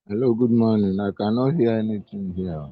Hello, good morning. I cannot hear anything here.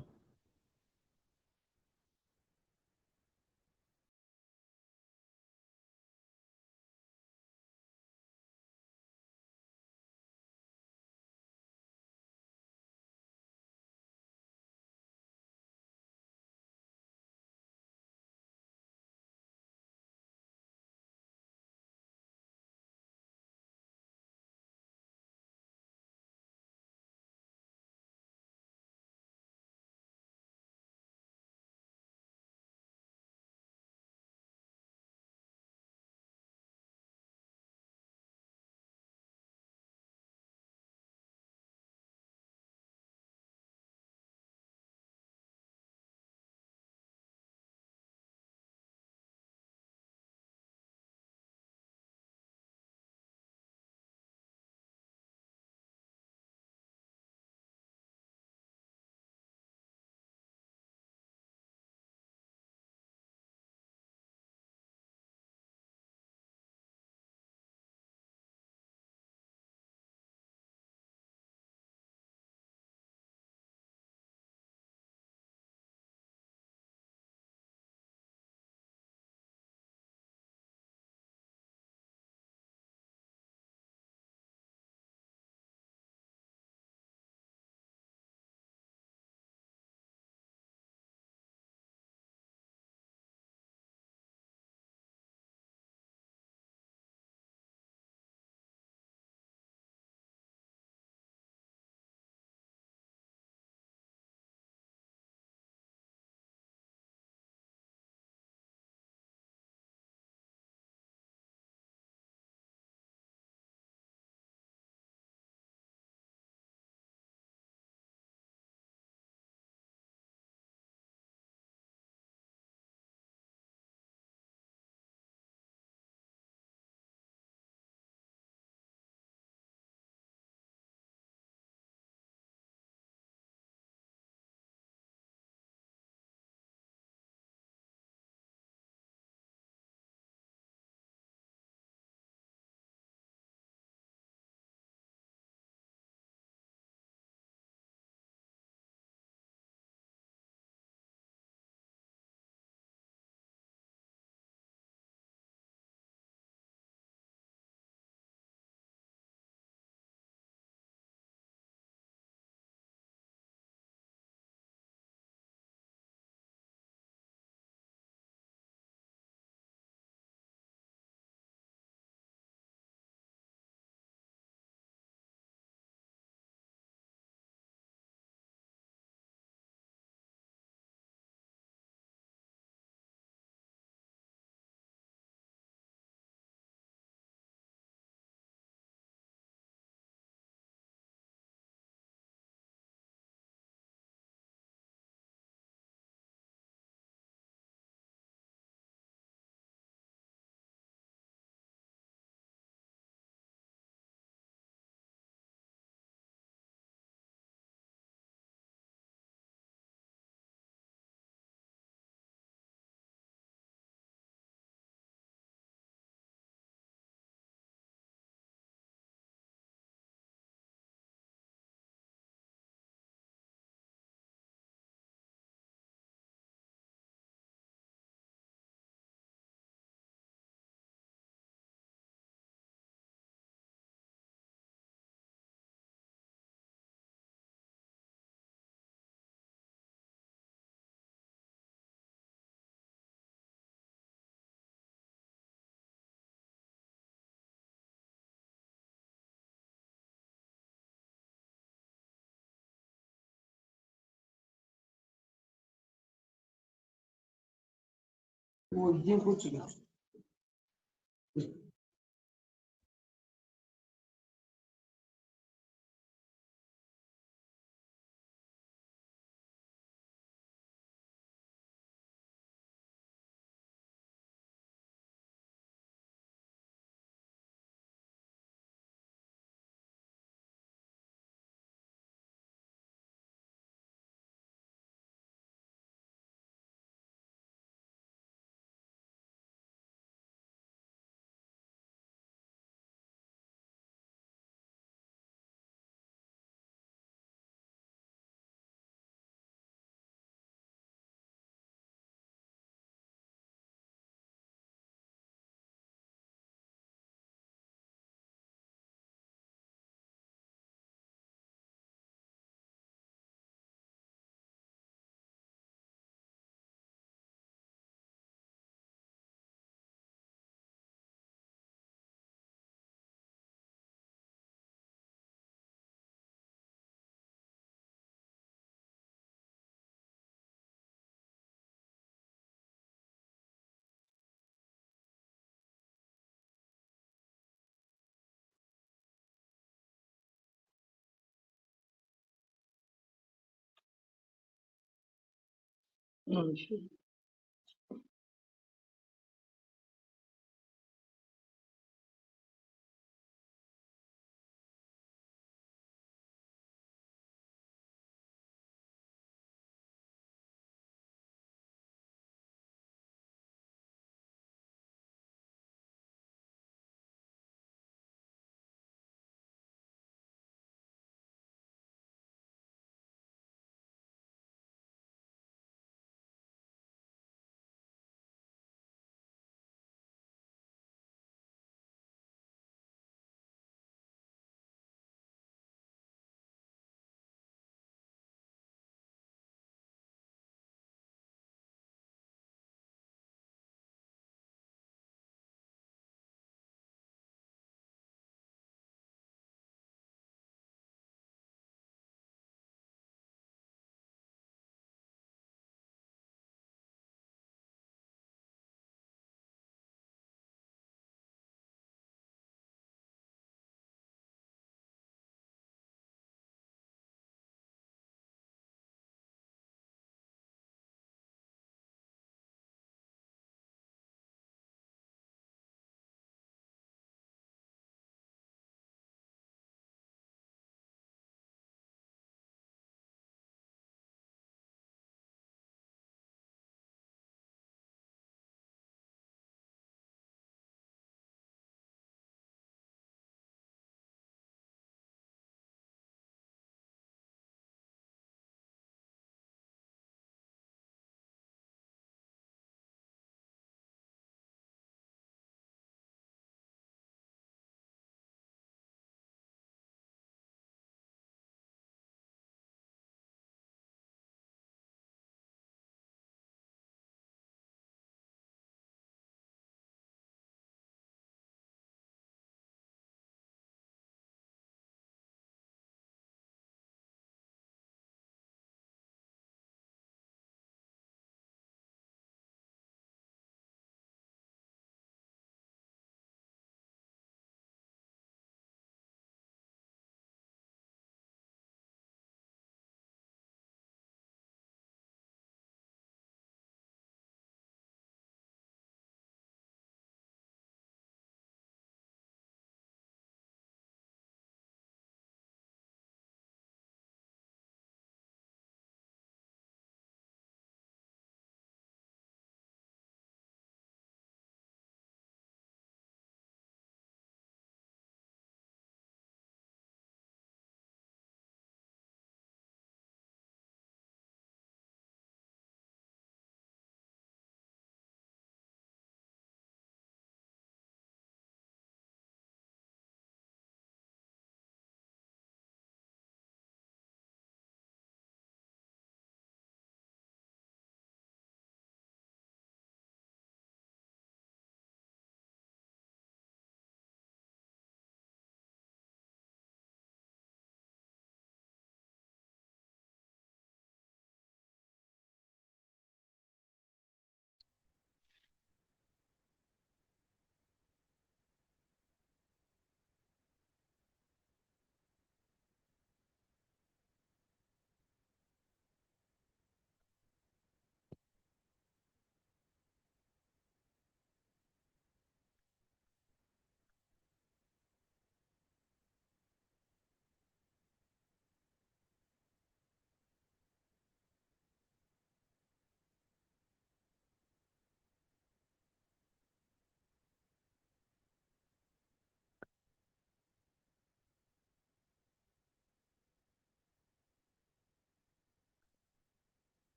Mm.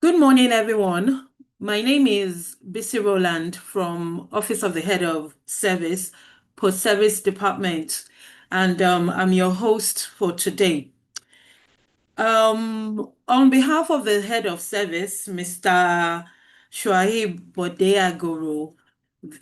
Good morning, everyone. My name is Bissy Roland from Office of the Head of Service, Post Service Department, and I'm your host for today. On behalf of the Head of Service, Mr. Shuaib Bodeagoro,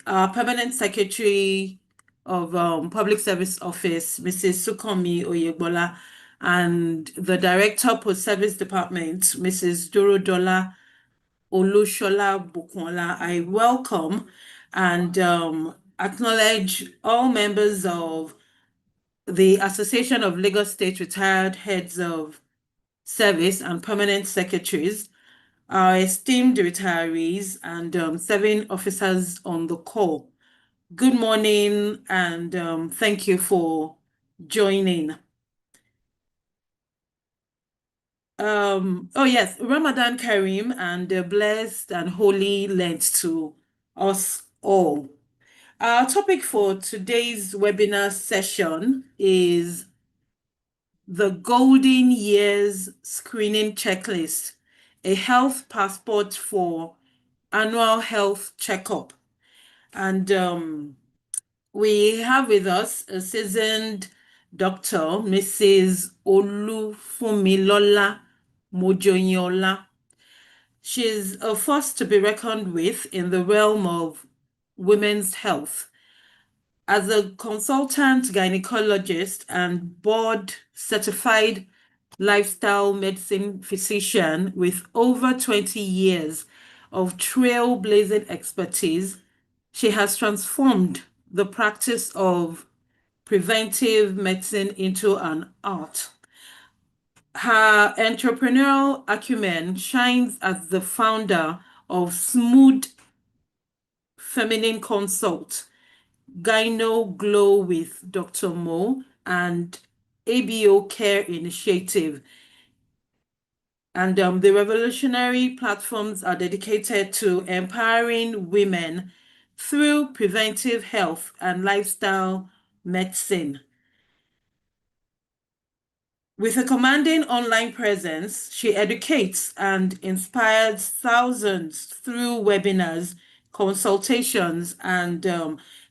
our Permanent Secretary of Public Service Office, Mrs. Sukomi Oyebola, and the Director Post Service Department, Mrs. Dorodola Olushola Bukola, I welcome and acknowledge all members of the Association of Lagos State Retired Heads of Service and Permanent Secretaries, our esteemed retirees, and serving officers on the call. Good morning and thank you for joining. Oh yes, Ramadan Kareem and a blessed and holy Lent to us all. Our topic for today's webinar session is the Golden Years Screening Checklist, a health passport for annual health checkup. And we have with us a seasoned doctor, Mrs. Olufunmilola Mojoyinlola. She's a force to be reckoned with in the realm of women's health. As a consultant gynecologist and board certified lifestyle medicine physician with over 20 years of trailblazing expertise, she has transformed the practice of preventive medicine into an art. Her entrepreneurial acumen shines as the founder of Smooth Feminine Consult, Gyno Glow with Dr. Mo, and ABO Care Initiative. And the revolutionary platforms are dedicated to empowering women through preventive health and lifestyle medicine. With a commanding online presence, she educates and inspires thousands through webinars, consultations, and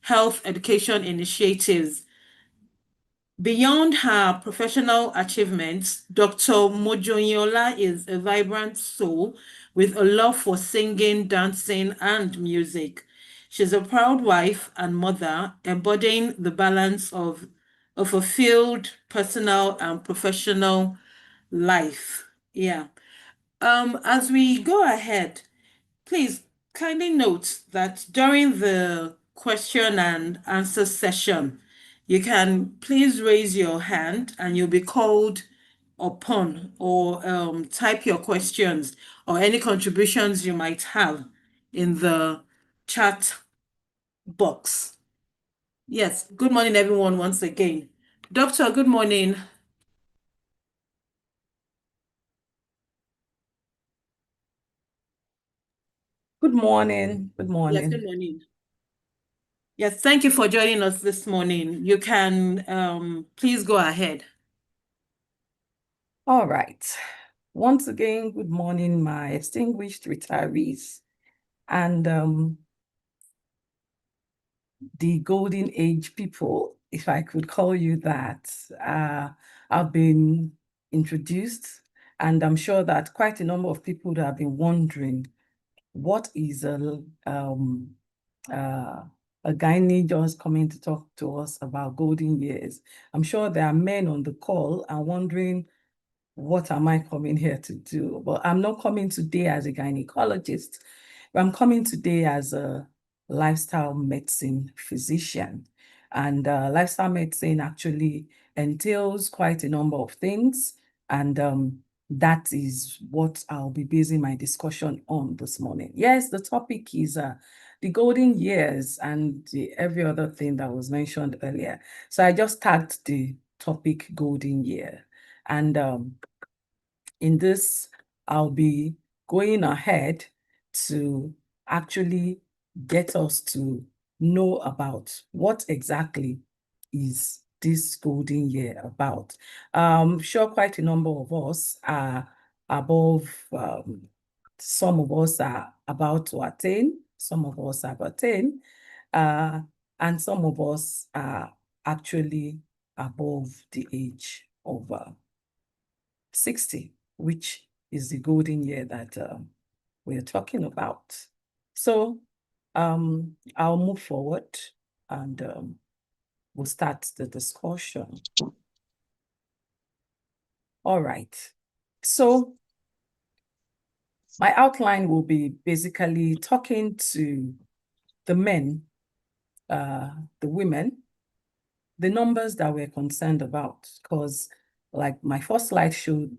health education initiatives. Beyond her professional achievements, Dr. Mojoyinlola is a vibrant soul with a love for singing, dancing, and music. She's a proud wife and mother, embodying the balance of a fulfilled personal and professional life. Yeah. As we go ahead, please kindly note that during the question and answer session, you can please raise your hand and you'll be called upon, or type your questions or any contributions you might have in the chat box. Yes, good morning, everyone, once again. Doctor, good morning. Good morning. Good Yes, good morning. morning. Yes, thank you for joining us this morning. You can please go ahead. All right. Once again, good morning, my distinguished retirees and the golden age people, if I could call you that. I've been introduced, and I'm sure that quite a number of people that have been wondering what is a gynae just coming to talk to us about golden years. I'm sure there are men on the call and wondering, what am I coming here to do? But I'm not coming today as a gynecologist. I'm coming today as a lifestyle medicine physician. And lifestyle medicine actually entails quite a number of things. And that is what I'll be basing my discussion on this morning. Yes, the topic is the golden years and every other thing that was mentioned earlier. So I just tagged the topic golden year. And in this, I'll be going ahead to actually get us to know about what exactly is this golden year about. Sure, quite a number of us are above some of us are about to attain, some of us have attained, and some of us are actually above the age of 60, which is the golden year that we're talking about. So I'll move forward and we'll start the discussion. All right. So my outline will be basically talking to the men, the women, the numbers that we're concerned about, because like my first slide showed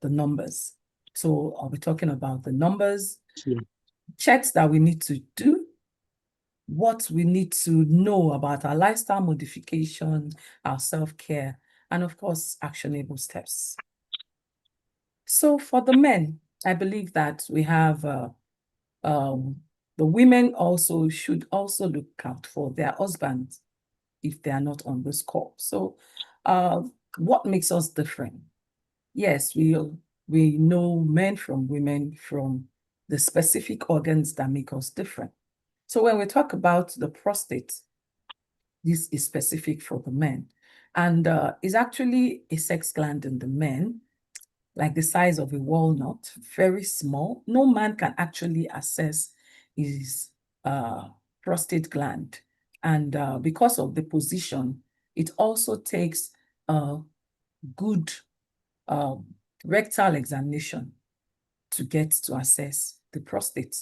the numbers. So I'll be talking about the numbers, checks that we need to do, what we need to know about our lifestyle modification, our self-care, and of course, actionable steps. So for the men, I believe that we have the women also should also look out for their husbands if they are not on this call. So what makes us different? Yes, we know men from women from the specific organs that make us different. So when we talk about the prostate, this is specific for the men, and is actually a sex gland in the men, like the size of a walnut, very small. No man can actually access his prostate gland. And because of the position, it also takes a good rectal examination to get to assess the prostate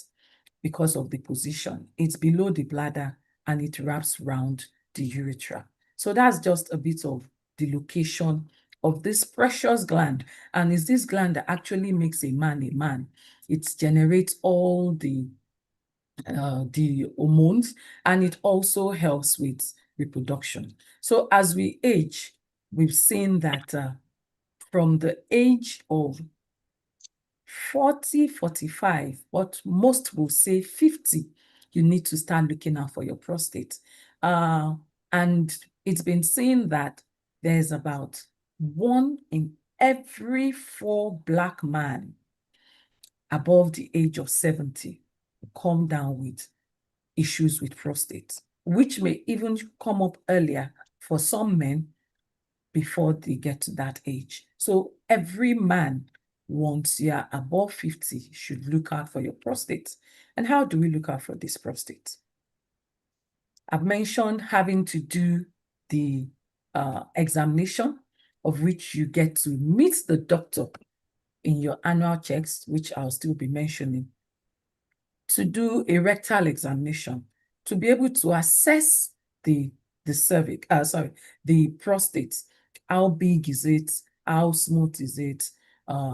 because of the position. It's below the bladder and it wraps around the urethra. So that's just a bit of the location of this precious gland. And it's this gland that actually makes a man a man. It generates all the hormones, and it also helps with reproduction. So as we age, we've seen that from the age of 40, 45, but most will say 50, you need to start looking out for your prostate. And it's been seen that there's about 1 in every 4 Black men above the age of 70 come down with issues with prostate, which may even come up earlier for some men before they get to that age. So every man, once you're above 50, should look out for your prostate. And how do we look out for this prostate? I've mentioned having to do the examination, of which you get to meet the doctor in your annual checks, which I'll still be mentioning, to do a rectal examination, to be able to assess the cervix, the prostate. How big is it? How smooth is it?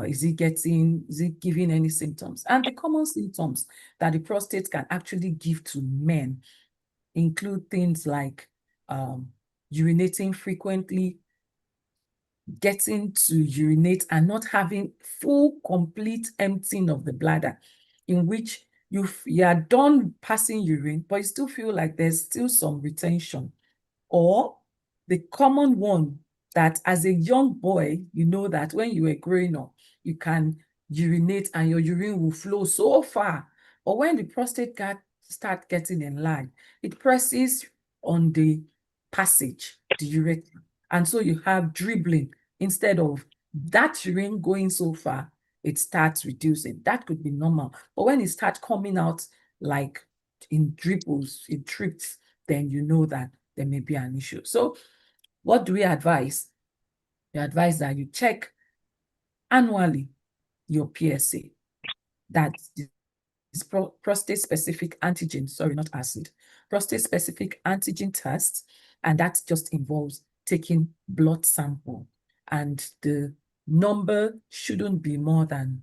Is it giving any symptoms? And the common symptoms that the prostate can actually give to men include things like urinating frequently, getting to urinate and not having full, complete emptying of the bladder, in which you are done passing urine, but you still feel like there's still some retention. Or the common one that as a young boy, you know that when you were growing up, you can urinate and your urine will flow so far. Or when the prostate start getting enlarged, it presses on the passage, the urethra. And so you have dribbling. Instead of that urine going so far, it starts reducing. That could be normal. But when it starts coming out like in dribbles, in drips, then you know that there may be an issue. So what do we advise? We advise that you check annually your PSA. That's prostate-specific antigen, sorry, not acid, prostate-specific antigen test, and that just involves taking blood sample, and the number shouldn't be more than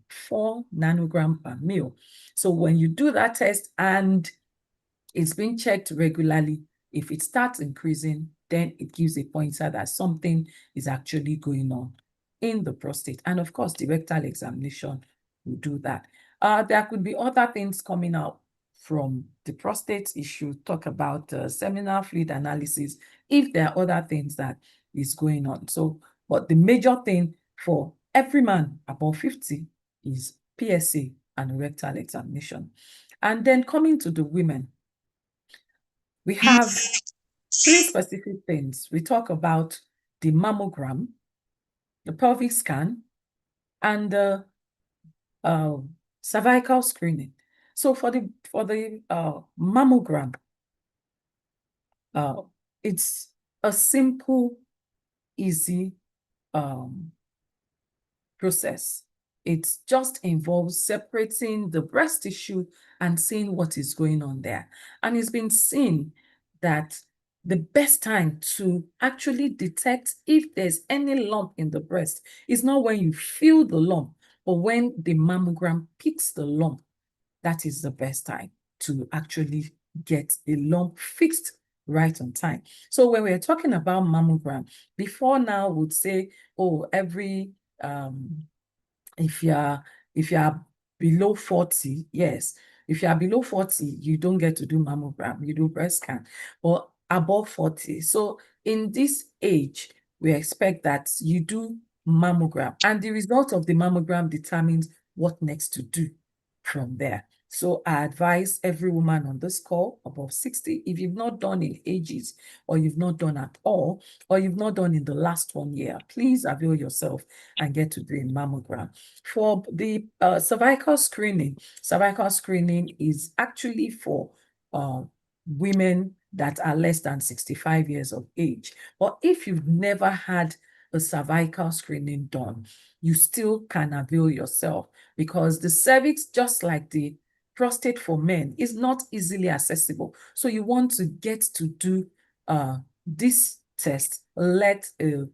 4 nanogram per mil. So when you do that test and it's being checked regularly, if it starts increasing, then it gives a pointer that something is actually going on in the prostate. And of course, the rectal examination will do that. There could be other things coming out from the prostate issue, talk about seminal fluid analysis, if there are other things that is going on. So, but the major thing for every man above 50 is PSA and rectal examination. And then coming to the women, we have 3 specific things. We talk about the mammogram, the pelvic scan, and the cervical screening. So for the mammogram, it's a simple, easy process. It just involves separating the breast tissue and seeing what is going on there. And it's been seen that the best time to actually detect if there's any lump in the breast is not when you feel the lump, but when the mammogram picks the lump. That is the best time to actually get a lump fixed right on time. So when we're talking about mammogram, before now would say, oh, every if you're below 40, yes. If you are below 40, you don't get to do mammogram, you do breast scan, or above 40. So in this age, we expect that you do mammogram, and the result of the mammogram determines what next to do from there. So I advise every woman on this call above 60, if you've not done in ages, or you've not done at all, or you've not done in the last 1 year, please avail yourself and get to do a mammogram. For the cervical screening is actually for women that are less than 65 years of age. But if you've never had a cervical screening done, you still can avail yourself, because the cervix, just like the prostate for men, is not easily accessible. So you want to get to do this test. Let a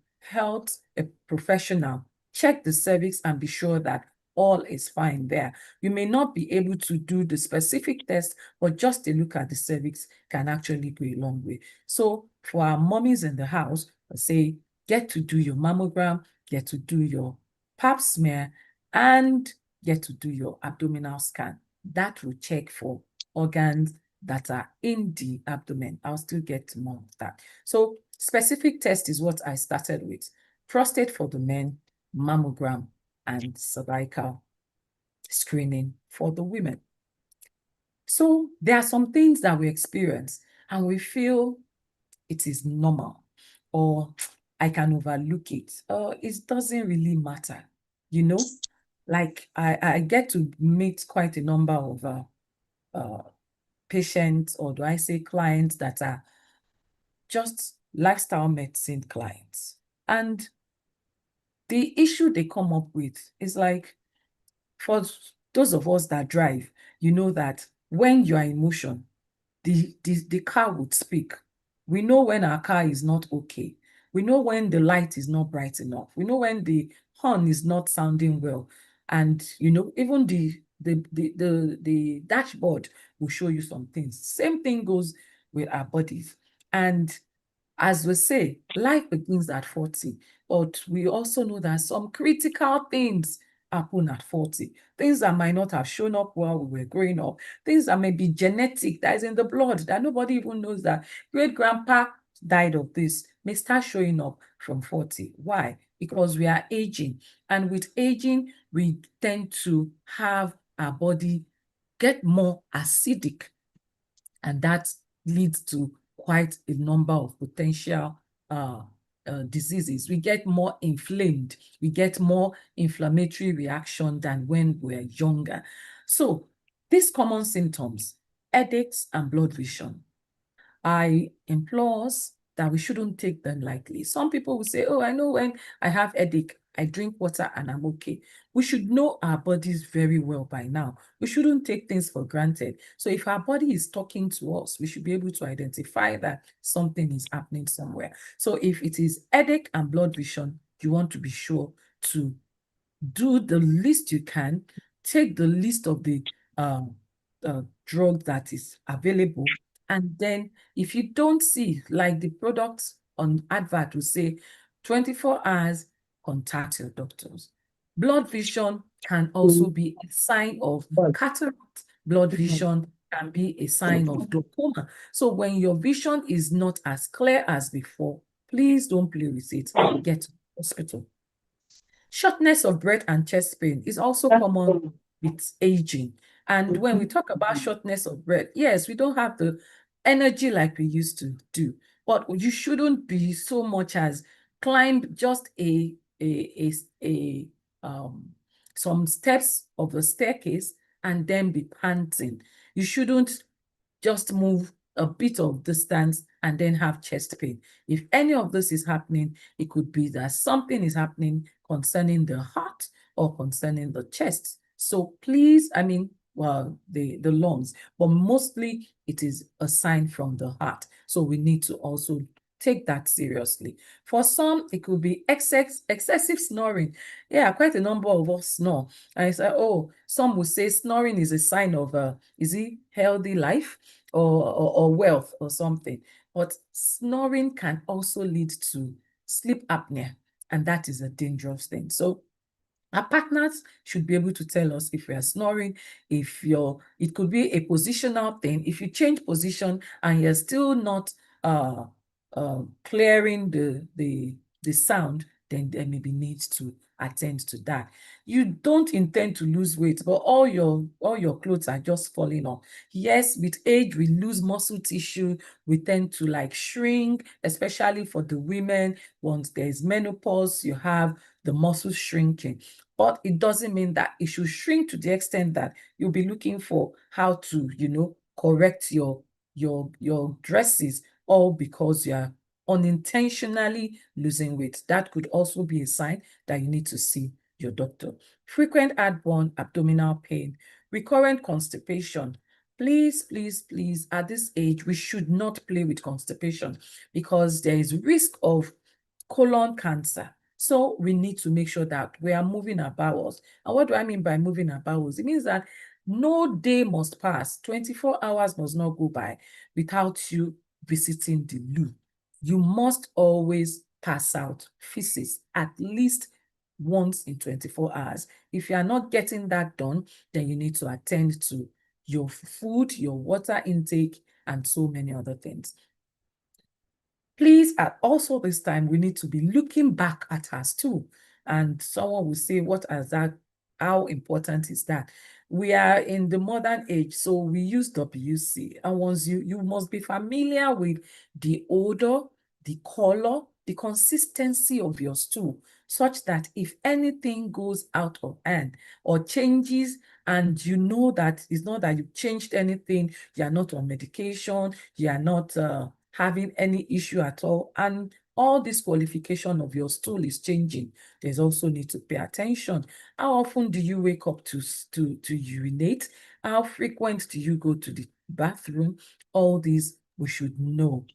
professional check the cervix and be sure that all is fine there. You may not be able to do the specific test, but just a look at the cervix can actually go a long way. So for our mommies in the house, I say, get to do your mammogram, get to do your pap smear, and get to do your abdominal scan. That will check for organs that are in the abdomen. I'll still get to more of that. So specific test is what I started with. Prostate for the men, mammogram, and cervical screening for the women. So there are some things that we experience and we feel it is normal, or I can overlook it, or it doesn't really matter, you know? Like I get to meet quite a number of patients, or do I say clients, that are just lifestyle medicine clients. And the issue they come up with is like, for those of us that drive, you know that when you are in motion, the car would speak. We know when our car is not okay. We know when the light is not bright enough. We know when the horn is not sounding well. And you know, even the dashboard will show you some things. Same thing goes with our bodies. And as we say, life begins at 40, but we also know that some critical things happen at 40. Things that might not have shown up while we were growing up, things that may be genetic, that is in the blood, that nobody even knows that great-grandpa died of this, may start showing up from 40. Why? Because we are aging. And with aging, we tend to have our body get more acidic. And that leads to quite a number of potential diseases. We get more inflamed. We get more inflammatory reaction than when we're younger. So these common symptoms, headaches and blood vision, I implore us that we shouldn't take them lightly. Some people will say, oh, I know when I have headache, I drink water and I'm okay. We should know our bodies very well by now. We shouldn't take things for granted. So if our body is talking to us, we should be able to identify that something is happening somewhere. So if it is headache and blood vision, you want to be sure to do the least you can, take the list of the drug that is available. And then if you don't see, like the products on advert will say, 24 hours, contact your doctors. Blood vision can also be a sign of cataract. Blood vision can be a sign of glaucoma. So when your vision is not as clear as before, please don't play with it. Get to the hospital. Shortness of breath and chest pain is also common with aging. And when we talk about shortness of breath, yes, we don't have the energy like we used to do, but you shouldn't be so much as climb just some steps of the staircase and then be panting. You shouldn't just move a bit of distance and then have chest pain. If any of this is happening, it could be that something is happening concerning the heart or concerning the chest. So please, well, the lungs, but mostly it is a sign from the heart. So we need to also take that seriously. For some, it could be excessive snoring. Yeah, quite a number of us snore. And I say, oh, some will say snoring is a sign of is it healthy life or wealth or something. But snoring can also lead to sleep apnea, and that is a dangerous thing. So our partners should be able to tell us if we are snoring, it could be a positional thing. If you change position and you're still not clearing the sound, then there may be need to attend to that. You don't intend to lose weight, but all your clothes are just falling off. Yes, with age, we lose muscle tissue. We tend to like shrink, especially for the women. Once there's menopause, you have the muscles shrinking. But it doesn't mean that it should shrink to the extent that you'll be looking for how to, correct your dresses, all because you're unintentionally losing weight. That could also be a sign that you need to see your doctor. Frequent heartburn, abdominal pain, recurrent constipation. Please, please, please, at this age, we should not play with constipation because there is risk of colon cancer. So we need to make sure that we are moving our bowels. And what do I mean by moving our bowels? It means that no day must pass, 24 hours must not go by without you visiting the loo. You must always pass out feces at least once in 24 hours. If you are not getting that done, then you need to attend to your food, your water intake, and so many other things. Please, at also this time, we need to be looking back at us too. And someone will say, what is that? How important is that? We are in the modern age, so we use WC. And once you must be familiar with the odor, the color, the consistency of your stool, such that if anything goes out of hand or changes, and you know that it's not that you've changed anything, you are not on medication, you are not having any issue at all, and all this qualification of your stool is changing, there's also need to pay attention. How often do you wake up to urinate? How frequent do you go to the bathroom? All these we should know.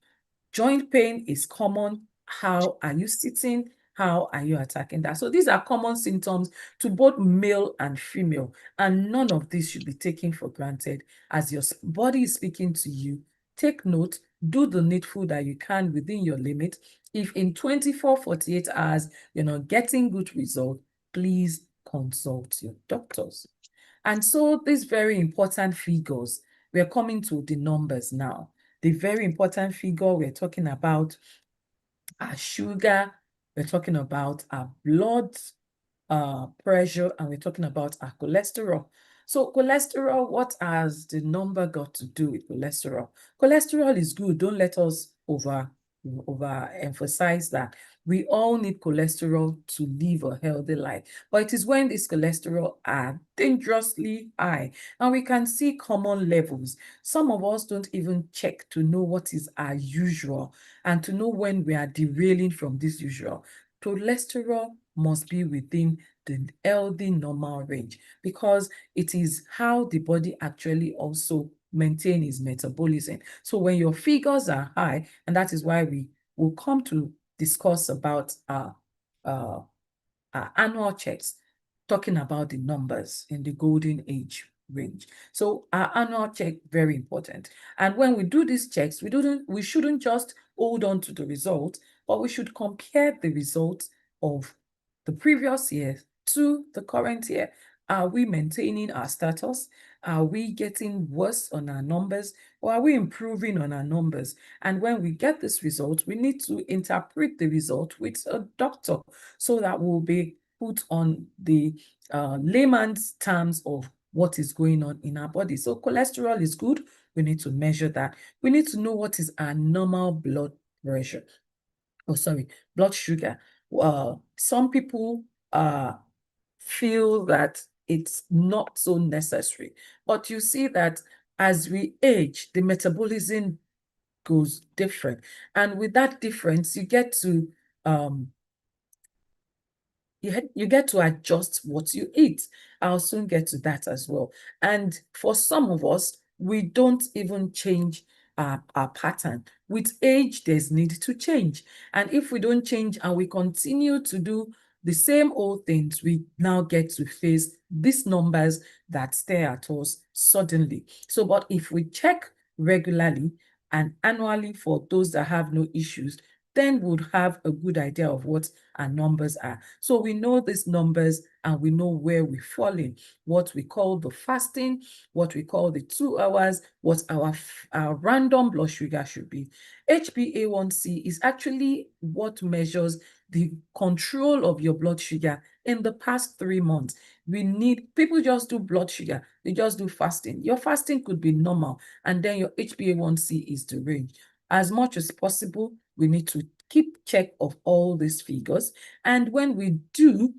Joint pain is common. How are you sitting? How are you attacking that? So these are common symptoms to both male and female, and none of this should be taken for granted. As your body is speaking to you, take note, do the needful that you can within your limit. If in 24, 48 hours, you're not getting good result, please consult your doctors. And so these very important figures, we're coming to the numbers now. The very important figure we're talking about our sugar, we're talking about our blood pressure, and we're talking about our cholesterol. So cholesterol, what has the number got to do with cholesterol? Cholesterol is good. Don't let us overemphasize that. We all need cholesterol to live a healthy life, but it is when these cholesterol are dangerously high, and we can see common levels. Some of us don't even check to know what is our usual and to know when we are derailing from this usual. Cholesterol must be within the healthy normal range because it is how the body actually also maintain its metabolism. So when your figures are high, and that is why we will come to discuss about our annual checks, talking about the numbers in the golden age range. So our annual check, very important. And when we do these checks, we shouldn't just hold on to the result, but we should compare the results of the previous year to the current year. Are we maintaining our status? Are we getting worse on our numbers, or are we improving on our numbers? And when we get this result, we need to interpret the result with a doctor so that we'll be put on the layman's terms of what is going on in our body. So cholesterol is good. We need to measure that. We need to know what is our normal blood pressure. Oh, sorry, blood sugar. Some people feel that it's not so necessary, but you see that as we age, the metabolism goes different, and with that difference, you get to you get to adjust what you eat. I'll soon get to that as well. And for some of us, we don't even change our pattern. With age, there's need to change. And if we don't change and we continue to do the same old things, we now get to face these numbers that stare at us suddenly. So, but if we check regularly and annually for those that have no issues, then we'll have a good idea of what our numbers are. So we know these numbers and we know where we fall in, what we call the fasting, what we call the 2 hours, what our random blood sugar should be. HbA1c is actually what measures the control of your blood sugar in the past 3 months. People just do blood sugar, they just do fasting. Your fasting could be normal, and then your HbA1c is the range. As much as possible, we need to keep check of all these figures. And when we do,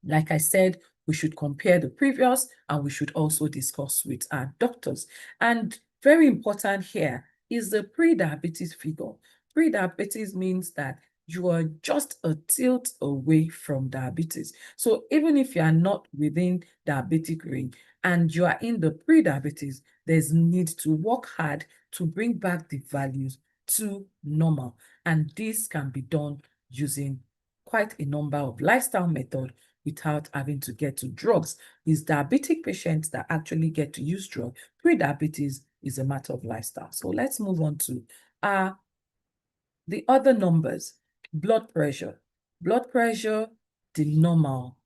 like I said, we should compare the previous, and we should also discuss with our doctors. And very important here is the pre-diabetes figure. Pre-diabetes means that you are just a tilt away from diabetes. So even if you are not within diabetic range and you are in the pre-diabetes, there's need to work hard to bring back the values to normal. And this can be done using quite a number of lifestyle methods without having to get to drugs. It's diabetic patients that actually get to use drugs. Pre-diabetes is a matter of lifestyle. So let's move on to the other numbers. Blood pressure. Blood pressure, the normal.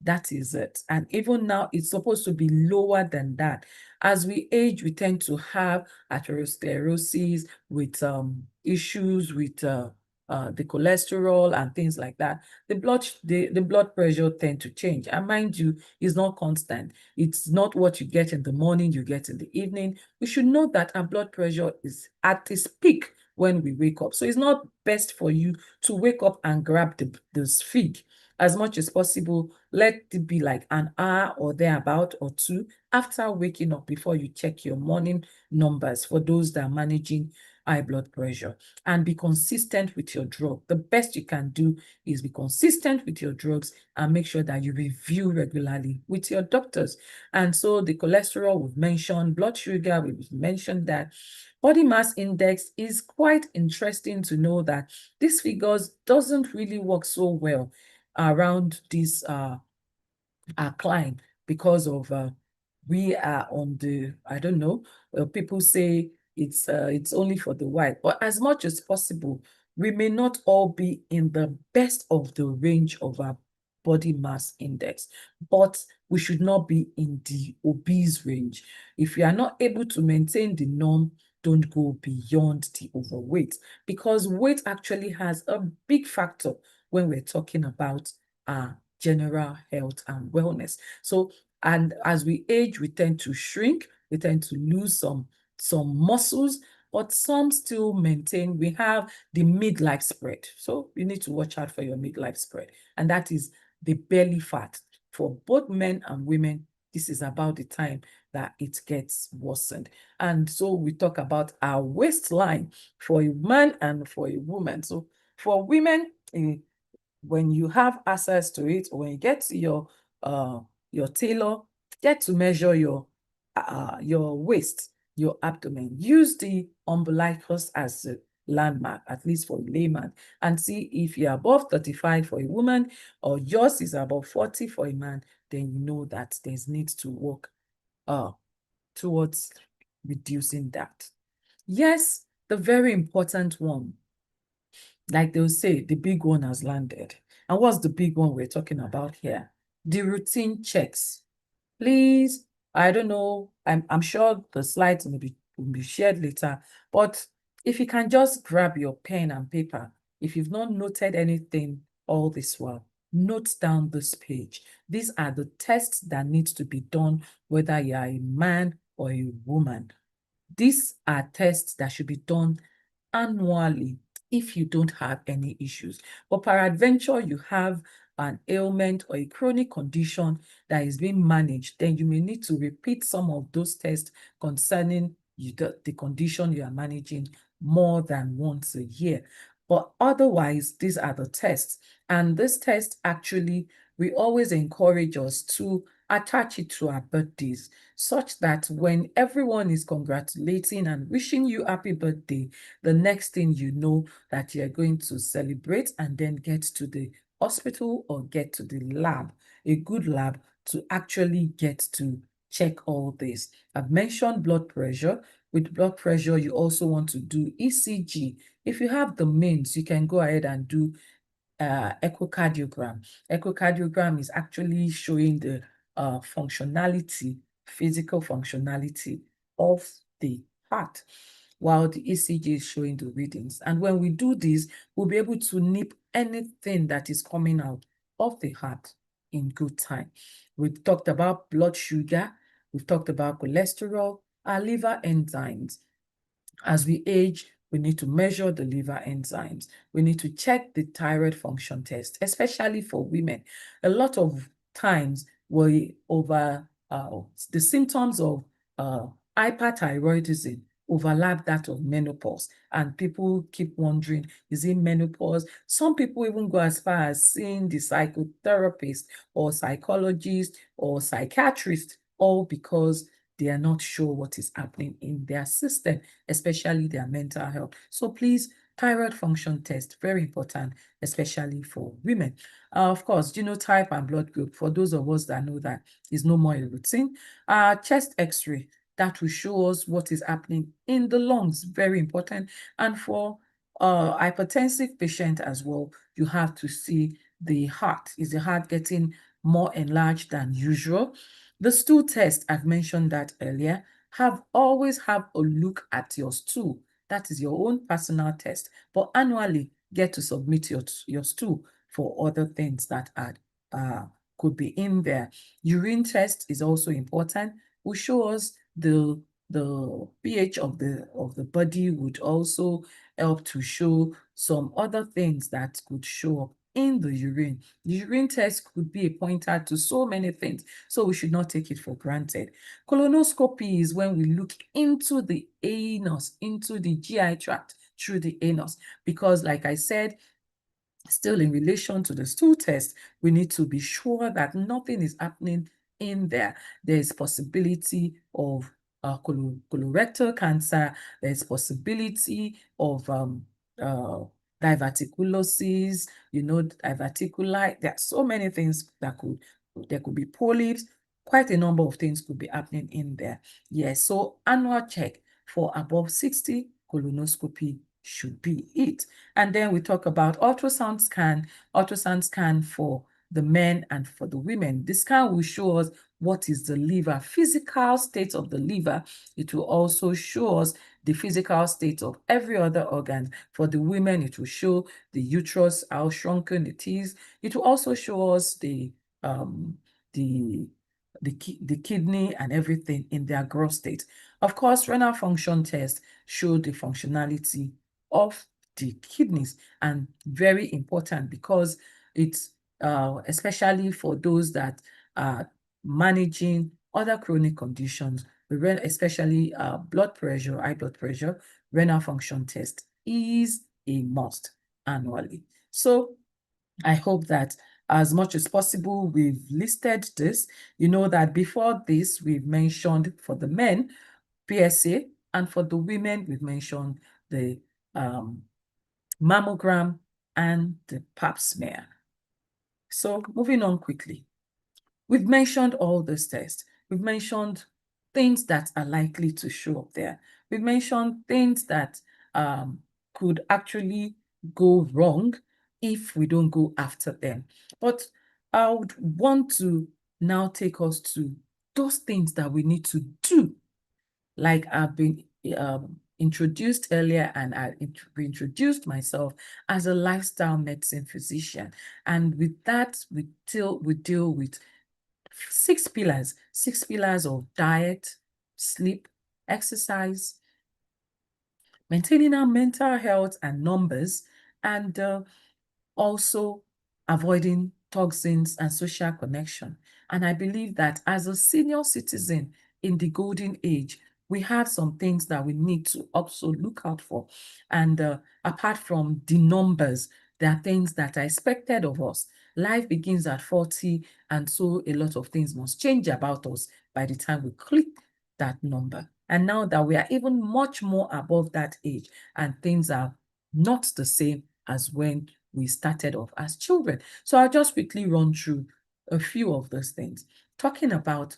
That is it. And even now, it's supposed to be lower than that. As we age, we tend to have atherosclerosis with issues with the cholesterol and things like that. The blood pressure tend to change. And mind you, it's not constant. It's not what you get in the morning, you get in the evening. We should know that our blood pressure is at its peak when we wake up. So it's not best for you to wake up and grab this fig. As much as possible, let it be like an hour or thereabout or two after waking up before you check your morning numbers for those that are managing high blood pressure, and be consistent with your drug. The best you can do is be consistent with your drugs and make sure that you review regularly with your doctors. And so the cholesterol we've mentioned, blood sugar, we've mentioned that. Body mass index is quite interesting to know that these figures doesn't really work so well around this climb because of we are on the, I don't know, people say it's only for the white, but as much as possible, we may not all be in the best of the range of our body mass index, but we should not be in the obese range. If you are not able to maintain the norm, don't go beyond the overweight, because weight actually has a big factor when we're talking about general health and wellness. So, and as we age, we tend to shrink, we tend to lose some muscles, but some still maintain. We have the midlife spread. So you need to watch out for your midlife spread. And that is the belly fat. For both men and women, this is about the time that it gets worsened. And so we talk about our waistline for a man and for a woman. So for women, when you have access to it, or when you get to your tailor, get to measure your waist, your abdomen. Use the umbilicus as a landmark, at least for a layman, and see if you're above 35 for a woman or yours is above 40 for a man, then you know that there's need to work towards reducing that. Yes, the very important one, like they'll say, the big one has landed. And what's the big one we're talking about here? The routine checks. Please, I don't know, I'm sure the slides will be shared later, but if you can just grab your pen and paper, if you've not noted anything all this while, note down this page. These are the tests that need to be done, whether you are a man or a woman. These are tests that should be done annually if you don't have any issues. But peradventure, you have an ailment or a chronic condition that is being managed, then you may need to repeat some of those tests concerning the condition you are managing more than once a year. But otherwise, these are the tests. And this test actually, we always encourage us to attach it to our birthdays, such that when everyone is congratulating and wishing you happy birthday, the next thing you know that you're going to celebrate and then get to the hospital or get to the lab, a good lab, to actually get to check all this. I've mentioned blood pressure. With blood pressure, you also want to do ECG. If you have the means, you can go ahead and do echocardiogram. Echocardiogram is actually showing the functionality, physical functionality of the heart, while the ECG is showing the readings. And when we do this, we'll be able to nip anything that is coming out of the heart in good time. We've talked about blood sugar, we've talked about cholesterol, our liver enzymes. As we age, we need to measure the liver enzymes. We need to check the thyroid function test, especially for women. A lot of times we the symptoms of hyperthyroidism overlap that of menopause, and people keep wondering, is it menopause? Some people even go as far as seeing the psychotherapist or psychologist or psychiatrist, all because they are not sure what is happening in their system, especially their mental health. So please, thyroid function test, very important, especially for women. Of course, genotype and blood group, for those of us that know that, is no more a routine. Chest x-ray, that will show us what is happening in the lungs, very important. And for hypertensive patient as well, you have to see the heart. Is the heart getting more enlarged than usual? The stool test, I've mentioned that earlier. Always have a look at your stool. That is your own personal test. But annually, get to submit your stool for other things that could be in there. Urine test is also important. Will show us the pH of the body, would also help to show some other things that could show up in the urine. The urine test could be a pointer to so many things, so we should not take it for granted. Colonoscopy is when we look into the anus, into the GI tract through the anus, because like I said, still in relation to the stool test, we need to be sure that nothing is happening in there. There's possibility of colorectal cancer. There's possibility of diverticulosis, diverticuli. There are so many things there could be polyps. Quite a number of things could be happening in there. Yes, so annual check for above 60, colonoscopy should be it. And then we talk about ultrasound scan for the men and for the women. The scan will show us what is the liver, physical state of the liver. It will also show us the physical state of every other organ. For the women, it will show the uterus, how shrunken it is. It will also show us the kidney and everything in their growth state. Of course, renal function tests show the functionality of the kidneys, and very important because it's especially for those that are managing other chronic conditions, especially blood pressure, high blood pressure. Renal function test is a must annually. So I hope that as much as possible, we've listed this. You know that before this, we've mentioned for the men, PSA, and for the women, we've mentioned the mammogram and the pap smear. So moving on quickly, we've mentioned all these tests. We've mentioned things that are likely to show up there. We've mentioned things that could actually go wrong if we don't go after them. But I would want to now take us to those things that we need to do, like I've been introduced earlier, and I reintroduced myself as a lifestyle medicine physician. And with that, we deal with 6 pillars of diet, sleep, exercise, maintaining our mental health and numbers, and also avoiding toxins and social connection. And I believe that as a senior citizen in the golden age, we have some things that we need to also look out for. And apart from the numbers, there are things that are expected of us. Life begins at 40, and so a lot of things must change about us by the time we click that number. And now that we are even much more above that age, and things are not the same as when we started off as children. So I'll just quickly run through a few of those things. Talking about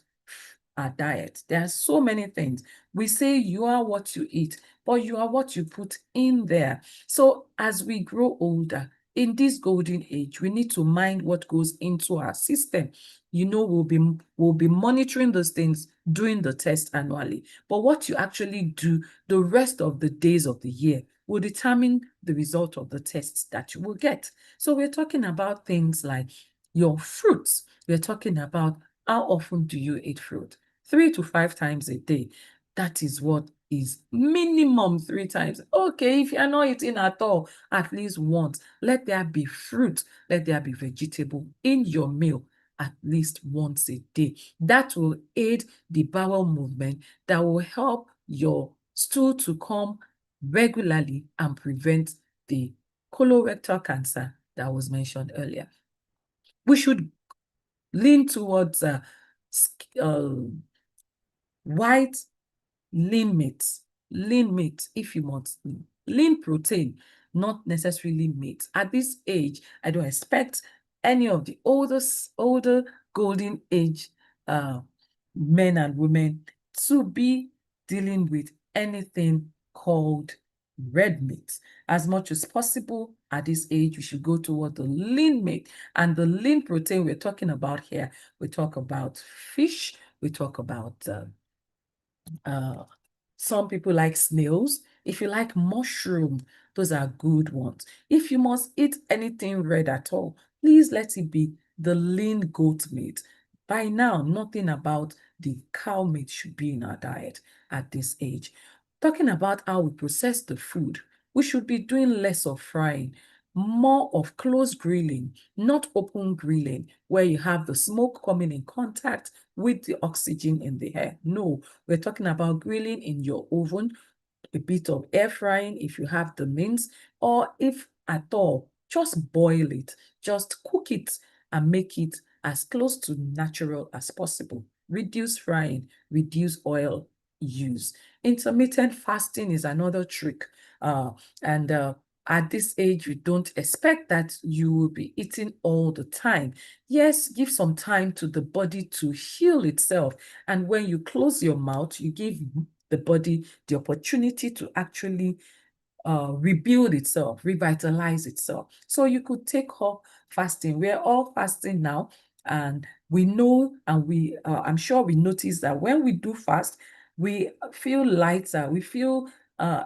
our diet, there are so many things. We say you are what you eat, but you are what you put in there. So as we grow older, in this golden age, we need to mind what goes into our system. You know, we'll be monitoring those things, doing the test annually. But what you actually do the rest of the days of the year will determine the result of the tests that you will get. So we're talking about things like your fruits. We're talking about how often do you eat fruit? 3 to 5 times a day. That is what is minimum 3 times. Okay, if you're not eating at all, at least once. Let there be fruit, let there be vegetable in your meal at least once a day. That will aid the bowel movement, that will help your stool to come regularly and prevent the colorectal cancer that was mentioned earlier. We should lean towards white lean meat if you want lean protein, not necessarily meat. At this age, I don't expect any of the older golden age men and women to be dealing with anything called red meat. As much as possible at this age, we should go toward the lean meat. And the lean protein we're talking about here, we talk about fish, we talk about some people like snails. If you like mushroom, those are good ones. If you must eat anything red at all, please let it be the lean goat meat. By now, nothing about the cow meat should be in our diet at this age. Talking about how we process the food, we should be doing less of frying, more of close grilling, not open grilling, where you have the smoke coming in contact with the oxygen in the air. No, we're talking about grilling in your oven, a bit of air frying if you have the means, or if at all, just boil it, just cook it and make it as close to natural as possible. Reduce frying, reduce oil use. Intermittent fasting is another trick. And at this age, we don't expect that you will be eating all the time. Yes, give some time to the body to heal itself. And when you close your mouth, you give the body the opportunity to actually rebuild itself, revitalize itself. So you could take up fasting. We're all fasting now, and we know, and I'm sure we notice that when we do fast, we feel lighter, we feel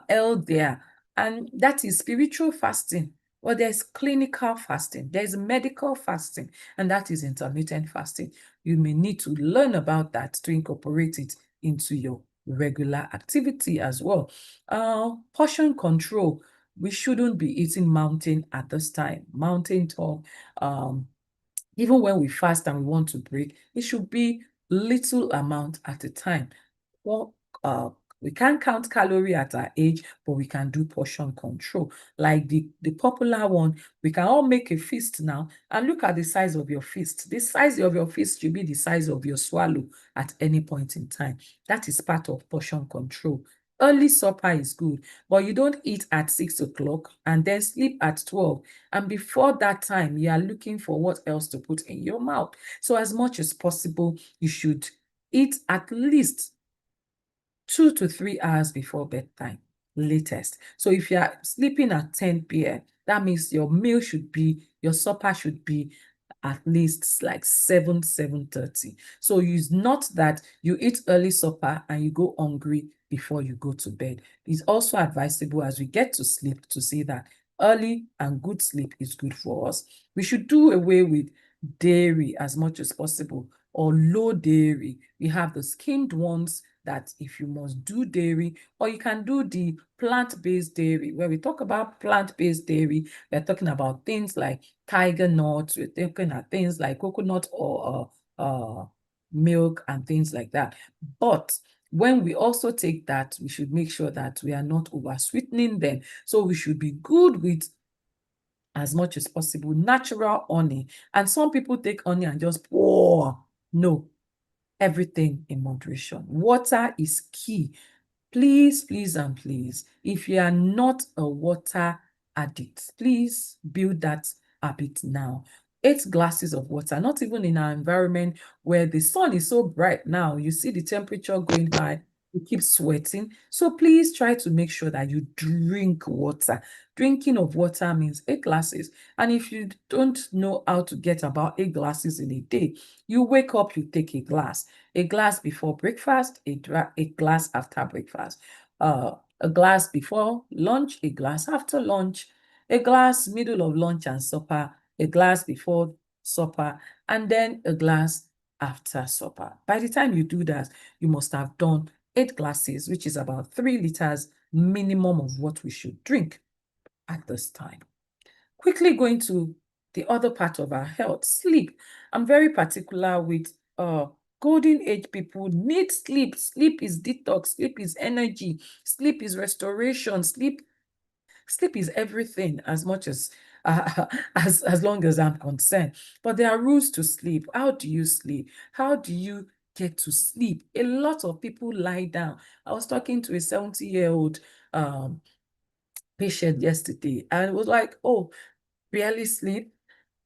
healthier, and that is spiritual fasting. Well, there's clinical fasting, there's medical fasting, and that is intermittent fasting. You may need to learn about that to incorporate it into your regular activity as well. Portion control. We shouldn't be eating mountain at this time. Mountain talk. Even when we fast and we want to break, it should be little amount at a time. Well, we can't count calorie at our age, but we can do portion control. Like the popular one, we can all make a feast now and look at the size of your feast. The size of your feast should be the size of your swallow at any point in time. That is part of portion control. Early supper is good, but you don't eat at 6 o'clock and then sleep at 12. And before that time, you are looking for what else to put in your mouth. So as much as possible, you should eat at least 2 to 3 hours before bedtime, latest. So if you are sleeping at 10 p.m., that means your supper should be at least like 7:30. So it's not that you eat early supper and you go hungry before you go to bed. It's also advisable as we get to sleep to see that early and good sleep is good for us. We should do away with dairy as much as possible, or low dairy. We have the skimmed ones that if you must do dairy, or you can do the plant-based dairy. When we talk about plant-based dairy, we're talking about things like tiger nuts, we're talking about things like coconut or milk and things like that. But when we also take that, we should make sure that we are not over sweetening them. So we should be good with, as much as possible, natural honey. And some people take honey and just pour. No, everything in moderation. Water is key. Please, please, and please, if you are not a water addict, please build that habit now. 8 glasses of water, not even in our environment where the sun is so bright now, you see the temperature going high, you keep sweating. So please try to make sure that you drink water. Drinking of water means 8 glasses. And if you don't know how to get about 8 glasses in a day, you wake up, you take a glass before breakfast, a glass after breakfast, a glass before lunch, a glass after lunch, a glass middle of lunch and supper, a glass before supper, and then a glass after supper. By the time you do that, you must have done 8 glasses, which is about 3 liters minimum of what we should drink at this time. Quickly going to the other part of our health, sleep. I'm very particular with golden age people need sleep. Sleep is detox, sleep is energy, sleep is restoration, sleep is everything as much as as long as I'm concerned. But there are rules to sleep. How do you sleep? How do you get to sleep? A lot of people lie down. I was talking to a 70-year-old patient yesterday, and it was like, oh, barely sleep.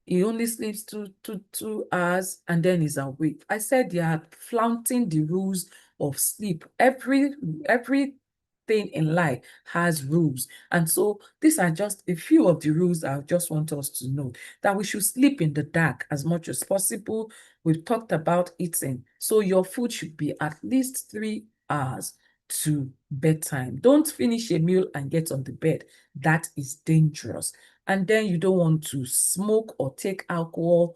He only sleeps 2 hours and then is awake. I said they are flaunting the rules of sleep. Everything in life has rules. And so these are just a few of the rules I just want us to know. That we should sleep in the dark as much as possible. We've talked about eating. So your food should be at least 3 hours to bedtime. Don't finish a meal and get on the bed. That is dangerous. And then you don't want to smoke or take alcohol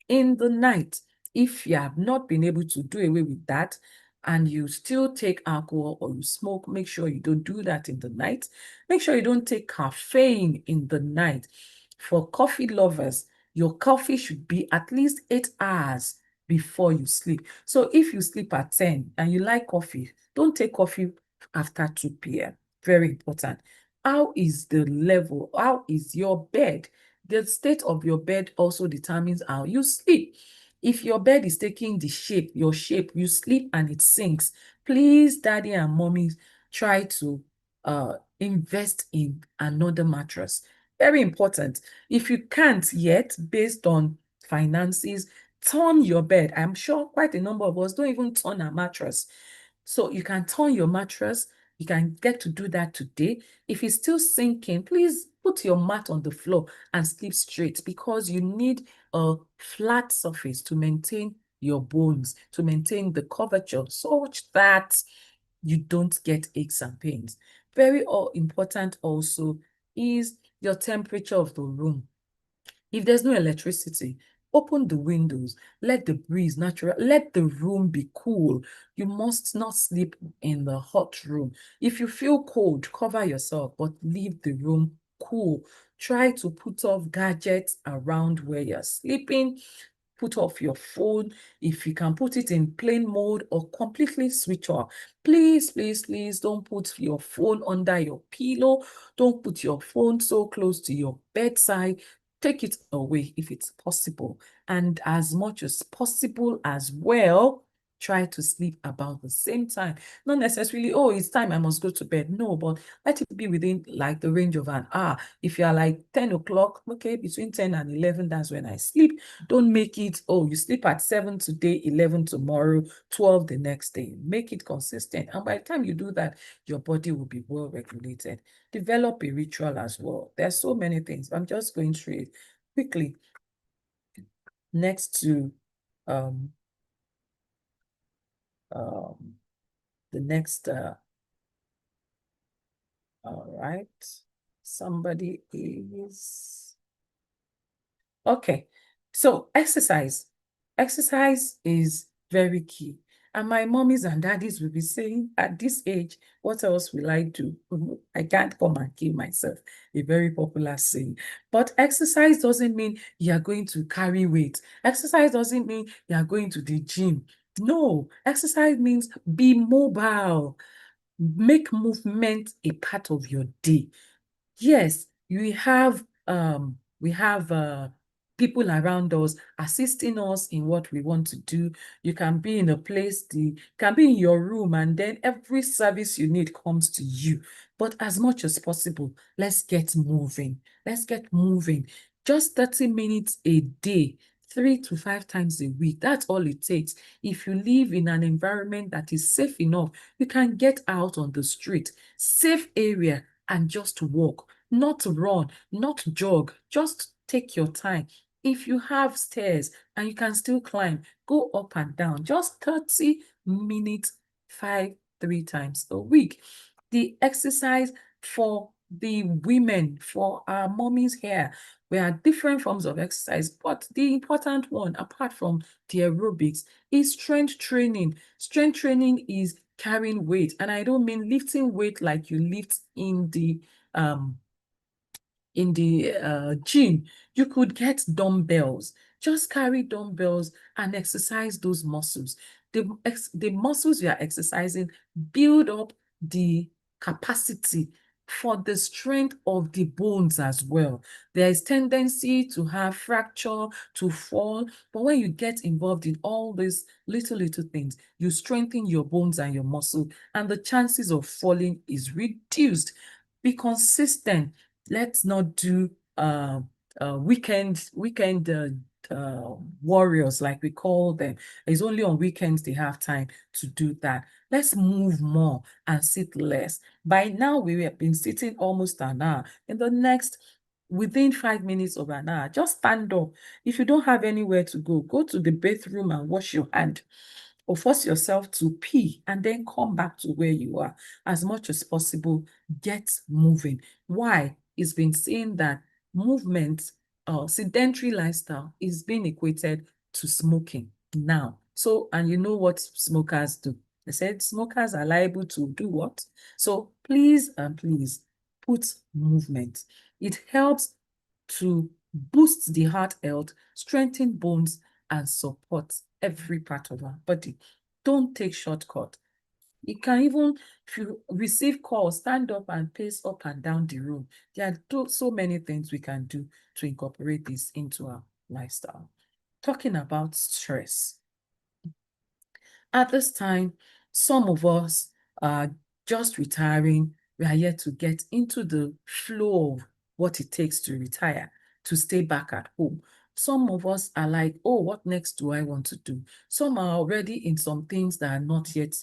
in the night. If you have not been able to do away with that and you still take alcohol or you smoke, make sure you don't do that in the night. Make sure you don't take caffeine in the night. For coffee lovers, your coffee should be at least 8 hours before you sleep. So if you sleep at 10 and you like coffee, don't take coffee after 2 p.m. Very important. How is the level? How is your bed? The state of your bed also determines how you sleep. If your bed is taking your shape, you sleep and it sinks, please, daddy and mommy, try to invest in another mattress. Very important. If you can't yet, based on finances, turn your bed. I'm sure quite a number of us don't even turn our mattress. So you can turn your mattress. You can get to do that today. If it's still sinking, please put your mat on the floor and sleep straight, because you need a flat surface to maintain your bones, to maintain the curvature such that you don't get aches and pains. Very important also is your temperature of the room. If there's no electricity, open the windows, let the breeze let the room be cool. You must not sleep in the hot room. If you feel cold, cover yourself, but leave the room cool. Try to put off gadgets around where you're sleeping. Put off your phone. If you can put it in plane mode or completely switch off. Please, please, please don't put your phone under your pillow. Don't put your phone so close to your bedside. Take it away if it's possible. And as much as possible as well, try to sleep about the same time. Not necessarily, oh, it's time, I must go to bed. No, but let it be within like the range of an hour. If you're like 10 o'clock, okay, between 10 and 11, that's when I sleep. Don't make it, oh, you sleep at 7 today, 11 tomorrow, 12 the next day. Make it consistent. And by the time you do that, your body will be well regulated. Develop a ritual as well. There's so many things. I'm just going through it quickly. Next to the next All right. Somebody is... Okay. So exercise. Exercise is very key. And my mommies and daddies will be saying, at this age, what else will I do? I can't come and kill myself. A very popular saying. But exercise doesn't mean you are going to carry weight. Exercise doesn't mean you are going to the gym. No, exercise means be mobile. Make movement a part of your day. Yes, we have people around us assisting us in what we want to do. You can be in a place, can be in your room, and then every service you need comes to you. But as much as possible, let's get moving. Let's get moving. Just 30 minutes a day, 3 to 5 times a week. That's all it takes. If you live in an environment that is safe enough, you can get out on the street, safe area, and just walk, not run, not jog. Just take your time. If you have stairs and you can still climb, go up and down. Just 30 minutes, 3 times a week. The exercise for the women, for our mommies here, there are different forms of exercise, but the important one, apart from the aerobics, is strength training. Strength training is carrying weight, and I don't mean lifting weight like you lift in the gym. You could get dumbbells. Just carry dumbbells and exercise those muscles. The muscles you are exercising build up the capacity for the strength of the bones as well. There is tendency to have fracture, to fall, but when you get involved in all these little things, you strengthen your bones and your muscle, and the chances of falling is reduced. Be consistent. Let's not do weekend warriors, like we call them. It's only on weekends they have time to do that. Let's move more and sit less. By now, we have been sitting almost an hour. In the next, within 5 minutes of an hour, just stand up. If you don't have anywhere to go to the bathroom and wash your hand, or force yourself to pee and then come back to where you are. As much as possible, get moving. Why? It's been seen that movement, sedentary lifestyle, is being equated to smoking now. So, and you know what smokers do? They said smokers are liable to do what? So please and please put movement. It helps to boost the heart health, strengthen bones, and support every part of our body. Don't take shortcut. You can even, if you receive calls, stand up and pace up and down the room. There are so many things we can do to incorporate this into our lifestyle. Talking about stress. At this time, some of us are just retiring. We are yet to get into the flow of what it takes to retire, to stay back at home. Some of us are like, oh, what next do I want to do? Some are already in some things that are not yet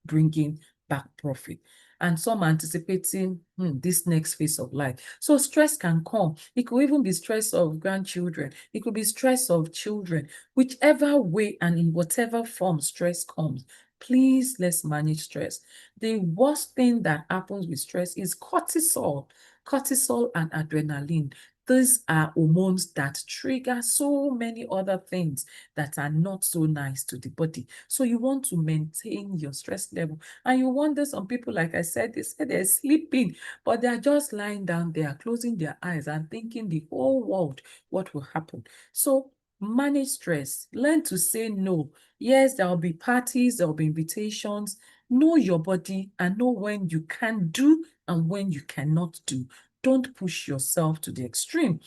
bringing back profit. And some are anticipating this next phase of life. So stress can come. It could even be stress of grandchildren. It could be stress of children. Whichever way and in whatever form stress comes, please, let's manage stress. The worst thing that happens with stress is cortisol. Cortisol and adrenaline. These are hormones that trigger so many other things that are not so nice to the body. So you want to maintain your stress level. And you wonder, some people, like I said, they say they're sleeping, but they're just lying down there, closing their eyes and thinking the whole world, what will happen. So manage stress. Learn to say no. Yes, there will be parties, there will be invitations. Know your body and know when you can do and when you cannot do. Don't push yourself to the extreme.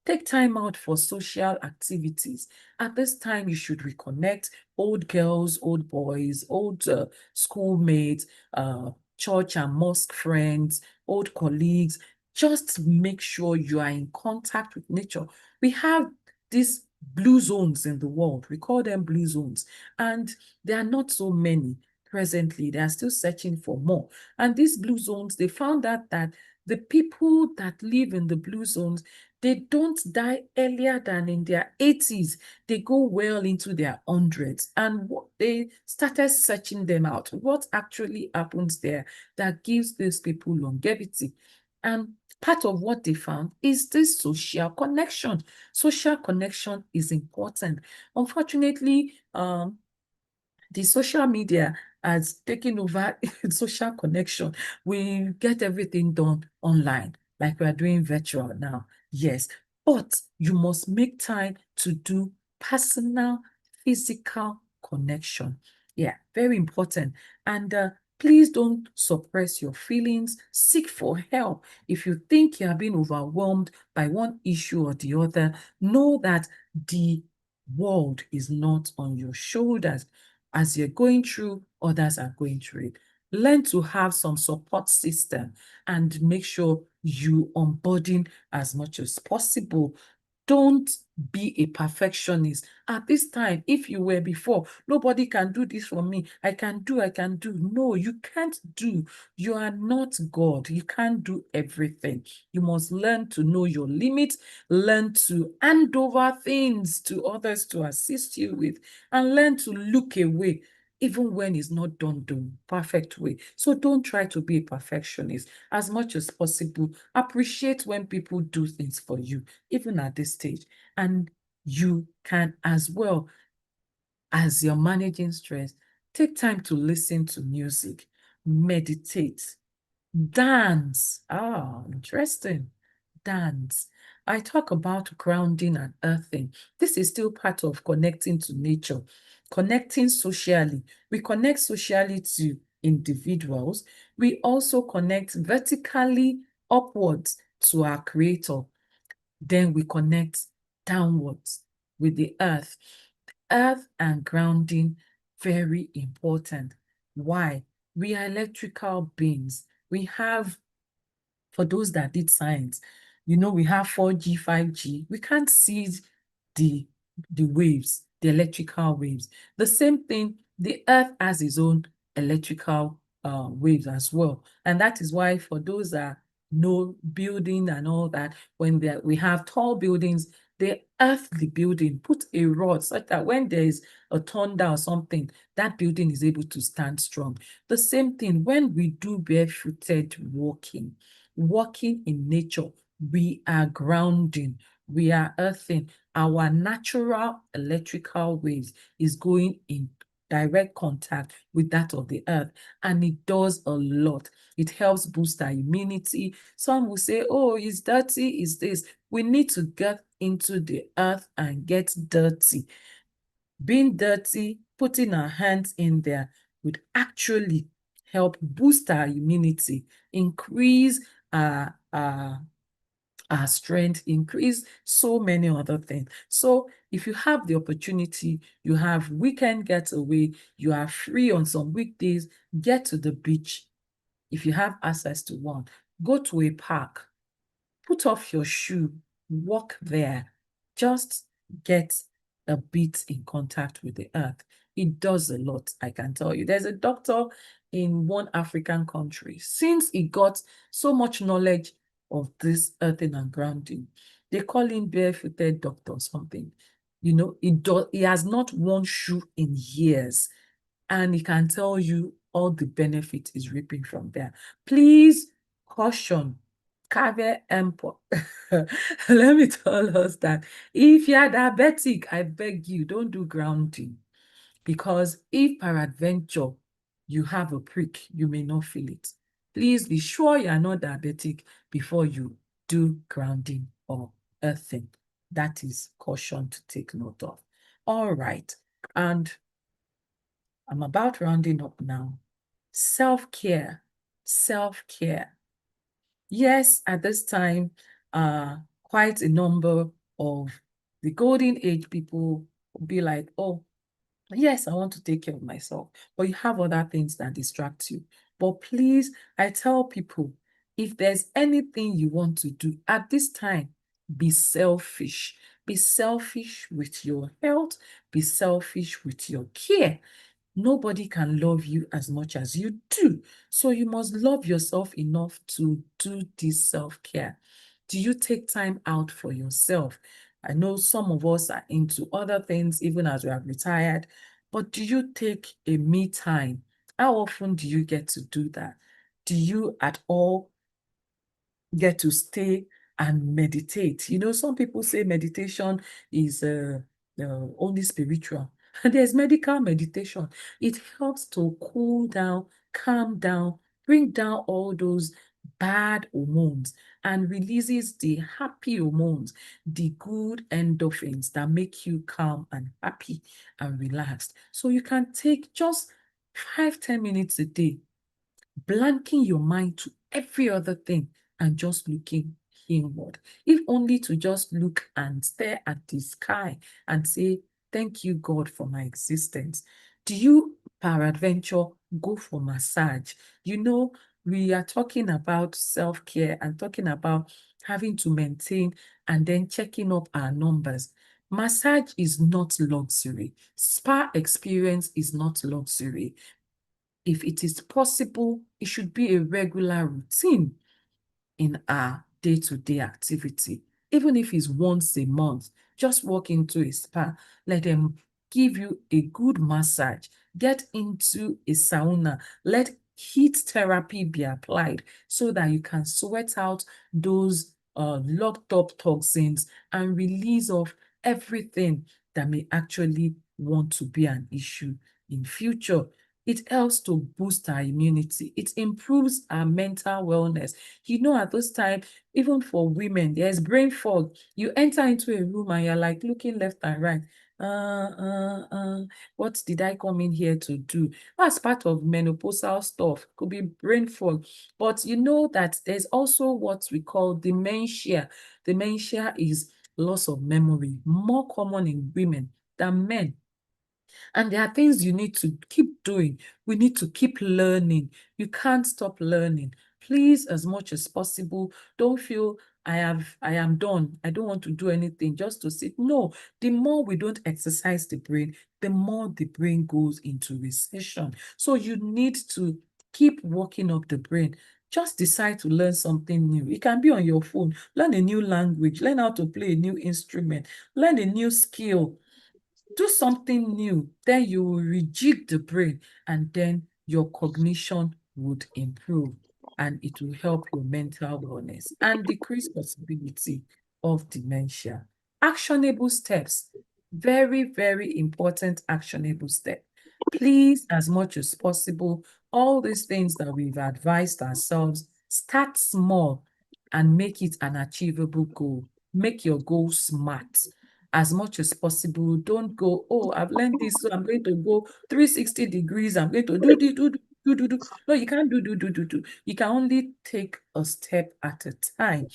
Take time out for social activities. At this time, you should reconnect old girls, old boys, old schoolmates, church and mosque friends, old colleagues. Just make sure you are in contact with nature. We have these blue zones in the world. We call them blue zones. And there are not so many presently. They are still searching for more. And these blue zones, they found out that the people that live in the blue zones, They don't die earlier than in their 80s. They go well into their hundreds. And they started searching them out. What actually happens there that gives these people longevity? And part of what they found is this social connection. Social connection is important. Unfortunately, the social media has taken over social connection. We get everything done online, like we are doing virtual now. Yes, but you must make time to do personal, physical connection. Yeah, very important. And please don't suppress your feelings. Seek for help. If you think you are being overwhelmed by one issue or the other, know that the world is not on your shoulders. As you're going through, others are going through it. Learn to have some support system and make sure you onboarding as much as possible. Don't be a perfectionist. At this time, if you were before, nobody can do this for me. I can do. No, you can't do. You are not God. You can't do everything. You must learn to know your limits, learn to hand over things to others to assist you with, and learn to look away even when it's not done the perfect way. So don't try to be a perfectionist. As much as possible, appreciate when people do things for you, even at this stage. And you can, as well as you're managing stress, take time to listen to music, meditate, dance. Interesting. Dance. I talk about grounding and earthing. This is still part of connecting to nature, connecting socially. We connect socially to individuals. We also connect vertically upwards to our creator. Then we connect downwards with the earth. Earth and grounding, very important. Why? We are electrical beings. We have, for those that did science, we have 4G, 5G. We can't see the waves, the electrical waves. The same thing, the earth has its own electrical waves as well. And that is why for those that know building and all that, when we have tall buildings, they earth the building, put a rod such that when there is a thunder or something, that building is able to stand strong. The same thing when we do barefooted walking in nature, we are grounding, we are earthing. Our natural electrical waves is going in direct contact with that of the earth, and it does a lot. It helps boost our immunity. Some will say, oh, it's dirty, is this. We need to get into the earth and get dirty. Being dirty, putting our hands in there would actually help boost our immunity, increase our strength, increase so many other things. So if you have the opportunity, you have weekend getaway, you are free on some weekdays, get to the beach. If you have access to one, go to a park, put off your shoe, walk there, just get a bit in contact with the earth. It does a lot, I can tell you. There's a doctor in one African country. Since he got so much knowledge of this earthing and grounding, they call him barefooted doctor or something. He has not worn shoe in years, and he can tell you all the benefit is reaping from there. Please caution, caveat emptor. Let me tell us that if you are diabetic, I beg you, don't do grounding, because if peradventure you have a prick, you may not feel it. Please be sure you are not diabetic before you do grounding or earthing. That is caution to take note of. All right, and I'm about rounding up now. Self-care, self-care. Yes, at this time, quite a number of the golden age people will be like, oh, yes, I want to take care of myself, but you have other things that distract you. But please, I tell people, if there's anything you want to do at this time, be selfish. Be selfish with your health, be selfish with your care. Nobody can love you as much as you do. So you must love yourself enough to do this self-care. Do you take time out for yourself? I know some of us are into other things even as we have retired, but do you take a me time? How often do you get to do that? Do you at all get to stay and meditate? You know, some people say meditation is only spiritual. There's medical meditation. It helps to cool down, calm down, bring down all those bad hormones and releases the happy hormones, the good endorphins that make you calm and happy and relaxed. So you can take just 5-10 minutes a day, blanking your mind to every other thing and just looking inward. If only to just look and stare at the sky and say, thank you, God, for my existence. Do you, peradventure, go for massage? You know, we are talking about self-care and talking about having to maintain and then checking up our numbers. Massage is not luxury. Spa experience is not luxury. If it is possible, it should be a regular routine in our day-to-day activity. Even if it's once a month, just walk into a spa, let them give you a good massage, get into a sauna, let heat therapy be applied so that you can sweat out those locked up toxins and release off everything that may actually want to be an issue in future. It helps to boost our immunity. It improves our mental wellness. You know, at this time, even for women, there's brain fog. You enter into a room and you're like looking left and right. What did I come in here to do? That's part of menopausal stuff. Could be brain fog. But you know that there's also what we call dementia. Dementia is loss of memory, more common in women than men. And there are things you need to keep doing. We need to keep learning. You can't stop learning. Please, as much as possible, don't feel I am done. I don't want to do anything just to sit. No, the more we don't exercise the brain, the more the brain goes into recession. So you need to keep working up the brain. Just decide to learn something new. It can be on your phone. Learn a new language. Learn how to play a new instrument. Learn a new skill. Do something new, then you will rejig the brain and then your cognition would improve and it will help your mental wellness and decrease possibility of dementia. Actionable steps, very, very important actionable step. Please, as much as possible, all these things that we've advised ourselves, start small and make it an achievable goal. Make your goal smart as much as possible. Don't go, oh, I've learned this, so I'm going to go 360 degrees. I'm going to do. No, you can't do. You can only take a step at a time.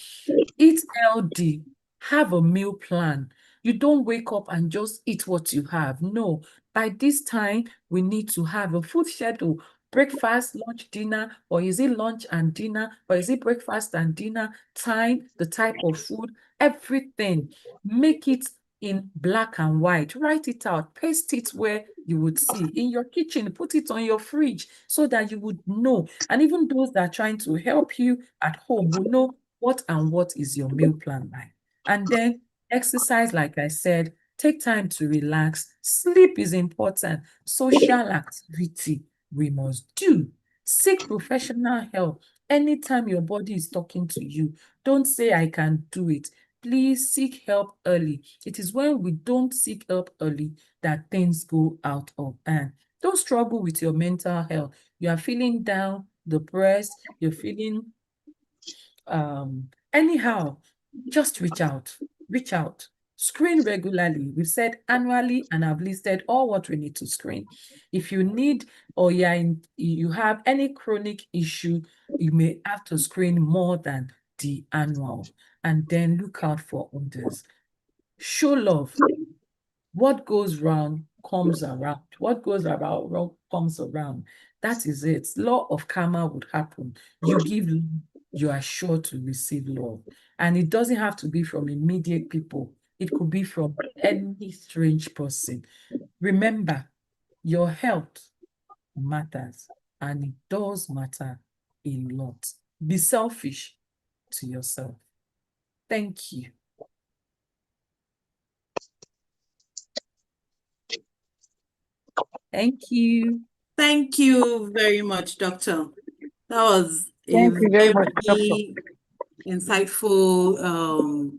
Eat healthy. Have a meal plan. You don't wake up and just eat what you have. No, by this time, we need to have a food schedule. Breakfast, lunch, dinner, or is it lunch and dinner, or is it breakfast and dinner? Time, the type of food, everything. Make it in black and white. Write it out, paste it where you would see. In your kitchen, put it on your fridge so that you would know. And even those that are trying to help you at home will know what and what is your meal plan like. And then exercise, like I said, take time to relax. Sleep is important. Social activity we must do. Seek professional help anytime your body is talking to you. Don't say, I can do it. Please seek help early. It is when we don't seek help early that things go out of hand. Don't struggle with your mental health. You are feeling down, depressed, you're feeling anyhow, just reach out. Reach out. Screen regularly. We've said annually, and I've listed all what we need to screen. If you need or you have any chronic issue, you may have to screen more than the annual, and then look out for others. Show love. What goes round comes around. What goes around comes around. That is it. Law of karma would happen. You give love, you are sure to receive love. And it doesn't have to be from immediate people. It could be from any strange person. Remember, your health matters, and it does matter a lot. Be selfish to yourself. Thank you. Thank you. Thank you very much, Doctor. That was a Thank you very much, Doctor. very insightful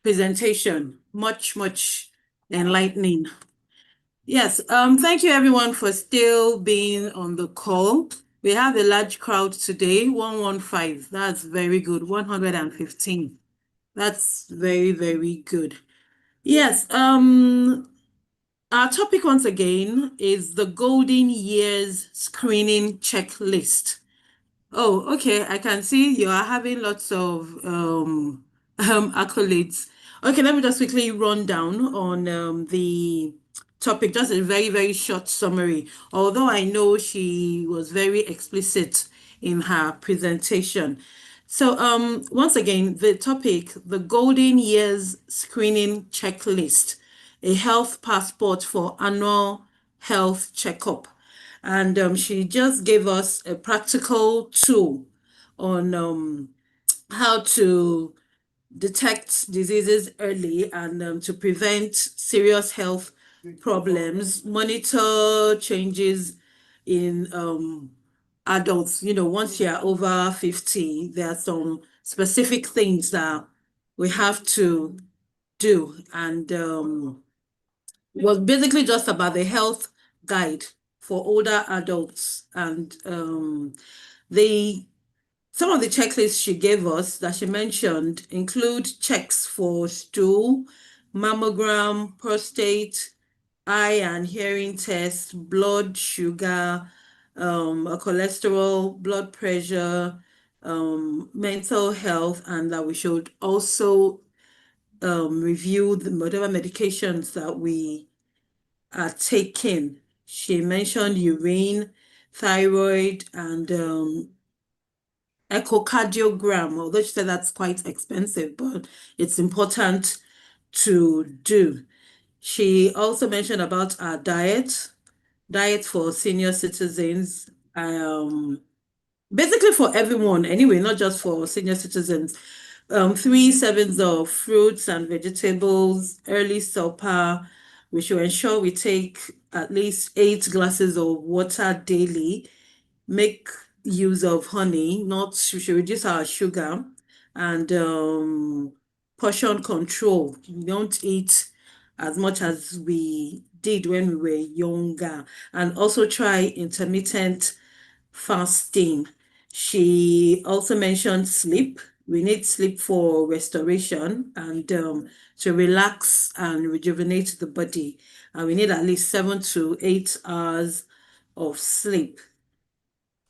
presentation. Much enlightening. Yes, thank you everyone for still being on the call. We have a large crowd today, 115. That's very good. 115. That's very good. Yes, our topic once again is the Golden Years Screening Checklist. Oh, okay. I can see you are having lots of accolades. Okay, let me just quickly run down on the topic, just a very short summary. Although I know she was very explicit in her presentation. So once again, the topic, the Golden Years Screening Checklist, a health passport for annual health checkup. And she just gave us a practical tool on how to detect diseases early and to prevent serious health problems, monitor changes in adults. Once you're over 50, there are some specific things that we have to do. And was basically just about the health guide for older adults. And some of the checklists she gave us that she mentioned include checks for stool, mammogram, prostate, eye and hearing tests, blood sugar, a cholesterol, blood pressure, mental health, and that we should also review whatever medications that we are taking. She mentioned urine, thyroid, and echocardiogram, although she said that's quite expensive, but it's important to do. She also mentioned about our diet for senior citizens, basically for everyone anyway, not just for senior citizens. 3 servings of fruits and vegetables, early supper. We should ensure we take at least 8 glasses of water daily. Make use of honey, we should reduce our sugar, and portion control. We don't eat as much as we did when we were younger, and also try intermittent fasting. She also mentioned sleep. We need sleep for restoration and to relax and rejuvenate the body. And we need at least 7 to 8 hours of sleep.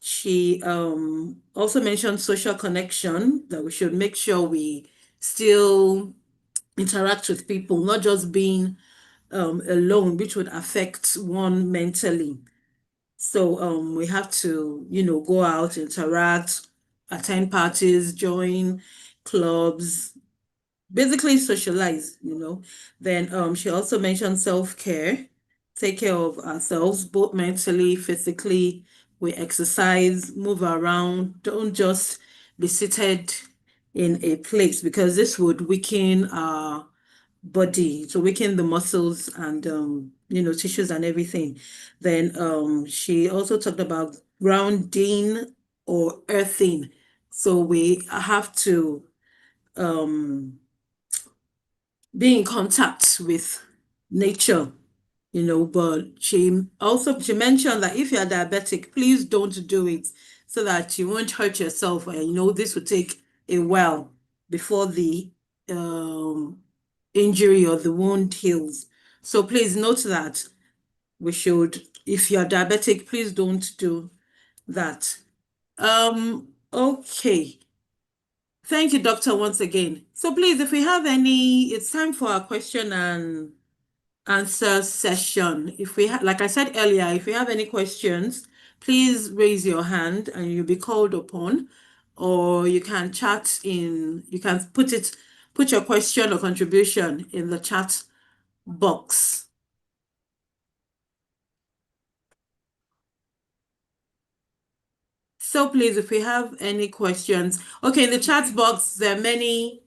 She also mentioned social connection, that we should make sure we still interact with people, not just being alone, which would affect one mentally. So we have to, go out, interact, attend parties, join clubs, basically socialize. Then she also mentioned self-care, take care of ourselves, both mentally, physically. We exercise, move around, don't just be seated in a place, because this would weaken our body, to weaken the muscles and tissues and everything. Then she also talked about grounding or earthing. So we have to be in contact with nature, but she mentioned that if you're diabetic, please don't do it, so that you won't hurt yourself. And this will take a while before the injury or the wound heals. So please note that if you're diabetic, please don't do that. Okay. Thank you, Doctor, once again. So please, if we have it's time for our question and answer session. Like I said earlier, if you have any questions, please raise your hand and you'll be called upon, or you can put your question or contribution in the chat box. So please, if we have any questions, okay, in the chat box, there are many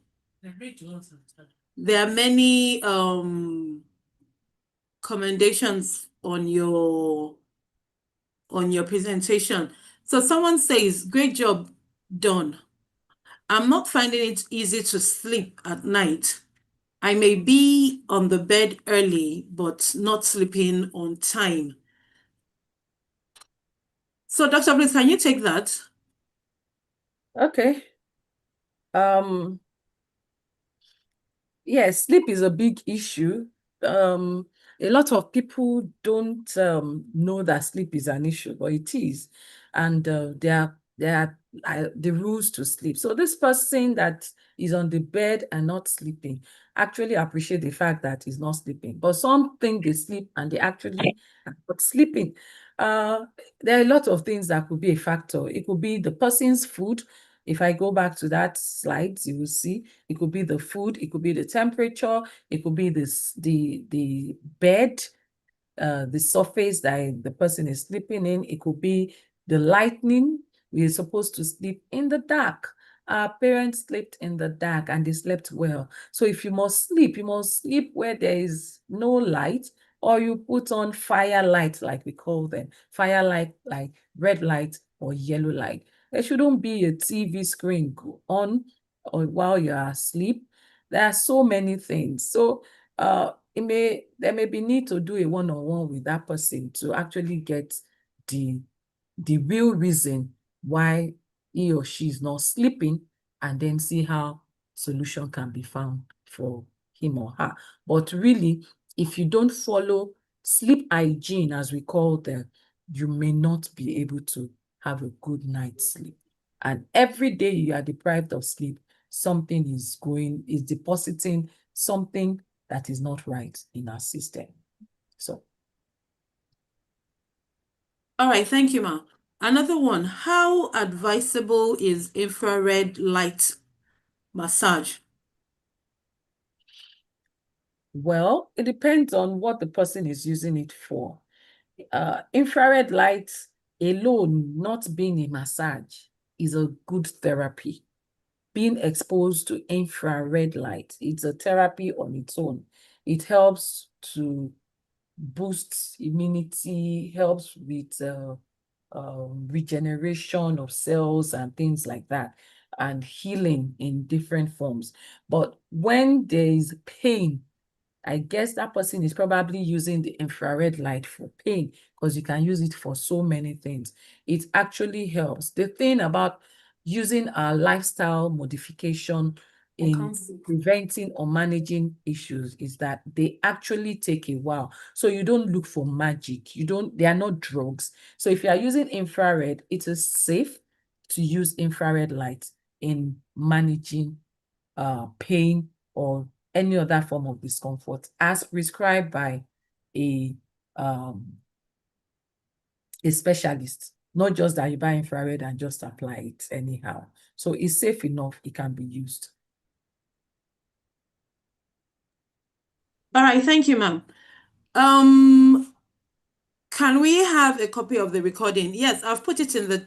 commendations on your presentation. So someone says, great job done. I'm not finding it easy to sleep at night. I may be on the bed early, but not sleeping on time. So Dr. Bliss, can you take that? Okay. Yes, sleep is a big issue. A lot of people don't know that sleep is an issue, but it is. And there are the rules to sleep. So this person that is on the bed and not sleeping actually appreciate the fact that he's not sleeping. But some think they sleep and they actually are not sleeping. There are a lot of things that could be a factor. It could be the person's food. If I go back to that slide, you will see it could be the food, it could be the temperature, it could be the bed, the surface that the person is sleeping in. It could be the lightning. We're supposed to sleep in the dark. Our parents slept in the dark and they slept well. So if you must sleep where there is no light, or you put on fire light, like we call them, fire light, like red light or yellow light. There shouldn't be a TV screen on or while you are asleep. There are so many things. So there may be need to do a one-on-one with that person to actually get the real reason why he or she is not sleeping, and then see how solution can be found for him or her. But really, if you don't follow sleep hygiene, as we call them, you may not be able to have a good night's sleep. And every day you are deprived of sleep, something is depositing something that is not right in our system. So. All right, thank you, Ma. Another one, how advisable is infrared light massage? Well, it depends on what the person is using it for. Infrared light alone, not being a massage, is a good therapy. Being exposed to infrared light, it's a therapy on its own. It helps to boost immunity, helps with regeneration of cells and things like that, and healing in different forms. But when there is pain, I guess that person is probably using the infrared light for pain, because you can use it for so many things. It actually helps. The thing about using our lifestyle modification in preventing or managing issues is that they actually take a while. So you don't look for magic. They are not drugs. So if you are using infrared, it is safe to use infrared light in managing pain or any other form of discomfort as prescribed by a specialist, not just that you buy infrared and just apply it anyhow. So it's safe enough, it can be used. All right, thank you, ma'am. Can we have a copy of the recording? Yes, I've put it in the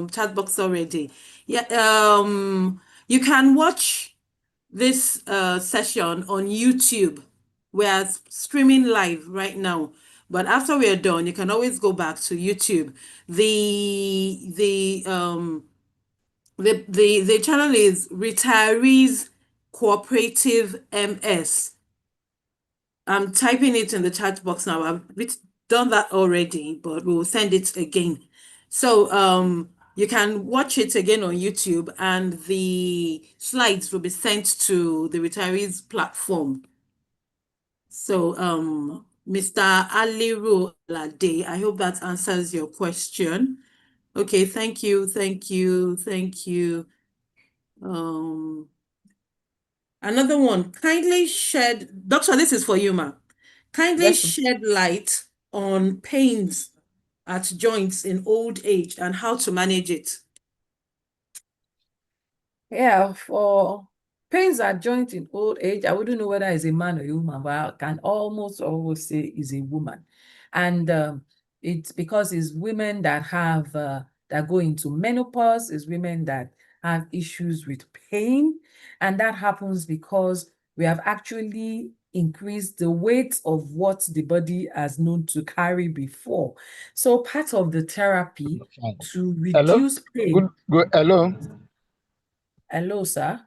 chat box already. Yeah, you can watch this session on YouTube. We are streaming live right now, but after we are done, you can always go back to YouTube. The channel is Retirees Cooperative MS. I'm typing it in the chat box now. I've done that already, but we'll send it again. So you can watch it again on YouTube, and the slides will be sent to the retirees platform. So Mr. Aliru Lade, I hope that answers your question. Okay, thank you. Another one, kindly shed, Doctor, this is for you, ma. Kindly Yes. shed light on pains at joints in old age and how to manage it. Yeah, for pains at joint in old age, I wouldn't know whether it's a man or a woman, but I can almost always say is a woman. And it's because it's women that that go into menopause, is women that have issues with pain. And that happens because we have actually increased the weight of what the body has known to carry before. So part of the therapy to Hello? reduce pain. Hello? Hello, sir.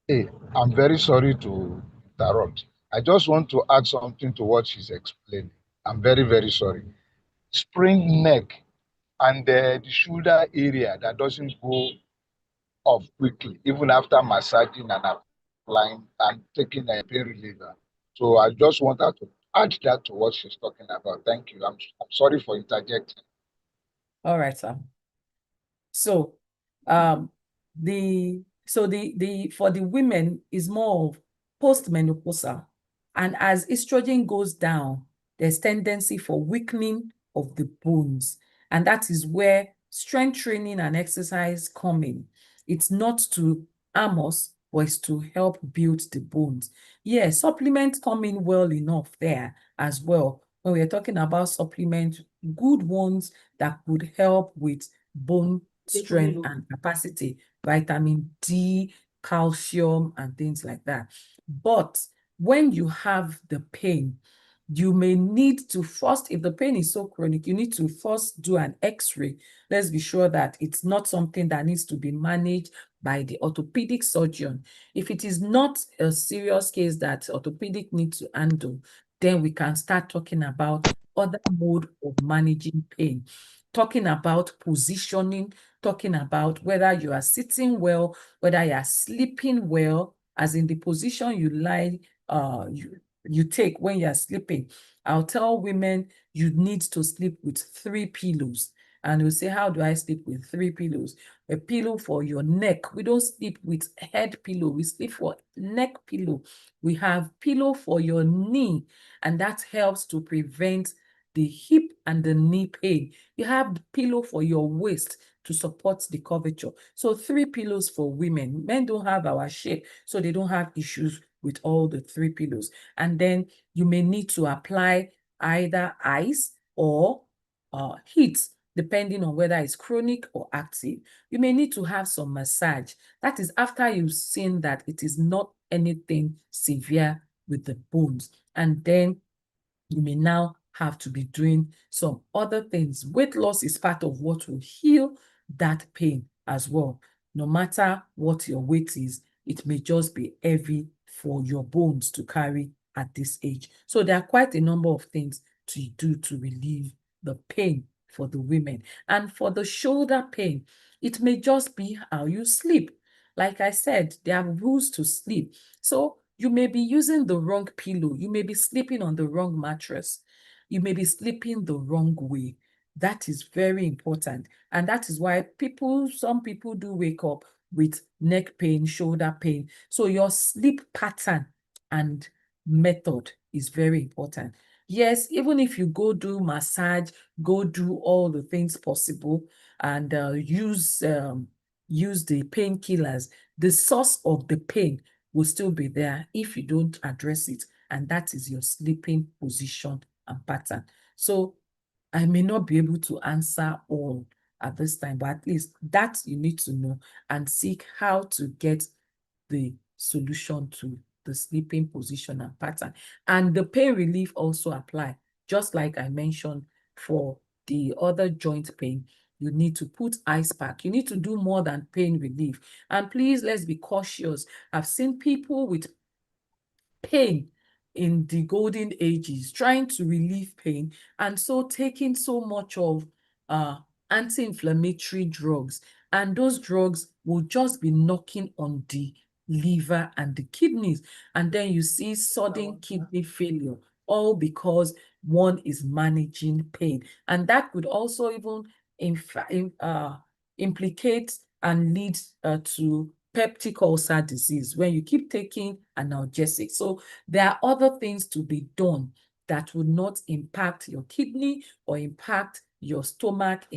Hey, I'm very sorry to interrupt. I just want to add something to what she's explaining. I'm very, very sorry. Sprained neck and the shoulder area that doesn't go off quickly, even after massaging and applying and taking a pain reliever. So I just wanted to add that to what she's talking about. Thank you. I'm sorry for interjecting. All right, sir. So for the women is more of postmenopausal. And as estrogen goes down, there's tendency for weakening of the bones. And that is where strength training and exercise come in. It's not to harm us, but it's to help build the bones. Yeah, supplements come in well enough there as well. When we're talking about supplements, good ones that could help with bone strength and capacity, vitamin D, calcium, and things like that. But when you have the pain, you may need to first, if the pain is so chronic, you need to first do an x-ray. Let's be sure that it's not something that needs to be managed by the orthopedic surgeon. If it is not a serious case that orthopedic needs to handle, then we can start talking about other mode of managing pain, talking about positioning, talking about whether you are sitting well, whether you are sleeping well, as in the position you lie, you take when you're sleeping. I'll tell women you need to sleep with 3 pillows. And you'll say, how do I sleep with 3 pillows? A pillow for your neck. We don't sleep with head pillow. We sleep for neck pillow. We have pillow for your knee, and that helps to prevent the hip and the knee pain. You have the pillow for your waist to support the curvature. So 3 pillows for women. Men don't have our shape, so they don't have issues with all the 3 pillows. And then you may need to apply either ice or heat, depending on whether it's chronic or active. You may need to have some massage. That is after you've seen that it is not anything severe with the bones. And then you may now have to be doing some other things. Weight loss is part of what will heal that pain as well. No matter what your weight is, it may just be heavy for your bones to carry at this age. So there are quite a number of things to do to relieve the pain for the women. And for the shoulder pain, it may just be how you sleep. Like I said, there are rules to sleep. So you may be using the wrong pillow. You may be sleeping on the wrong mattress. You may be sleeping the wrong way. That is very important. And that is why some people do wake up with neck pain, shoulder pain. So your sleep pattern and method is very important. Yes, even if you go do massage, go do all the things possible and use the painkillers, the source of the pain will still be there if you don't address it, and that is your sleeping position and pattern. So I may not be able to answer all at this time, but at least that you need to know and seek how to get the solution to the sleeping position and pattern. And the pain relief also apply, just like I mentioned for the other joint pain. You need to put ice pack. You need to do more than pain relief. And please, let's be cautious. I've seen people with pain in the golden ages trying to relieve pain, and so taking so much of anti-inflammatory drugs, and those drugs will just be knocking on the liver and the kidneys, and then you see sudden kidney failure, all because one is managing pain. And that could also even implicate and lead to peptic ulcer disease when you keep taking analgesics. So there are other things to be done that would not impact your kidney or impact your stomach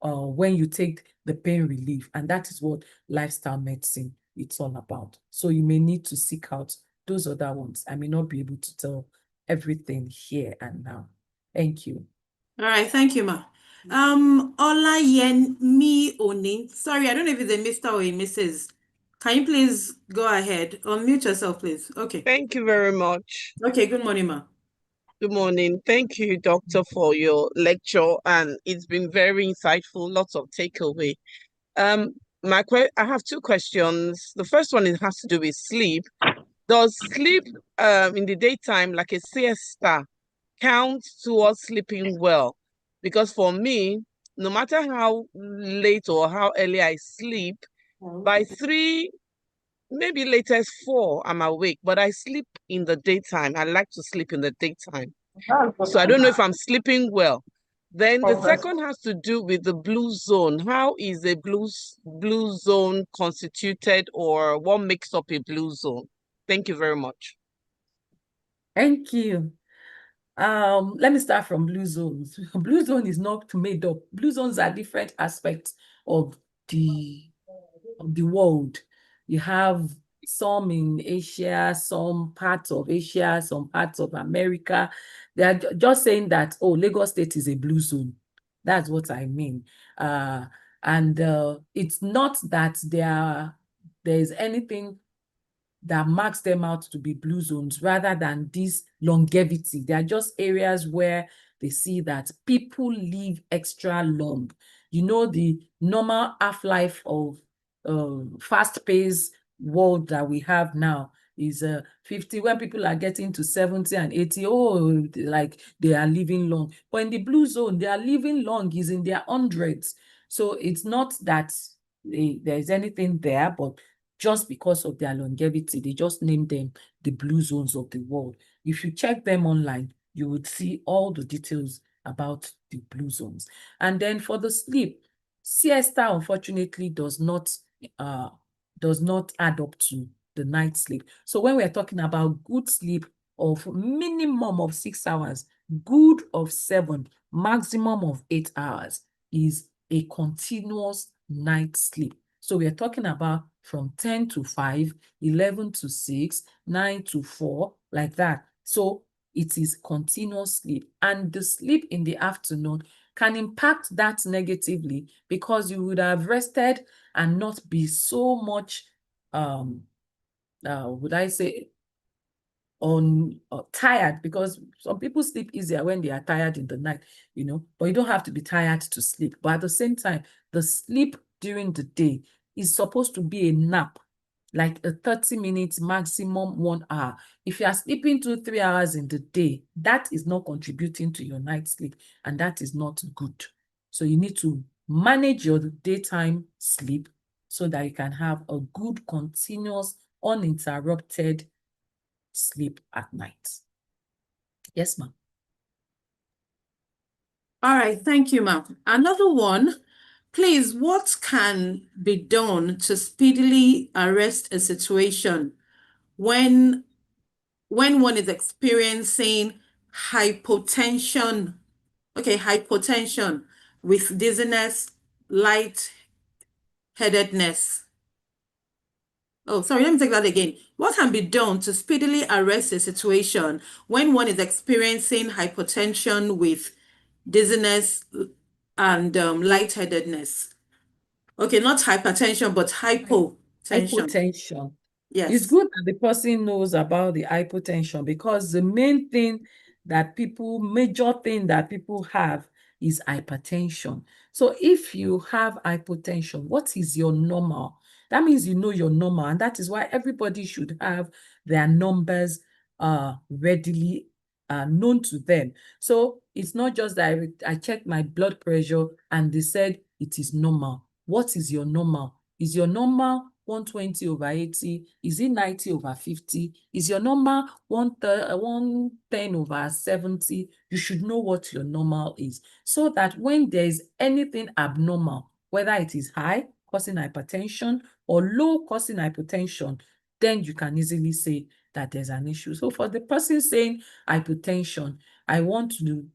when you take the pain relief. And that is what lifestyle medicine it's all about. So you may need to seek out those other ones. I may not be able to tell everything here and now. Thank you. All right, thank you, Ma. Olayenmi Oni. Sorry, I don't know if it's a Mr. or a Mrs. Can you please go ahead? Unmute yourself, please. Okay. Thank you very much. Okay, good morning, ma. Good morning. Thank you, Doctor, for your lecture, and it's been very insightful, lots of takeaway. I have two questions. The first one has to do with sleep. Does sleep in the daytime, like a siesta, count towards sleeping well? Because for me, no matter how late or how early I sleep, by 3, maybe latest 4, I'm awake, but I sleep in the daytime. I like to sleep in the daytime. So I don't know if I'm sleeping well. Then the second has to do with the blue zone. How is a blue zone constituted, or what makes up a blue zone? Thank you very much. Thank you. Let me start from blue zones. Blue zone is not made up. Blue zones are different aspects of the world. You have some in Asia, some parts of Asia, some parts of America. They are just saying that, oh, Lagos State is a blue zone. That's what I mean. And it's not that there's anything that marks them out to be blue zones rather than this longevity. They are just areas where they see that people live extra long. You know, the normal half-life of fast-paced world that we have now is 50. When people are getting to 70 and 80, oh, like they are living long. But in the blue zone, they are living long is in their hundreds. So it's not that there's anything there, but just because of their longevity, they just named them the blue zones of the world. If you check them online, you would see all the details about the blue zones. And then for the sleep, siesta unfortunately does not add up to the night sleep. So when we're talking about good sleep of minimum of 6 hours, good of 7, maximum of 8 hours is a continuous night sleep. So we're talking about from 10 to 5, 11 to 6, 9 to 4, like that. So it is continuous sleep. And the sleep in the afternoon can impact that negatively because you would have rested and not be so much, would I say, tired, because some people sleep easier when they are tired in the night, but you don't have to be tired to sleep. But at the same time, the sleep during the day is supposed to be a nap, like a 30 minutes, maximum 1 hour. If you are sleeping 2-3 hours in the day, that is not contributing to your night sleep, and that is not good. So you need to manage your daytime sleep so that you can have a good, continuous, uninterrupted sleep at night. Yes, ma'am. All right, thank you, ma'am. Another one, please, what can be done to speedily arrest a situation when one is experiencing hypotension? Okay, hypotension with dizziness, lightheadedness. Oh, sorry, let me take that again. What can be done to speedily arrest a situation when one is experiencing hypotension with dizziness and lightheadedness? Okay, not hypertension, but hypotension. Hypotension. Yes. It's good that the person knows about the hypotension, because the major thing that people have is hypertension. So if you have hypotension, what is your normal? That means you know your normal, and that is why everybody should have their numbers readily known to them. So it's not just that I checked my blood pressure and they said it is normal. What is your normal? Is your normal 120/80? Is it 90/50? Is your normal 110/70? You should know what your normal is, so that when there is anything abnormal, whether it is high causing hypertension or low causing hypertension, then you can easily say that there's an issue. So for the person saying hypertension, I want to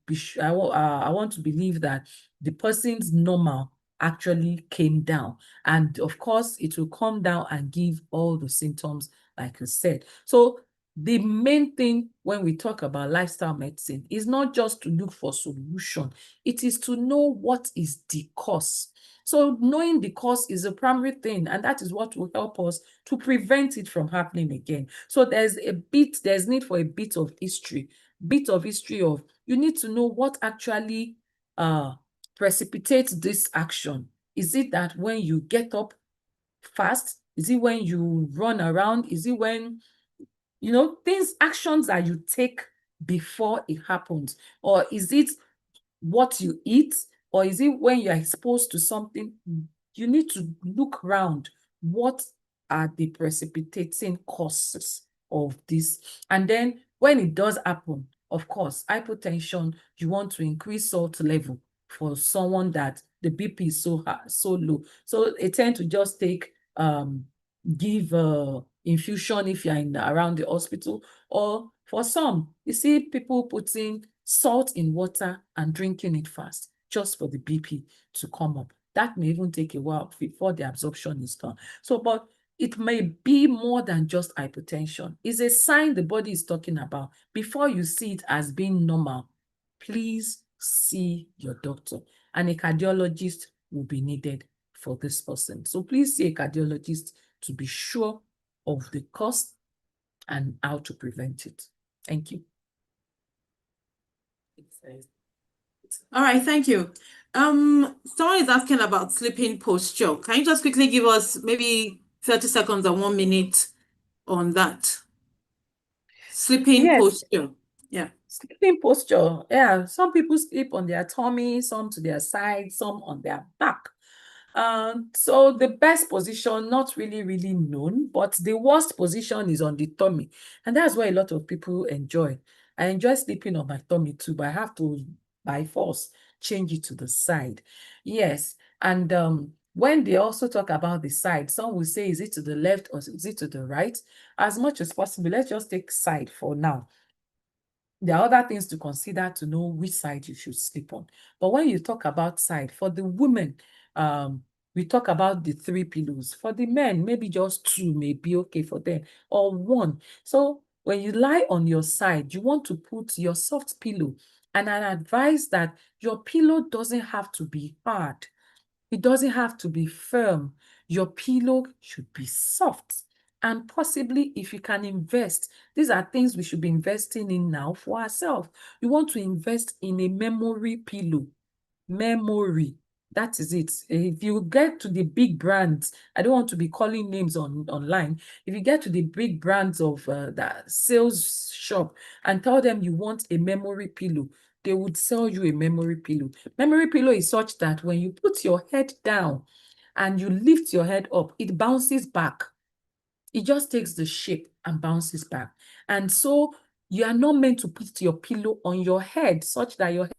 believe that the person's normal actually came down. And of course, it will come down and give all the symptoms, like I said. So the main thing when we talk about lifestyle medicine is not just to look for solution. It is to know what is the cause. So knowing the cause is a primary thing, and that is what will help us to prevent it from happening again. So there's need for a bit of history of, you need to know what actually precipitates this action. Is it that when you get up fast? Is it when you run around? Is it when, actions that you take before it happens? Or is it what you eat? Or is it when you're exposed to something? You need to look around. What are the precipitating causes of this? And then when it does happen, of course, hypotension, you want to increase salt level for someone that the BP is so low. So they tend to just give infusion if you're around the hospital, or for some, you see people putting salt in water and drinking it fast just for the BP to come up. That may even take a while before the absorption is done. So, but it may be more than just hypertension. It's a sign the body is talking about. Before you see it as being normal, please see your doctor, and a cardiologist will be needed for this person. So please see a cardiologist to be sure of the cause and how to prevent it. Thank you. All right, thank you. Someone is asking about sleeping posture. Can you just quickly give us maybe 30 seconds or 1 minute on that? Sleeping posture. Yeah. Sleeping posture. Yeah, some people sleep on their tummy, some to their side, some on their back. So the best position, not really known, but the worst position is on the tummy. And that's why a lot of people enjoy. I enjoy sleeping on my tummy too, but I have to, by force, change it to the side. Yes. And when they also talk about the side, some will say, is it to the left or is it to the right? As much as possible, let's just take side for now. There are other things to consider to know which side you should sleep on. But when you talk about side, for the women, we talk about the 3 pillows. For the men, maybe just 2 may be okay for them, or 1. So when you lie on your side, you want to put your soft pillow. And I advise that your pillow doesn't have to be hard. It doesn't have to be firm. Your pillow should be soft. And possibly, if you can invest, these are things we should be investing in now for ourselves. You want to invest in a memory pillow. Memory. That is it. If you get to the big brands, I don't want to be calling names online. If you get to the big brands of that sales shop and tell them you want a memory pillow, they would sell you a memory pillow. Memory pillow is such that when you put your head down and you lift your head up, it bounces back. It just takes the shape and bounces back. And so you are not meant to put your pillow on your head such that your head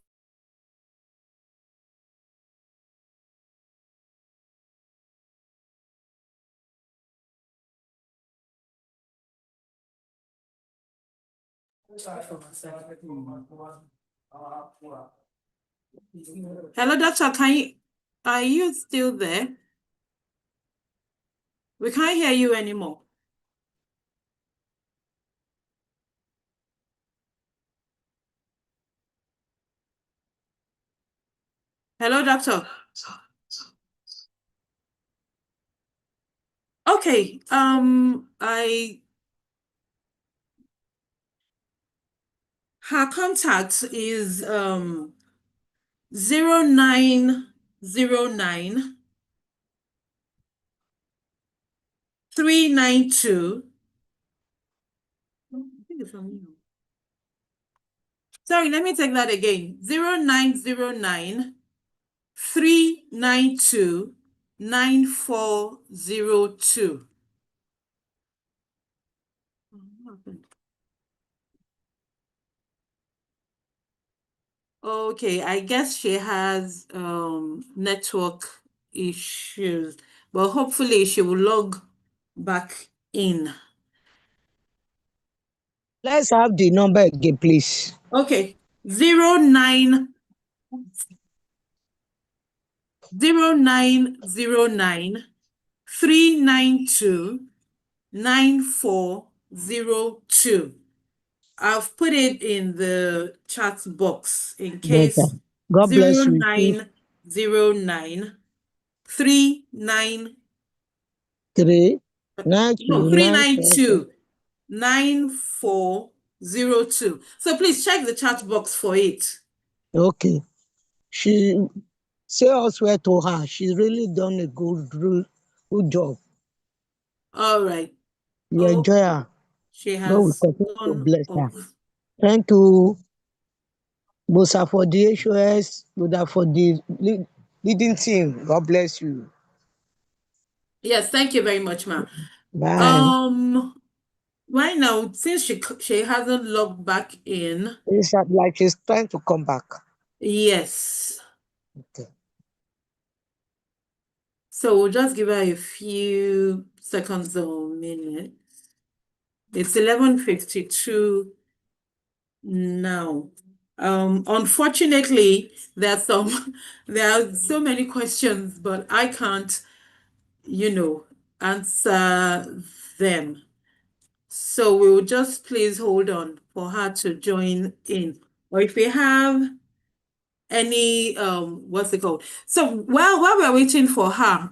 Hello, doctor. Are you still there? We can't hear you anymore. Hello, doctor. Okay. Her contact is 0909 392. I think it's from you. Sorry, let me take that again. 0909 392 9402. Okay, I guess she has network issues, but hopefully she will log back in. Let's have the number again, please. Okay, 0909 392 9402. 9402. I've put it in the chat box in Better. case God bless you. 0909 39 3, 9, no 2, 9, 4, 392 9402. So please check the chat box for it. Okay. She say elsewhere to her. She's really done a good job. All right. We Oh, enjoy her. she God will has continue to gone bless her. off. Thank you, Bosa, for the HOS, Bosa, for the leading team. God bless you. Yes, thank you very much, ma. Bye. Right now, since she hasn't logged back in, It's like she's trying to come back. yes. Okay. So we'll just give her a few seconds or minutes. It's 11:52 now. Unfortunately, there are so many questions, but I can't, answer them. So we'll just please hold on for her to join in. Or if we have any what's it called? So while we're waiting for her,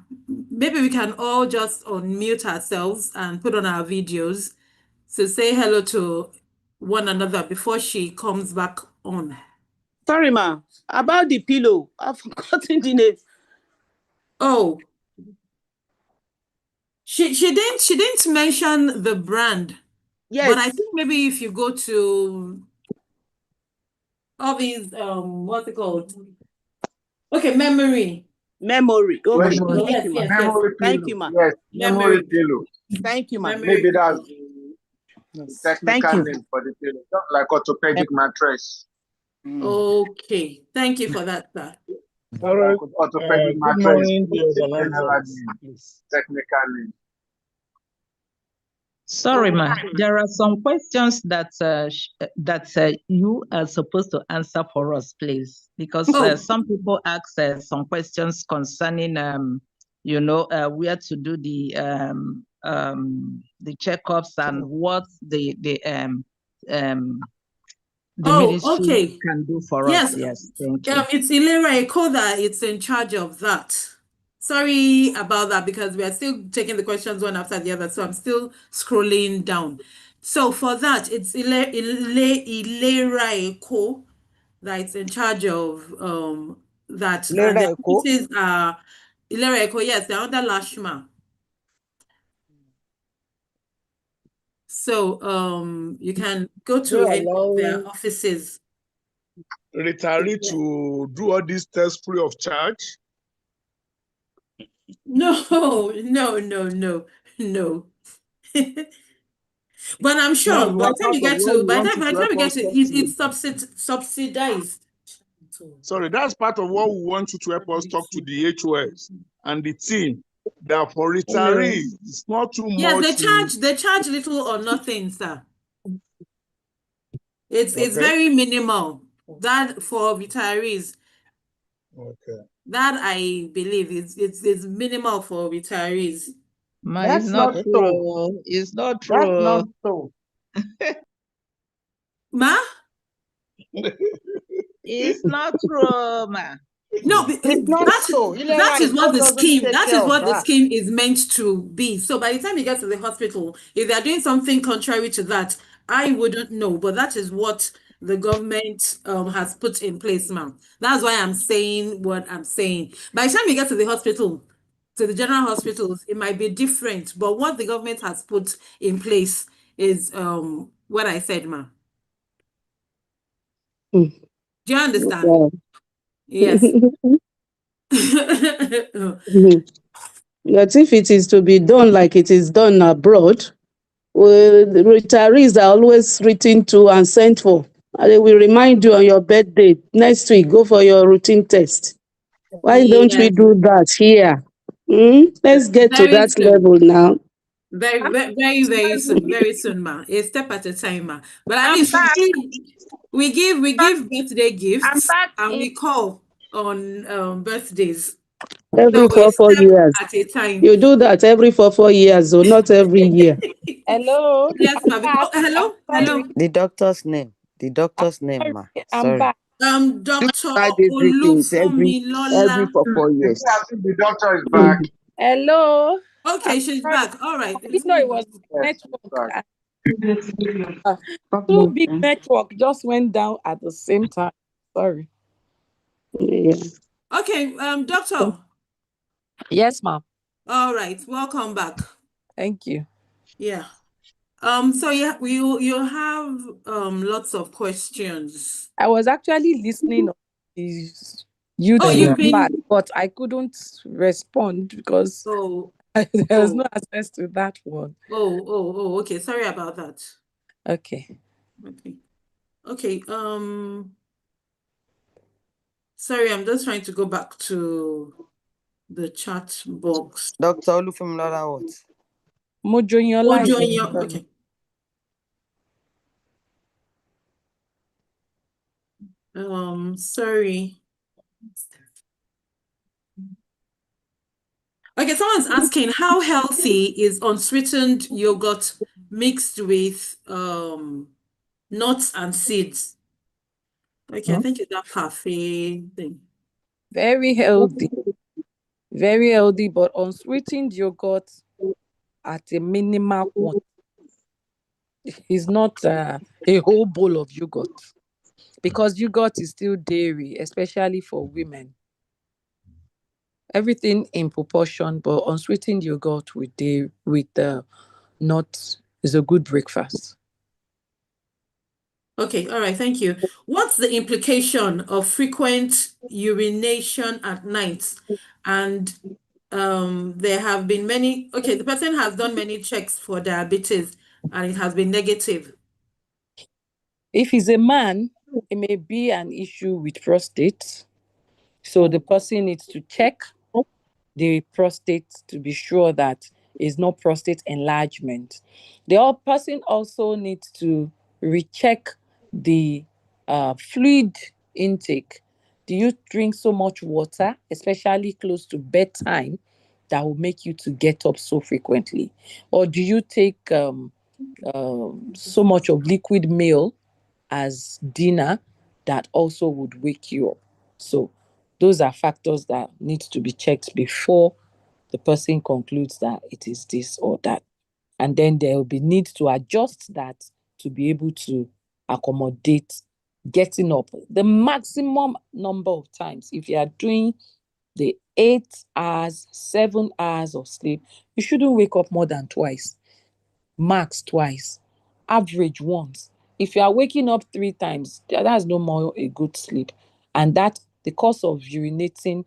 maybe we can all just unmute ourselves and put on our videos to say hello to one another before she comes back on. Sorry, ma. About the pillow, I've forgotten the name. Oh, she didn't mention the brand. Yes. But I think maybe if you go to all these what's it called? Okay, memory. Memory. Okay. Memory. Thank you, ma. Yes. Memory Thank pillow. you, ma. Yes, memory Memory. pillow. Thank you, ma. Memory. Maybe that's Yes. the Thank technical you. name for the pillow. Just like orthopedic mattress. Okay. Thank you for that, sir. Just like orthopedic Good mattress morning, is the the general organizers, name, please. technical name. Sorry, ma. There are some questions that you are supposed to answer for us, please, because some people ask some questions concerning, where to do the checkups and what the ministry okay. can do for Yes. us. Yes, thank you. It's Ilera Ekoda. It's in charge of that. Sorry about that because we are still taking the questions one after the other. So I'm still scrolling down. So for that, it's Ilera Eko that's in charge of that. And Ilera the Eko? offices are Ilera Eko, yes, they're under Lashma. So you can go to any of their offices. Retiree to do all these tests free of charge? No. But I'm sure by the time you get to it's subsidized. Sorry, that's part of what we want you to help us talk to the HOS and the team. That for retirees, it's not too Yes, much. they charge little or nothing, sir. It's very minimal. That for retirees. Okay. That I believe it's minimal for retirees. Ma, it's not true. It's not true. That's not so. Ma? It's not true, ma. No, It's not so. that is what the scheme. That is what the that. scheme is meant to be. So by the time you get to the hospital, if they are doing something contrary to that, I wouldn't know. But that is what the government has put in place, ma'am. That's why I'm saying what I'm saying. By the time you get to the hospital, to the general hospitals, it might be different. But what the government has put in place is what I said, ma'am. Do you understand? Yes. But if it is to be done like it is done abroad, the retirees are always written to and sent for. And they will remind you on your birthday next week, go for your routine test. Why don't we Yes. do that here? Let's get to Very that soon. level now. Very soon, ma. A step at a time, ma. But at least we give birthday gifts and we call on birthdays. Every So a 4 years. step at a time. You do that every 4 years, so not every year. Hello. Yes, I'm ma. back. Hello, I'm hello. sorry. The doctor's name. The I'm doctor's name, sorry. ma. I'm Sorry. back. Do Dr. that everything every Olufunmilola. 4 years. The doctor is back. Hello. I'm Okay, she's sorry. back. All right. I didn't know it was Yes, she's network. back. Two big network just went down at the same time. Sorry. Yeah. Okay, doctor. Yes, ma'am. All right, welcome back. Thank you. Yeah. So you have lots of questions. I was actually listening on the Oh, YouTube you've been but I couldn't respond because oh there was no oh access to that one. okay. Sorry about that. Okay. Okay. Sorry, I'm just trying to go back to the chat box. Dr. Olufunmilola what? Mojoyola. Okay. Sorry. Okay, someone's asking how healthy is unsweetened yogurt mixed with nuts and seeds? Okay, I think it's that cafe thing. Very healthy. Very healthy, but unsweetened yogurt at a minimal quantity. It's not a whole bowl of yogurt because yogurt is still dairy, especially for women. Everything in proportion, but unsweetened yogurt with nuts is a good breakfast. Okay, all right, thank you. What's the implication of frequent urination at night? And there have been many, okay, the person has done many checks for diabetes and it has been negative. If he's a man, it may be an issue with prostate. So the person needs to check the prostate to be sure that it's not prostate enlargement. The person also needs to recheck the fluid intake. Do you drink so much water, especially close to bedtime, that will make you to get up so frequently? Or do you take so much of liquid meal as dinner that also would wake you up? So those are factors that need to be checked before the person concludes that it is this or that. And then there will be need to adjust that to be able to accommodate getting up. The maximum number of times, if you are doing the 8 hours, 7 hours of sleep, you shouldn't wake up more than twice, max twice, average once. If you are waking up 3 times, that's no more a good sleep. And that the cause of urinating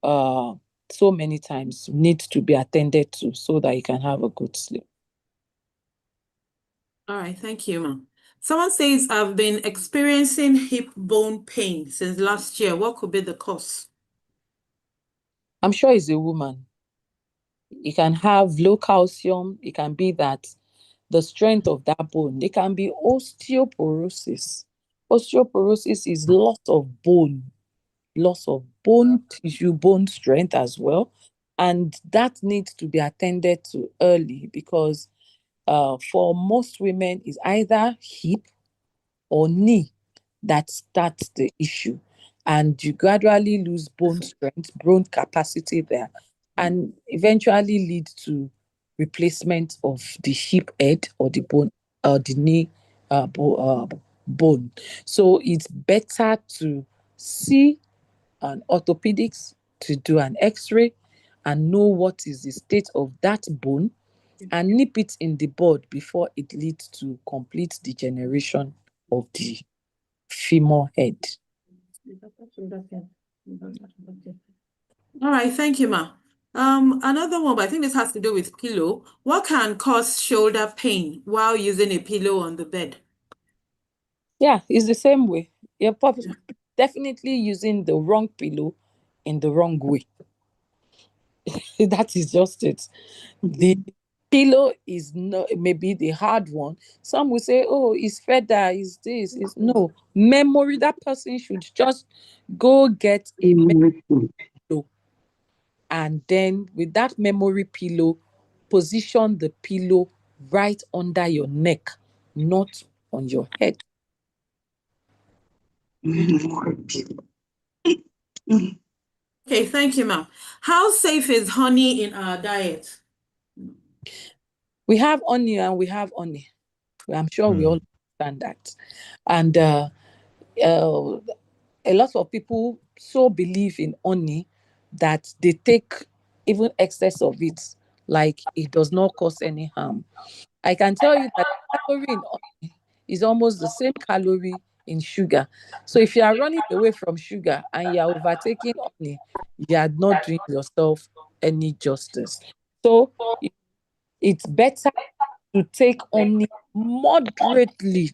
so many times needs to be attended to so that you can have a good sleep. All right, thank you, ma'am. Someone says, I've been experiencing hip bone pain since last year. What could be the cause? I'm sure it's a woman. It can have low calcium. It can be that the strength of that bone. It can be osteoporosis. Osteoporosis is loss of bone tissue, bone strength as well. And that needs to be attended to early because for most women is either hip or knee that starts the issue. And you gradually lose bone strength, bone capacity there, and eventually lead to replacement of the hip head or the bone or the knee bone. So it's better to see an orthopedics to do an x-ray and know what is the state of that bone and nip it in the bud before it leads to complete degeneration of the femur head. All right, thank you, ma. Another one, but I think this has to do with pillow. What can cause shoulder pain while using a pillow on the bed? Yeah, it's the same way. You're definitely using the wrong pillow in the wrong way. That is just it. The pillow is not maybe the hard one. Some will say, oh, it's feather, is this, is no memory. That person should just go get a pillow And then with that memory pillow, position the pillow right under your neck, not on your head. Okay, thank you, ma'am. How safe is honey in our diet? We have honey and we have honey. I'm sure we all understand that. And a lot of people so believe in honey that they take even excess of it, like it does not cause any harm. I can tell you that calorie in honey is almost the same calorie in sugar. So if you are running away from sugar and you are overtaking honey, you are not doing yourself any justice. So it's better to take honey moderately,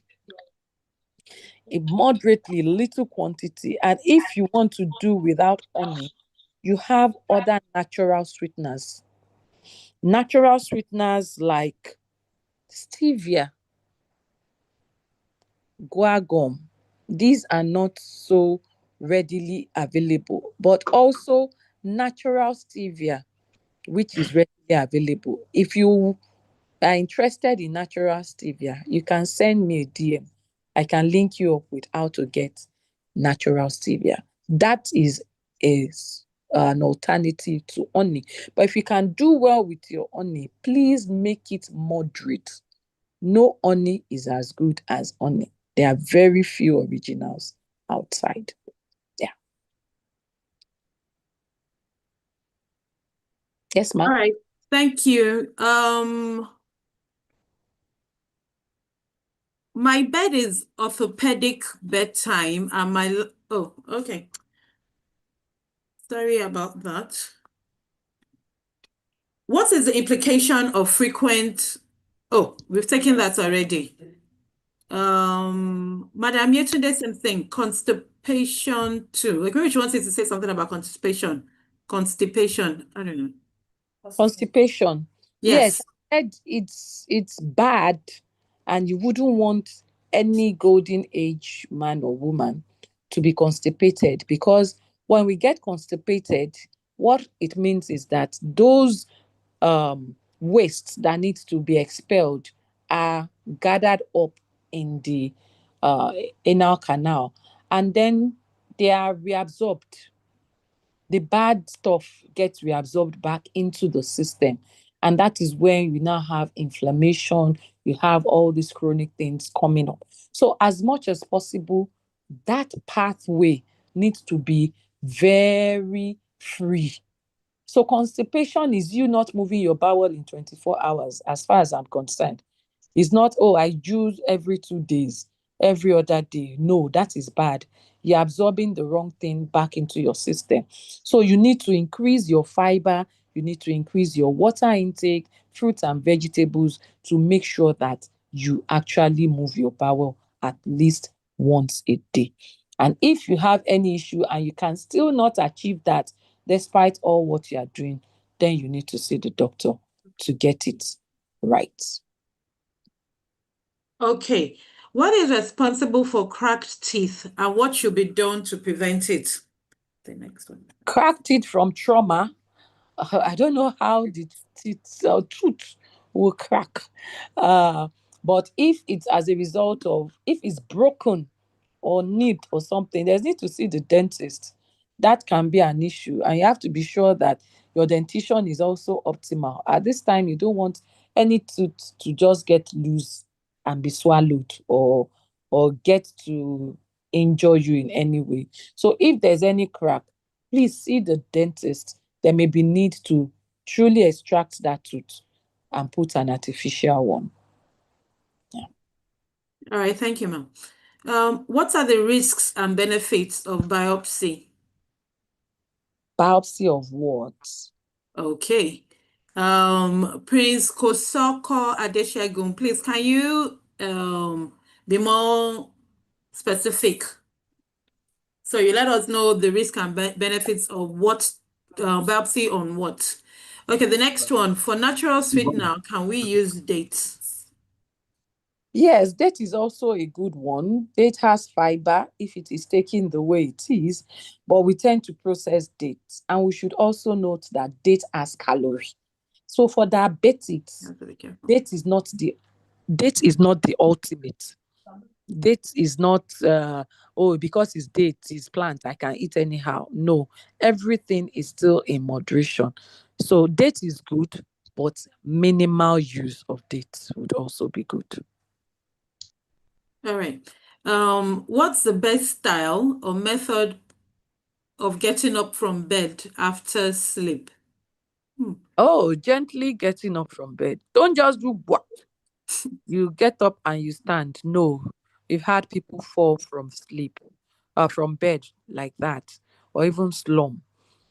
a moderately little quantity. And if you want to do without honey, you have other natural sweeteners. Natural sweeteners like stevia, guar. These are not so readily available, but also natural stevia, which is readily available. If you are interested in natural stevia, you can send me a DM. I can link you up with how to get natural stevia. That is an alternative to honey. But if you can do well with your honey, please make it moderate. No honey is as good as honey. There are very few originals outside. Yeah. Yes, ma'am. All right. Thank you. My bed is orthopedic bedtime and okay. Sorry about that. What is the implication of frequent? Oh, we've taken that already. Madam Yetunde, same thing. Constipation too. Like maybe she wanted to say something about constipation. Constipation. I don't know. Constipation. Yes, Yes. I said it's bad, and you wouldn't want any golden age man or woman to be constipated, because when we get constipated, what it means is that those wastes that need to be expelled are gathered up in the uh, anal canal, and then they are reabsorbed. The bad stuff gets reabsorbed back into the system. And that is when you now have inflammation, you have all these chronic things coming up. So, as much as possible, that pathway needs to be very free. So, constipation is you not moving your bowel in 24 hours, as far as I'm concerned. It's not, oh, I juice every 2 days, every other day. No, that is bad. You're absorbing the wrong thing back into your system. So you need to increase your fiber, you need to increase your water intake, fruits and vegetables, to make sure that you actually move your bowel at least once a day. And if you have any issue and you can still not achieve that despite all what you are doing, then you need to see the doctor to get it right. Okay. What is responsible for cracked teeth and what should be done to prevent it? The next one. Cracked teeth from trauma. I don't know how the tooth will crack. But if it's as a result of, if it's broken or nipped or something, there's need to see the dentist. That can be an issue. And you have to be sure that your dentition is also optimal. At this time, you don't want any tooth to just get loose and be swallowed, or get to injure you in any way. So if there's any crack, please see the dentist. There may be need to truly extract that tooth and put an artificial one. Yeah. All right, thank you, ma'am. What are the risks and benefits of biopsy? Biopsy of what? Okay. Prince Kosoko Adeshegun, please, can you be more specific? So you let us know the risk and benefits of what biopsy on what. Okay, the next one. For natural sweetener, can we use dates? Yes, date is also a good one. Date has fiber if it is taken the way it is, but we tend to process dates. And we should also note that date has calorie. So for diabetics, Have to be careful. date is not the date is not the ultimate. Date is not oh, because it's date, it's plant, I can eat anyhow. No, everything is still in moderation. So date is good, but minimal use of date would also be good. All right. What's the best style or method of getting up from bed after sleep? Oh, gently getting up from bed. Don't just do what you get up and you stand. No, we've had people fall from sleep, from bed like that, or even slump.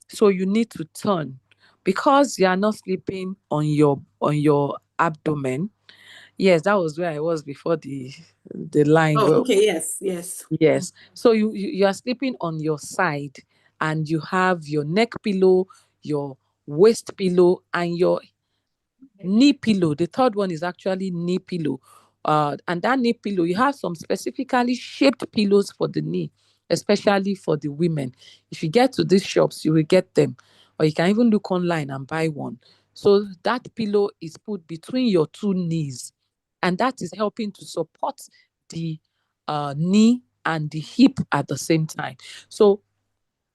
So you need to turn because you are not sleeping on your abdomen. Yes, that was where I was before the line. Oh, Well, okay. Yes, yes. yes. So you are sleeping on your side and you have your neck pillow, your waist pillow, and your knee pillow. The third one is actually knee pillow. And that knee pillow, you have some specifically shaped pillows for the knee, especially for the women. If you get to these shops, you will get them, or you can even look online and buy one. So that pillow is put between your two knees, and that is helping to support the knee and the hip at the same time. So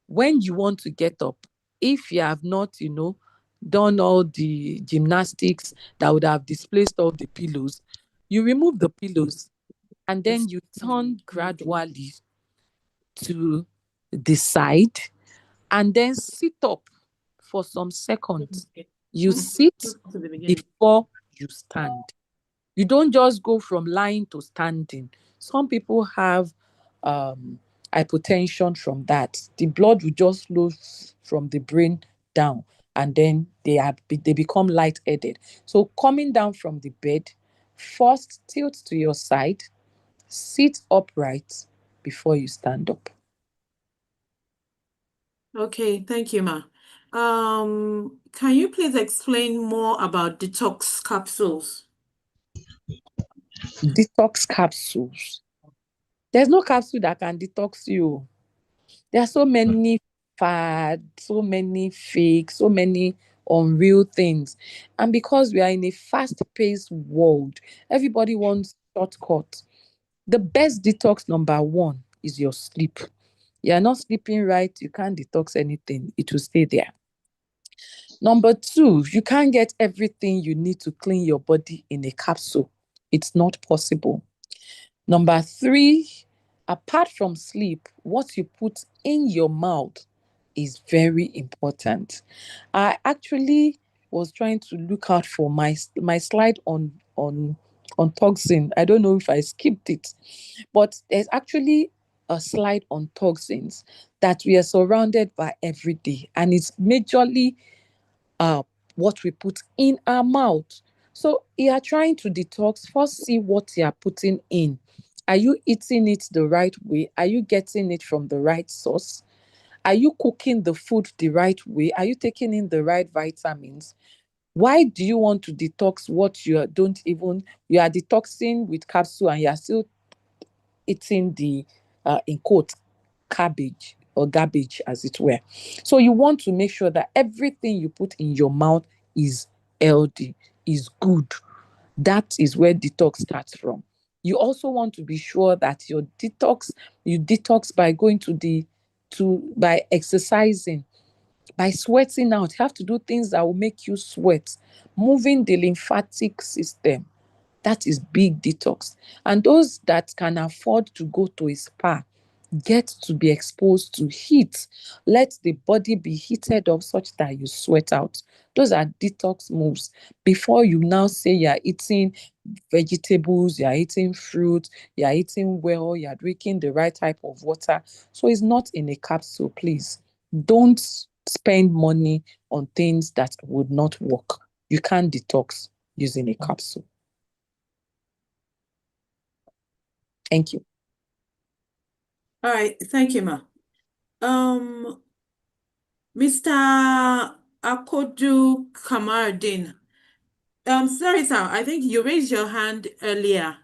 when you want to get up, if you have not, done all the gymnastics that would have displaced all the pillows, you remove the pillows and then you turn gradually to the side and then sit up for some seconds. You sit To the beginning. before you stand. You don't just go from lying to standing. Some people have um, hypotension from that. The blood will just flow from the brain down, and then they become lightheaded. So coming down from the bed, first tilt to your side, sit upright before you stand up. Okay, thank you, Ma. Can you please explain more about detox capsules? Detox capsules. There's no capsule that can detox you. There are so many fads, so many fake, so many unreal things. And because we are in a fast-paced world, everybody wants shortcuts. The best detox number one is your sleep. You're not sleeping right, you can't detox anything. It will stay there. Number two, you can't get everything you need to clean your body in a capsule. It's not possible. Number three, apart from sleep, what you put in your mouth is very important. I actually was trying to look out for my slide on toxin. I don't know if I skipped it, but there's actually a slide on toxins that we are surrounded by every day, and it's majorly uh, what we put in our mouth. So you are trying to detox, first see what you are putting in. Are you eating it the right way? Are you getting it from the right source? Are you cooking the food the right way? Are you taking in the right vitamins? Why do you want to detox what you don't even, you are detoxing with capsule and you are still eating the, in quote, cabbage or garbage as it were. So you want to make sure that everything you put in your mouth is healthy, is good. That is where detox starts from. You also want to be sure that you detox by going by exercising, by sweating out. You have to do things that will make you sweat, moving the lymphatic system. That is big detox. And those that can afford to go to a spa, get to be exposed to heat. Let the body be heated up such that you sweat out. Those are detox moves. Before you now say you're eating vegetables, you're eating fruit, you're eating well, you're drinking the right type of water. So it's not in a capsule, please. Don't spend money on things that would not work. You can't detox using a capsule. Thank you. All right, thank you, Ma. Mr. Akodu Kamardin. Sorry, sir. I think you raised your hand earlier.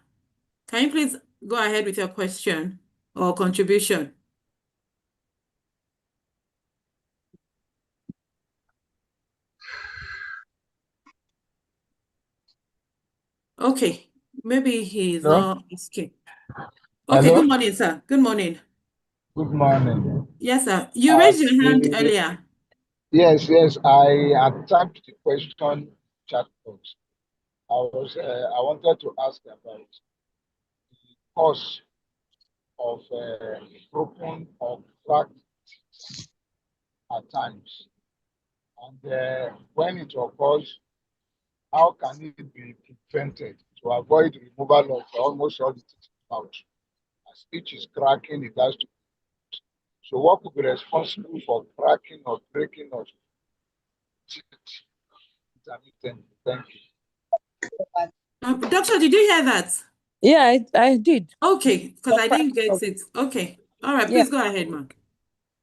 Can you please go ahead with your question or contribution? Okay, maybe he's not escaped. Okay, Hello? good morning, sir. Good morning. Good morning. Yes, sir. You raised your hand earlier. Yes, I attacked the question chat box. I wanted to ask about the cause of broken or cracked teeth at times. And when it occurs, how can it be prevented to avoid removal of almost all the teeth out? As each is cracking, it has to. So what could be responsible for cracking or breaking of teeth? Thank you. Doctor, did you hear that? Yeah, I did. Okay, because I didn't get it. Okay. All right, Yeah. please go ahead, ma'am.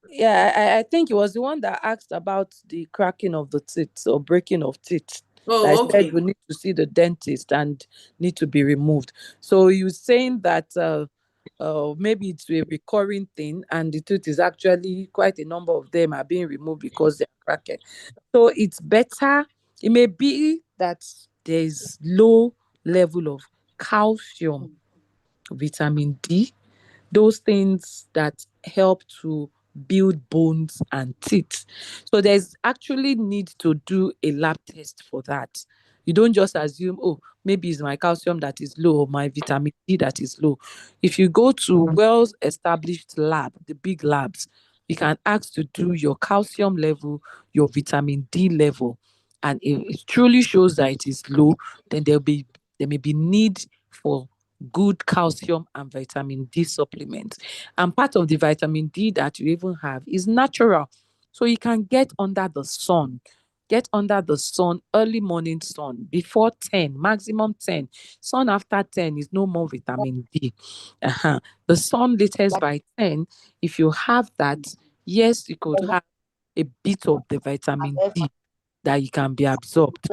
Yeah, I think it was the one that asked about the cracking of the teeth or breaking of teeth. That I Oh, said okay. we need to see the dentist and need to be removed. So you're saying that maybe it's a recurring thing and the tooth is actually quite a number of them are being removed because they're cracking. So it's better. It may be that there's low level of calcium, vitamin D, those things that help to build bones and teeth. So there's actually need to do a lab test for that. You don't just assume, oh, maybe it's my calcium that is low or my vitamin D that is low. If you go to well-established lab, the big labs, you can ask to do your calcium level, your vitamin D level, and if it truly shows that it is low, then there may be need for good calcium and vitamin D supplements. And part of the vitamin D that you even have is natural. So you can get under the sun. Get under the sun, early morning sun, before 10, maximum 10. Sun after 10 is no more vitamin D. The sun latest by 10, if you have that, yes, you could have a bit of the vitamin D that you can be absorbed.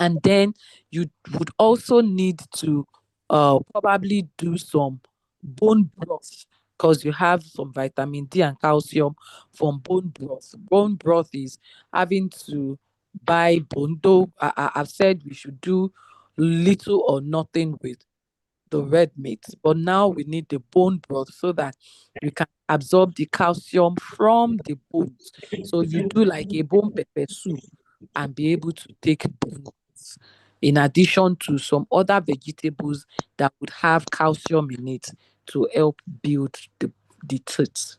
And then you would also need to probably do some bone broth because you have some vitamin D and calcium from bone broth. Bone broth is having to buy bone, though I've said we should do little or nothing with the red meat, but now we need the bone broth so that we can absorb the calcium from the bones. So you do like a bone pepper soup and be able to take bone broth in addition to some other vegetables that would have calcium in it to help build the teeth.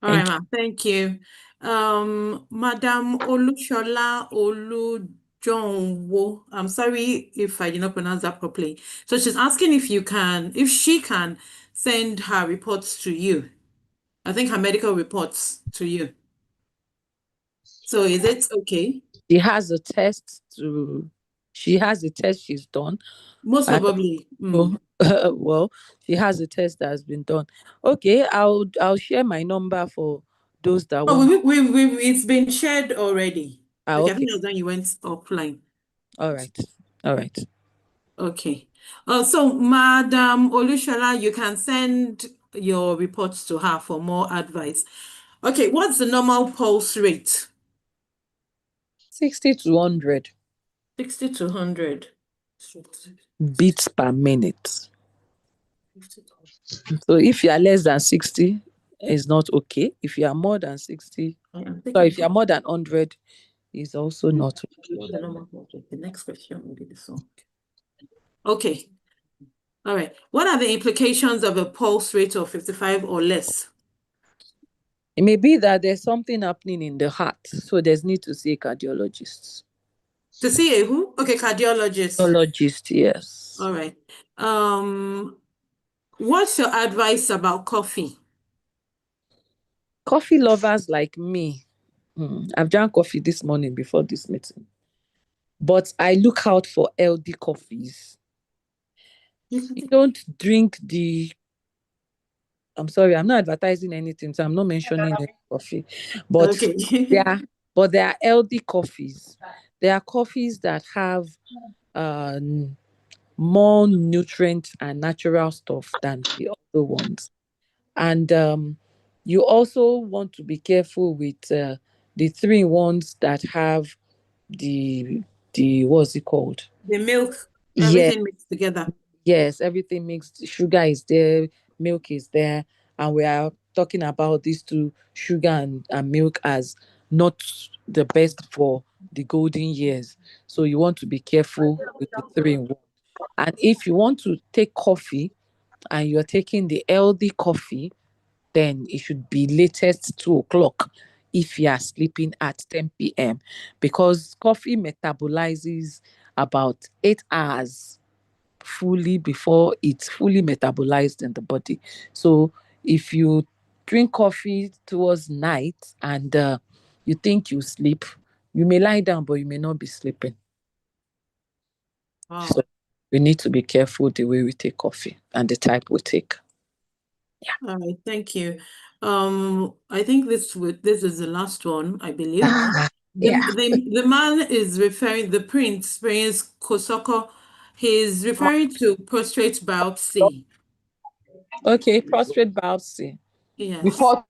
All right, ma'am. Thank you. Madam Olushola Olujonwo. I'm sorry if I did not pronounce that properly. So she's asking if she can send her reports to you. I think her medical reports to you. So is it okay? She has a test she's done. Most And probably. well, she has a test that has been done. Okay, I'll share my number for those that Oh, want. it's been shared already. Okay, I Okay. think that's when you went offline. All right. Okay. So Madam Olushola, you can send your reports to her for more advice. Okay, what's the normal pulse rate? 60 to 100 60 to 100 beats per minute. So if you are less than 60, it's not okay. If you are more than 60, if you are more than 100, it's also not okay. The normal pulse rate. The next question will be this one. Okay. All right. What are the implications of a pulse rate of 55 or less? It may be that there's something happening in the heart, so there's need to see a cardiologist. To see a who? Okay, cardiologist. Cardiologist, yes. All right. What's your advice about coffee? Coffee lovers like me, I've drank coffee this morning before this meeting, but I look out for healthy coffees. You don't drink I'm sorry, I'm not advertising anything, so I'm not mentioning any coffee. But okay. there are healthy coffees. There are coffees that have more nutrients and natural stuff than the other ones. And you also want to be careful with the 3-in-1s that have the what's it called? The milk, Yes, everything mixed together. yes, everything mixed. Sugar is there, milk is there, and we are talking about these two, sugar and milk, as not the best for the golden years. So you want to be careful with the 3-in-1. And if you want to take coffee and you're taking the healthy coffee, then it should be latest 2 o'clock if you are sleeping at 10 p.m. because coffee metabolizes about 8 hours fully before it's fully metabolized in the body. So if you drink coffee towards night and you think you sleep, you may lie down, but you may not be sleeping. Wow. So we need to be careful the way we take coffee and the type we take. All right, thank you. I think this is the last one, I believe. Yeah. The man is referring, the Prince Kosoko, he's referring to prostate biopsy. Okay, prostate biopsy. Yes. Before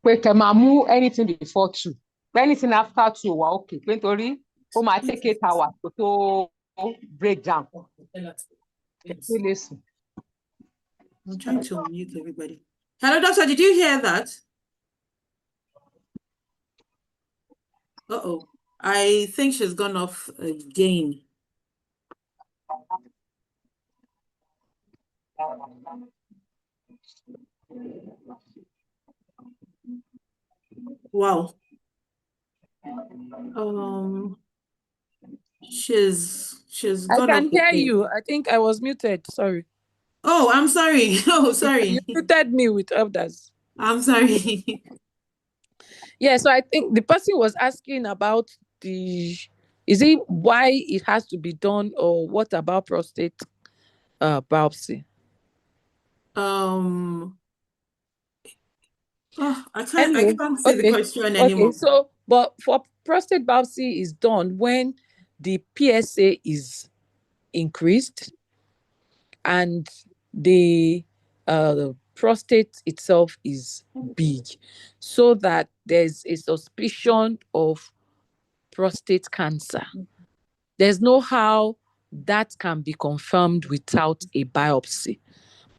pé kẹ́ máa mú anything before 2. Anything after 2 wà okay. Pé nítorí ó máa take 8 hours tó break down. Listen. I'm trying to mute everybody. Hello, doctor, did you hear that? Uh-oh. I think she's gone off again. Wow. She's I gone can off hear again. you. I think I was muted. Sorry. Oh, I'm sorry. Oh, sorry. You muted me with others. I'm sorry. Yeah, so I think the person was asking about is it why it has to be done, or what about prostate biopsy? I Anyway, can't see the question anymore. Okay, so but for prostate biopsy is done when the PSA is increased and the prostate itself is big, so that there's a suspicion of prostate cancer. There's no how that can be confirmed without a biopsy.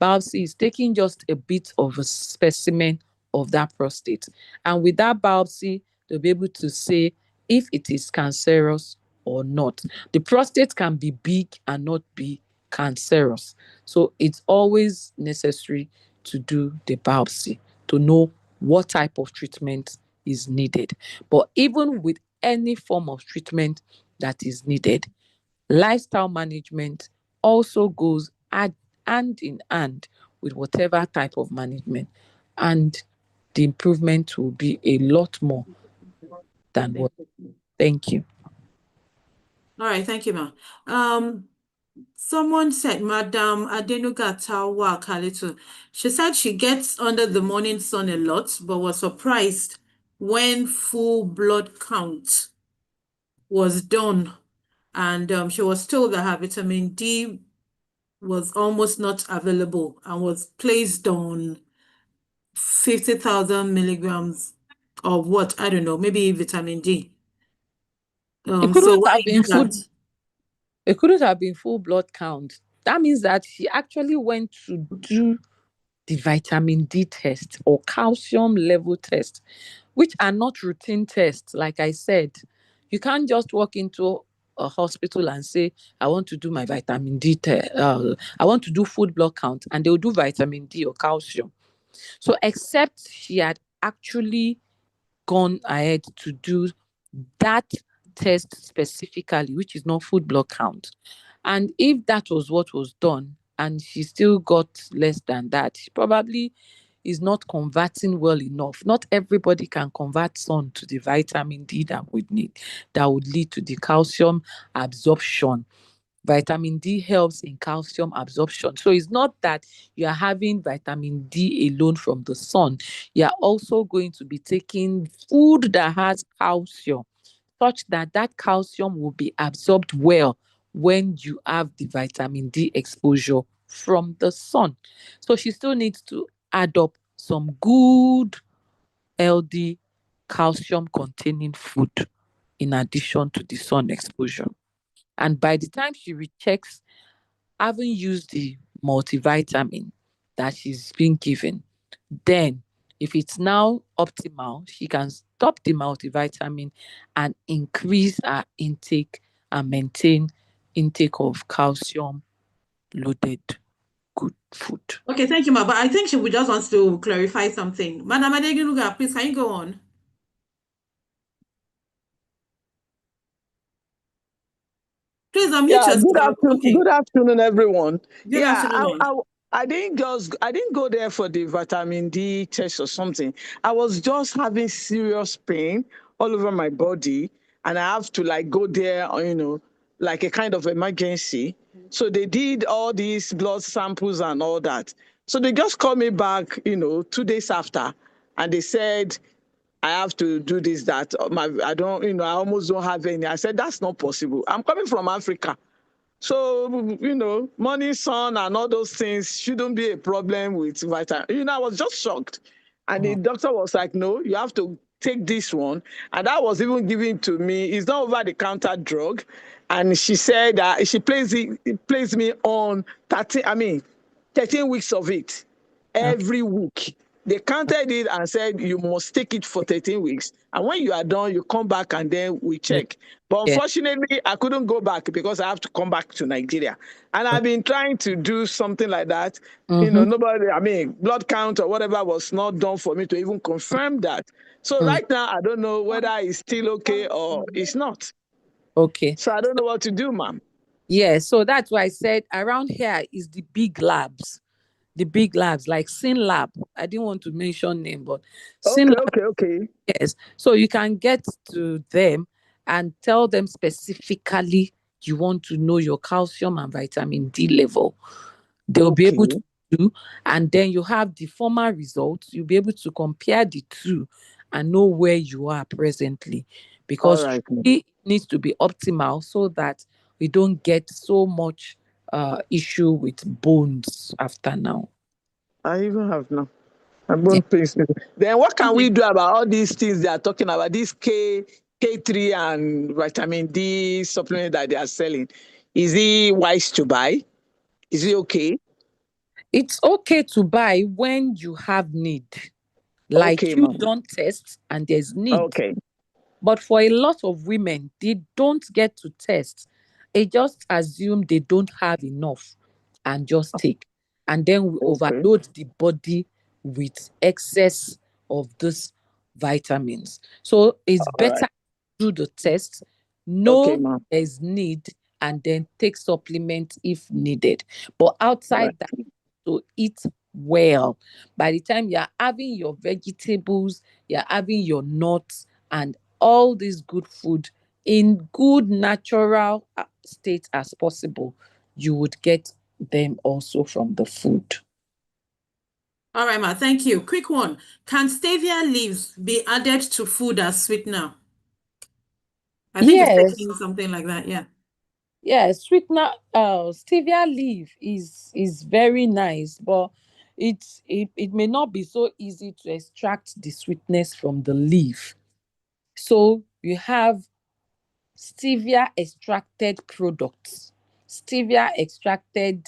Biopsy is taking just a bit of a specimen of that prostate. And with that biopsy, they'll be able to say if it is cancerous or not. The prostate can be big and not be cancerous. So it's always necessary to do the biopsy to know what type of treatment is needed. But even with any form of treatment that is needed, lifestyle management also goes hand in hand with whatever type of management, and the improvement will be a lot more than what. Thank you. All right, thank you, ma'am. Someone said, Madam Adenuga Tawa Kalitu. She said she gets under the morning sun a lot, but was surprised when full blood count was done. And she was told that her vitamin D was almost not available and was placed on 50,000 milligrams of what? I don't know, maybe vitamin D. It So couldn't why have been is that? it couldn't have been full blood count. That means that she actually went to do the vitamin D test or calcium level test, which are not routine tests. Like I said, you can't just walk into a hospital and say, I want to do my vitamin D test. I want to do food blood count, and they'll do vitamin D or calcium. So except she had actually gone ahead to do that test specifically, which is not food blood count. And if that was what was done and she still got less than that, she probably is not converting well enough. Not everybody can convert sun to the vitamin D that we need, that would lead to the calcium absorption. Vitamin D helps in calcium absorption. So it's not that you are having vitamin D alone from the sun. You are also going to be taking food that has calcium such that that calcium will be absorbed well when you have the vitamin D exposure from the sun. So she still needs to add up some good, healthy, calcium containing food in addition to the sun exposure. And by the time she rechecks, having used the multivitamin that she's been given, then if it's now optimal, she can stop the multivitamin and increase her intake and maintain intake of calcium loaded good food. Okay, thank you, Ma. But I think she would just wants to clarify something. Madam Adegiluga, please, can you go on? Please unmute Yeah, yourself. Okay. good afternoon, everyone. Good afternoon. I didn't go there for the vitamin D test or something. I was just having serious pain all over my body, and I have to like go there, like a kind of emergency. So they did all these blood samples and all that. So they just called me back, 2 days after, and they said I have to do this, that. I don't, I almost don't have any. I said, that's not possible. I'm coming from Africa. So, money, sun, and all those things shouldn't be a problem with vitamin. I was just shocked. And the doctor was like, no, you have to take this one. And that was even given to me. It's not over the counter drug. And she said that she placed me on 13 weeks of it every week. They counted it and said you must take it for 13 weeks. And when you are done, you come back and then we check. But Yeah. unfortunately, I couldn't go back because I have to come back to Nigeria. And I've been trying to do something like that. Blood count or whatever was not done for me to even confirm that. So right now, I don't know whether it's still okay or it's not. Okay. So I don't know what to do, ma'am. Yeah, so that's why I said around here is the big labs. The big labs like Sin Lab. I didn't want to mention name, but Sin Okay. Yes. So you can get to them and tell them specifically you want to know your calcium and vitamin D level. They'll be able to do, and then you have the formal results. You'll be able to compare the two and know where you are presently. Because it needs to be optimal so that we don't get so much issue with bones after now. I even have now. Then what can we do about all these things they are talking about? This K3 and vitamin D supplement that they are selling. Is it wise to buy? Is it okay? It's okay to buy when you have need. Like Okay, you ma'am. don't test and there's need. Okay. But for a lot of women, they don't get to test. They just assume they don't have enough and just take. And then we overload the body with excess of these vitamins. So it's better to do the test, know there's need, and then take supplements if needed. But outside that, to eat well. By the time you're having your vegetables, you're having your nuts, and all this good food in good natural state as possible, you would get them also from the food. All right, Ma. Thank you. Quick one. Can stevia leaves be added to food as sweetener? I think it's taking something like that. Yeah. Yeah, sweetener, stevia leaf is very nice, but it may not be so easy to extract the sweetness from the leaf. So you have stevia extracted products, stevia extracted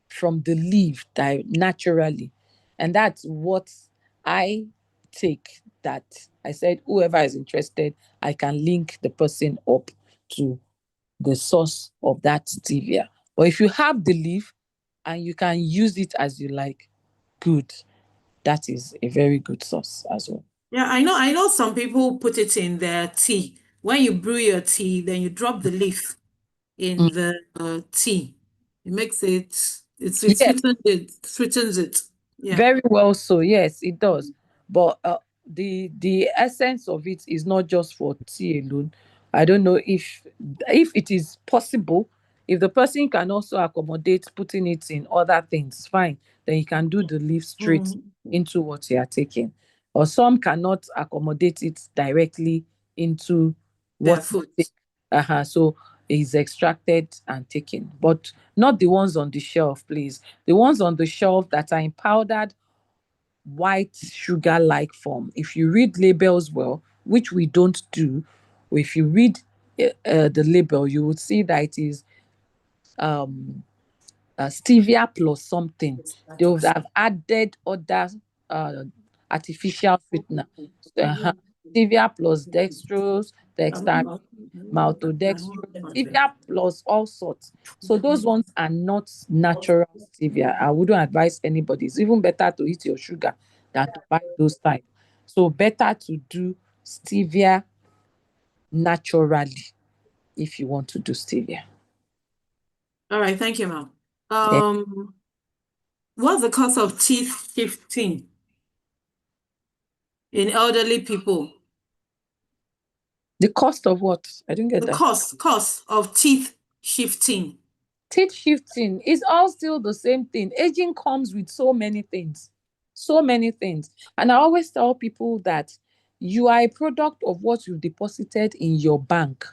from the leaf naturally, and that's what I take. That I said, whoever is interested, I can link the person up to the source of that stevia. But if you have the leaf and you can use it as you like, good. That is a very good source as well. Yeah, I know some people put it in their tea. When you brew your tea, then you drop the leaf in the tea. It makes it sweetens it. Yeah. Very well so. Yes, it does. But the essence of it is not just for tea alone. I don't know if it is possible. If the person can also accommodate putting it in other things, fine. Then you can do the leaf straight into what you are taking. Or some cannot accommodate it directly into Their what you food. take. So is extracted and taken, but not the ones on the shelf, please. The ones on the shelf that are in powdered white sugar-like form. If you read labels well, which we don't do, if you read the label, you would see that it is um stevia plus something. They would have added other uh, artificial sweetener. Stevia plus dextrose, dextran, maltodextrose, stevia plus all sorts. So those ones are not natural stevia. I wouldn't advise anybody. It's even better to eat your sugar than to buy those type. So better to do stevia naturally if you want to do stevia. All right, thank you, ma'am. Yeah. What's the cause of teeth shifting in elderly people? The cost of what? I didn't get The that. cost of teeth shifting. Teeth shifting is all still the same thing. Aging comes with so many things. So many things. And I always tell people that you are a product of what you've deposited in your bank.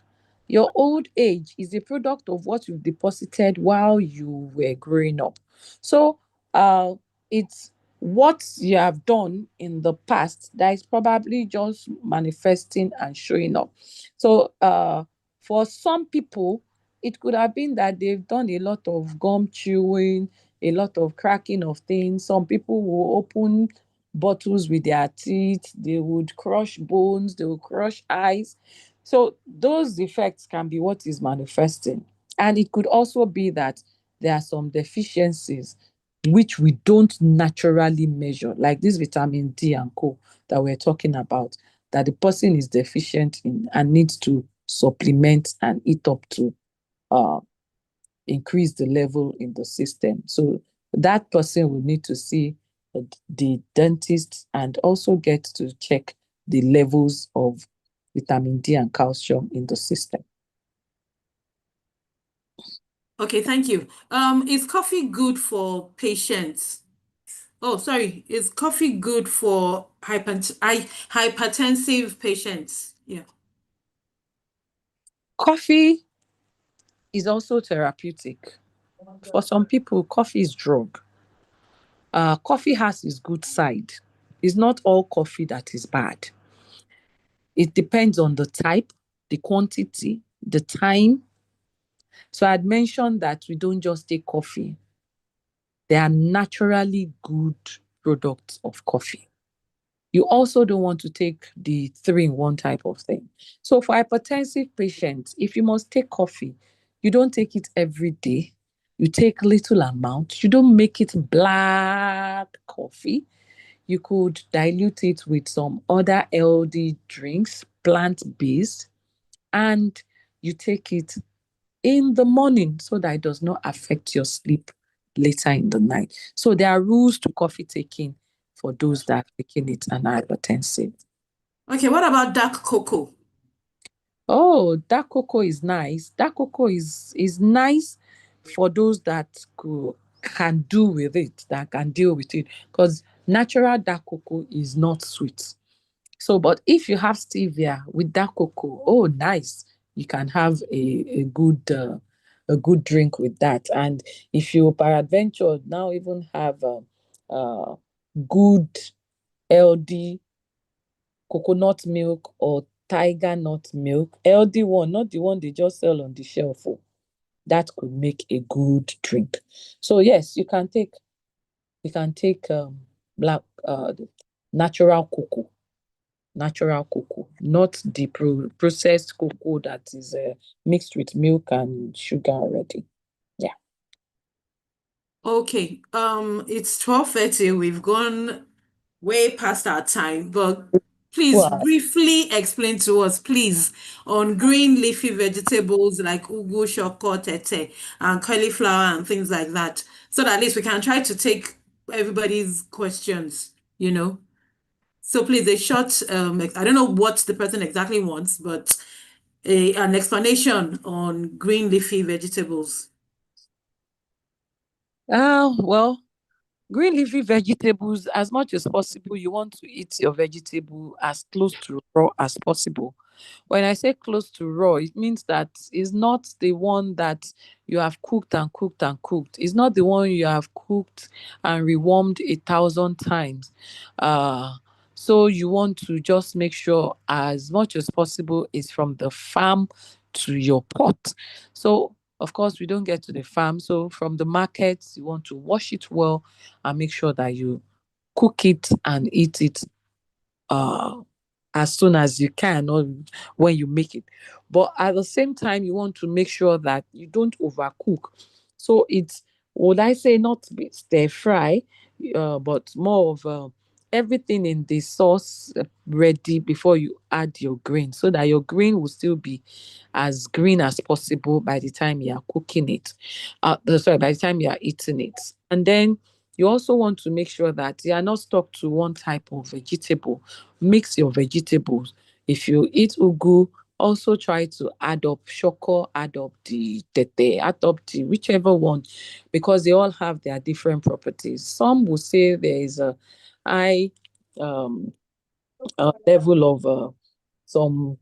Your old age is a product of what you've deposited while you were growing up. So it's what you have done in the past that is probably just manifesting and showing up. So for some people, it could have been that they've done a lot of gum chewing, a lot of cracking of things. Some people will open bottles with their teeth, they would crush bones, they will crush eyes. So those effects can be what is manifesting. And it could also be that there are some deficiencies which we don't naturally measure, like this vitamin D and co that we're talking about, that the person is deficient in and needs to supplement and eat up to uh, increase the level in the system. So that person will need to see the dentist and also get to check the levels of vitamin D and calcium in the system. Okay, thank you. Is coffee good for patients? Oh, sorry. Is coffee good for hypertensive patients? Yeah. Coffee is also therapeutic. For some people, coffee is drug. Coffee has its good side. It's not all coffee that is bad. It depends on the type, the quantity, the time. So I'd mentioned that we don't just take coffee. There are naturally good products of coffee. You also don't want to take the 3-in-1 type of thing. So for hypertensive patients, if you must take coffee, you don't take it every day. You take little amount. You don't make it black coffee. You could dilute it with some other healthy drinks, plant-based, and you take it in the morning so that it does not affect your sleep later in the night. So there are rules to coffee taking for those that are taking it and are hypertensive. Okay, what about dark cocoa? Oh, dark cocoa is nice. Dark cocoa is nice for those that can do with it, that can deal with it. Because natural dark cocoa is not sweet. So, but if you have stevia with dark cocoa, oh, nice. You can have a good drink with that. And if you peradventure now even have good healthy coconut milk or tiger nut milk, healthy one, not the one they just sell on the shelf. Oh, that could make a good drink. So yes, you can take black natural cocoa, not the processed cocoa that is mixed with milk and sugar already. Yeah. Okay, it's 12:30. We've gone way past our time, but please Well, briefly explain to us, please, on green leafy vegetables like ugu, shoko, tete, and cauliflower and things like that, so that at least we can try to take everybody's questions, you know. So please, a short, I don't know what the person exactly wants, but an explanation on green leafy vegetables. well, green leafy vegetables, as much as possible, you want to eat your vegetable as close to raw as possible. When I say close to raw, it means that it's not the one that you have cooked and cooked and cooked. It's not the one you have cooked and rewarmed 1,000 times. So you want to just make sure as much as possible is from the farm to your pot. So of course we don't get to the farm. So from the markets, you want to wash it well and make sure that you cook it and eat it uh as soon as you can or when you make it. But at the same time, you want to make sure that you don't overcook. So it's, would I say, not be stir fry, but more of everything in the sauce ready before you add your grain, so that your grain will still be as green as possible by the time you are cooking it. Sorry, by the time you are eating it. And then you also want to make sure that you are not stuck to one type of vegetable. Mix your vegetables. If you eat ugu, also try to add up shoko, add up the tete, add up the whichever one, because they all have their different properties. Some will say there is a high um, level of some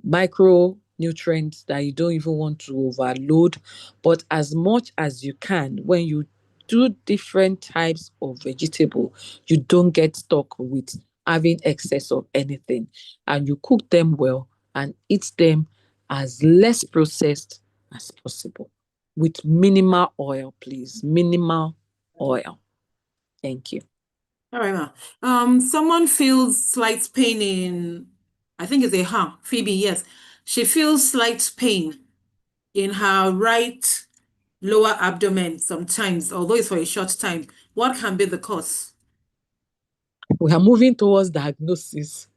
micronutrients that you don't even want to overload. But as much as you can, when you do different types of vegetable, you don't get stuck with having excess of anything, and you cook them well and eat them as less processed as possible with minimal oil, please. Minimal oil. Thank you. All right, ma. Someone feels slight pain in, I think it's Phoebe, yes. She feels slight pain in her right lower abdomen sometimes, although it's for a short time. What can be the cause? We are moving towards diagnosis.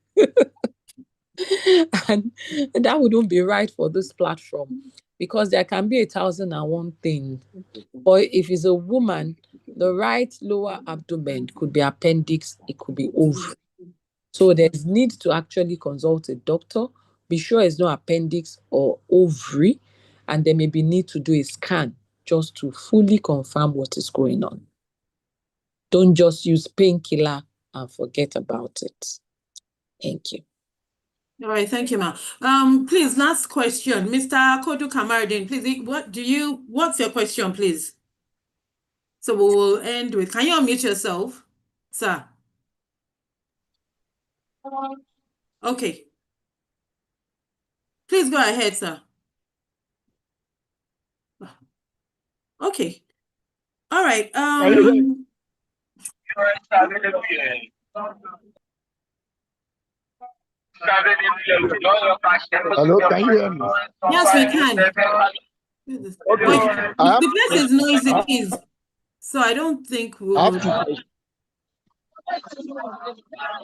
and that wouldn't be right for this platform, because there can be 1,001 things. Or if it's a woman, the right lower abdomen could be appendix, it could be ovary. So there's need to actually consult a doctor, be sure it's not appendix or ovary, and there may be need to do a scan just to fully confirm what is going on. Don't just use painkiller and forget about it. Thank you. All right, thank you, ma. Please, last question. Mr. Kodu Kamardin, please, what's your question, please? So we will end with, can you unmute yourself, sir? Okay. Please go ahead, sir. Okay. All right. Hello, can you hear me? Yes, we can. Okay. The place is noisy, please. So I don't think we will.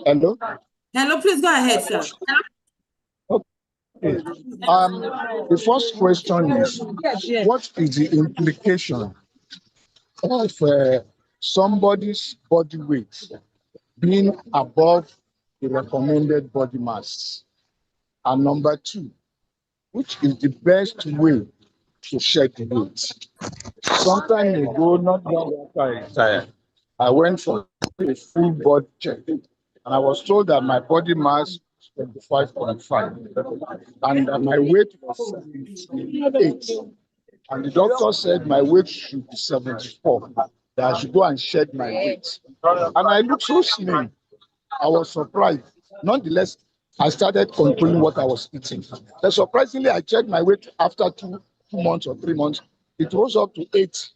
Hello? Hello, please go ahead, sir. Okay. The first question is, what is the implication of somebody's body weight being above the recommended body mass? And number two, which is the best way to shed the weight? Sometime ago, not long after I retired, I went for a full body check, and I was told that my body mass was 25.5 and that my weight was 78. And the doctor said my weight should be 74, that I should go and shed my weight. And I looked so slim. I was surprised. Nonetheless, I started controlling what I was eating. Then surprisingly, I checked my weight after 2 months or 3 months. It rose up to 8.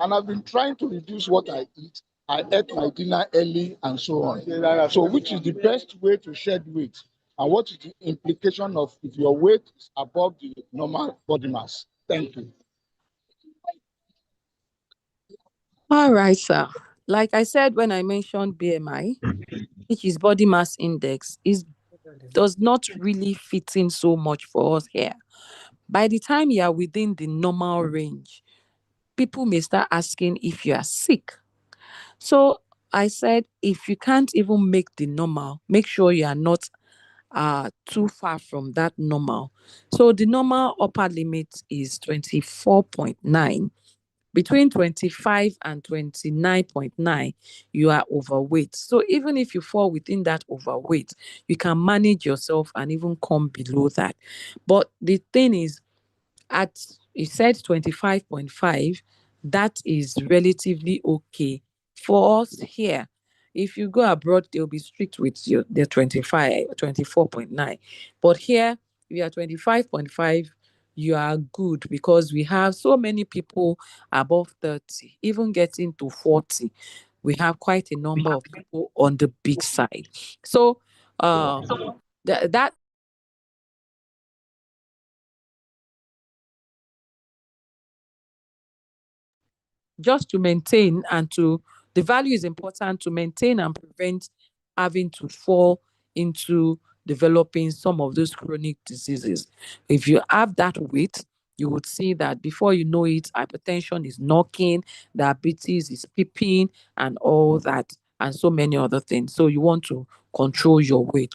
And I've been trying to reduce what I eat. I ate my dinner early and so on. So which is the best way to shed weight? And what is the implication of if your weight is above the normal body mass? Thank you. All right, sir. Like I said when I mentioned BMI, which is body mass index, does not really fit in so much for us here. By the time you are within the normal range, people may start asking if you are sick. So I said, if you can't even make the normal, make sure you are not too far from that normal. So the normal upper limit is 24.9. between 25 and 29.9, you are overweight. So even if you fall within that overweight, you can manage yourself and even come below that. But the thing is, at you said 25.5, that is relatively okay for us here. If you go abroad, they'll be strict with you, they're 25, 24.9. But here, if you are 25.5, you are good because we have so many people above 30, even getting to 40. We have quite a number of people on the big side. So that just to maintain and to the value is important to maintain and prevent having to fall into developing some of those chronic diseases. If you have that weight, you would see that before you know it, hypertension is knocking, diabetes is peeping, and all that, and so many other things. So you want to control your weight.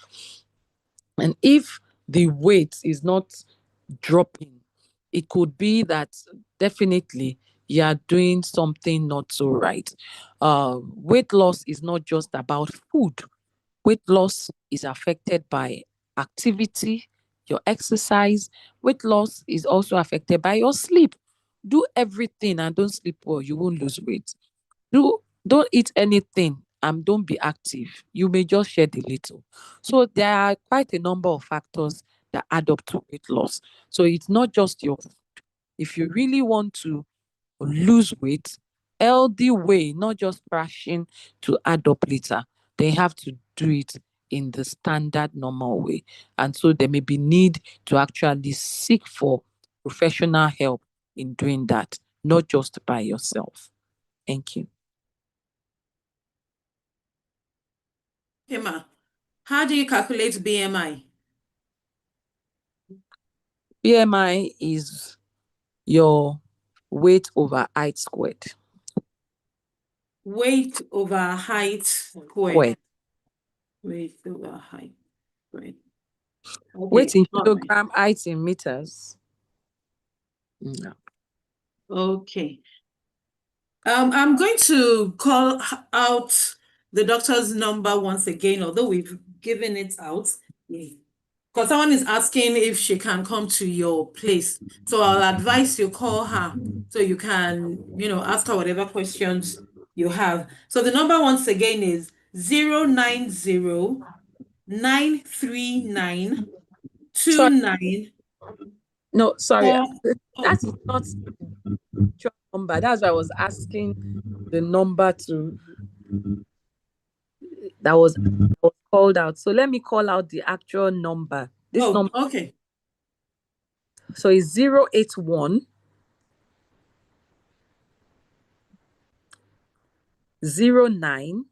And if the weight is not dropping, it could be that definitely you are doing something not so right. Weight loss is not just about food. Weight loss is affected by activity, your exercise. Weight loss is also affected by your sleep. Do everything and don't sleep well, you won't lose weight. Don't eat anything and don't be active. You may just shed a little. So there are quite a number of factors that add up to weight loss. So it's not just your food. If you really want to lose weight, healthy way, not just crashing to add up later, they have to do it in the standard normal way. And so there may be need to actually seek for professional help in doing that, not just by yourself. Thank you. Okay, ma. How do you calculate BMI? BMI is your weight over height squared. Weight over height squared. Squared. Weight over height squared. Weight Okay. in All right. kilogram, height in meters. No. Okay. I'm going to call out the doctor's number once again, although we've given it out. Because someone is asking if she can come to your place. So I'll advise you call her so you can, ask her whatever questions you have. So the number once again is 090 939 Sorry, 29. no, sorry. Oh, That is not the actual number. That's why I was asking the number that was called out. So let me call out the actual number. This number, okay. so it's 081 09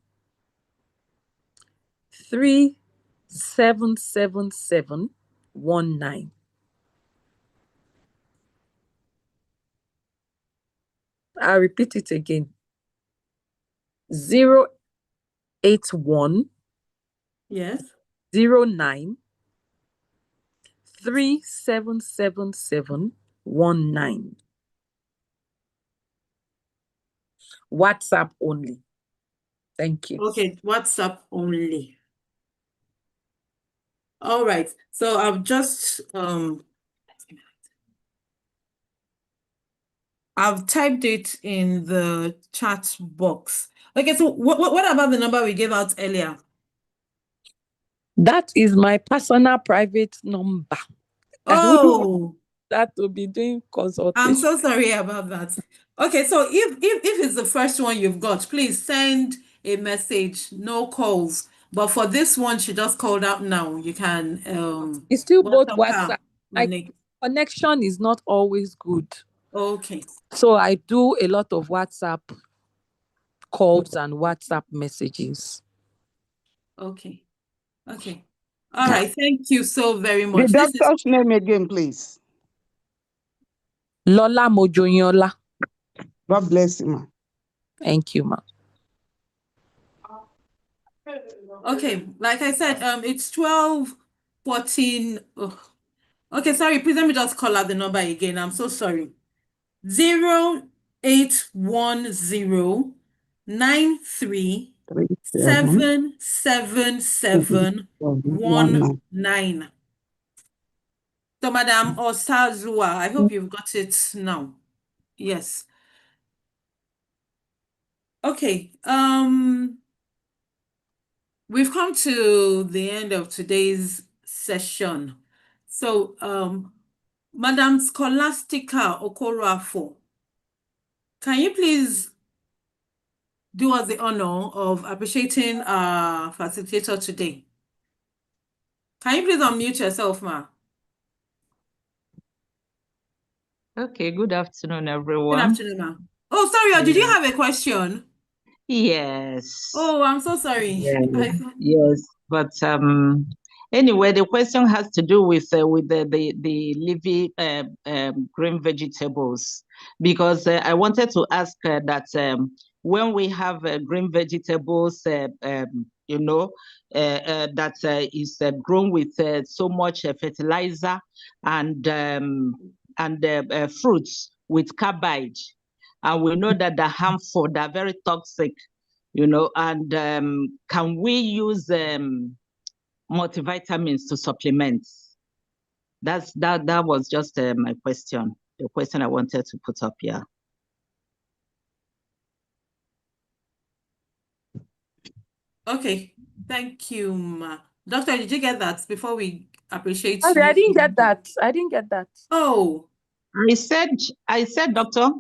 377719. I'll repeat it again. 081 Yes. 09 377719. WhatsApp only. Thank you. Okay, WhatsApp only. All right. So I've just I've typed it in the chat box. Okay, so what about the number we gave out earlier? That is my personal private number. I wouldn't want that to be doing consultation. I'm so sorry about that. Okay, so if it's the first one you've got, please send a message, no calls. But for this one, she just called out now. You can it's still both WhatsApp WhatsApp. Connection is not always good. Okay. So I do a lot of WhatsApp calls and WhatsApp messages. Okay. Okay. All right. Thank you so very The much. doctor's name again, please. Lola Mojoyola. God bless you, ma. Thank you, ma. Okay, like I said, it's 12:14. Oh. Okay, sorry, please let me just call out the number again. I'm so sorry. 0 810 93 77719. So, Madam Osazua, I hope you've got it now. Yes. Okay. We've come to the end of today's session. So, Madam Scholastica Okorafor, can you please do us the honor of appreciating our facilitator today? Can you please unmute yourself, ma? Okay, good afternoon, everyone. Good afternoon, ma. Oh, sorry, did you have a question? Yes. Oh, I'm so sorry. Yes, but anyway, the question has to do with the leafy green vegetables, because I wanted to ask that when we have green vegetables, you know, that is grown with so much fertilizer and fruits with carbide, and we know that they're harmful, they're very toxic, you know, and can we use multivitamins to supplement? That was just my question, the question I wanted to put up here. Okay, thank you, ma. Doctor, did you get that before we appreciate Sorry, you? I didn't get that. I didn't get that. Oh. I said, doctor,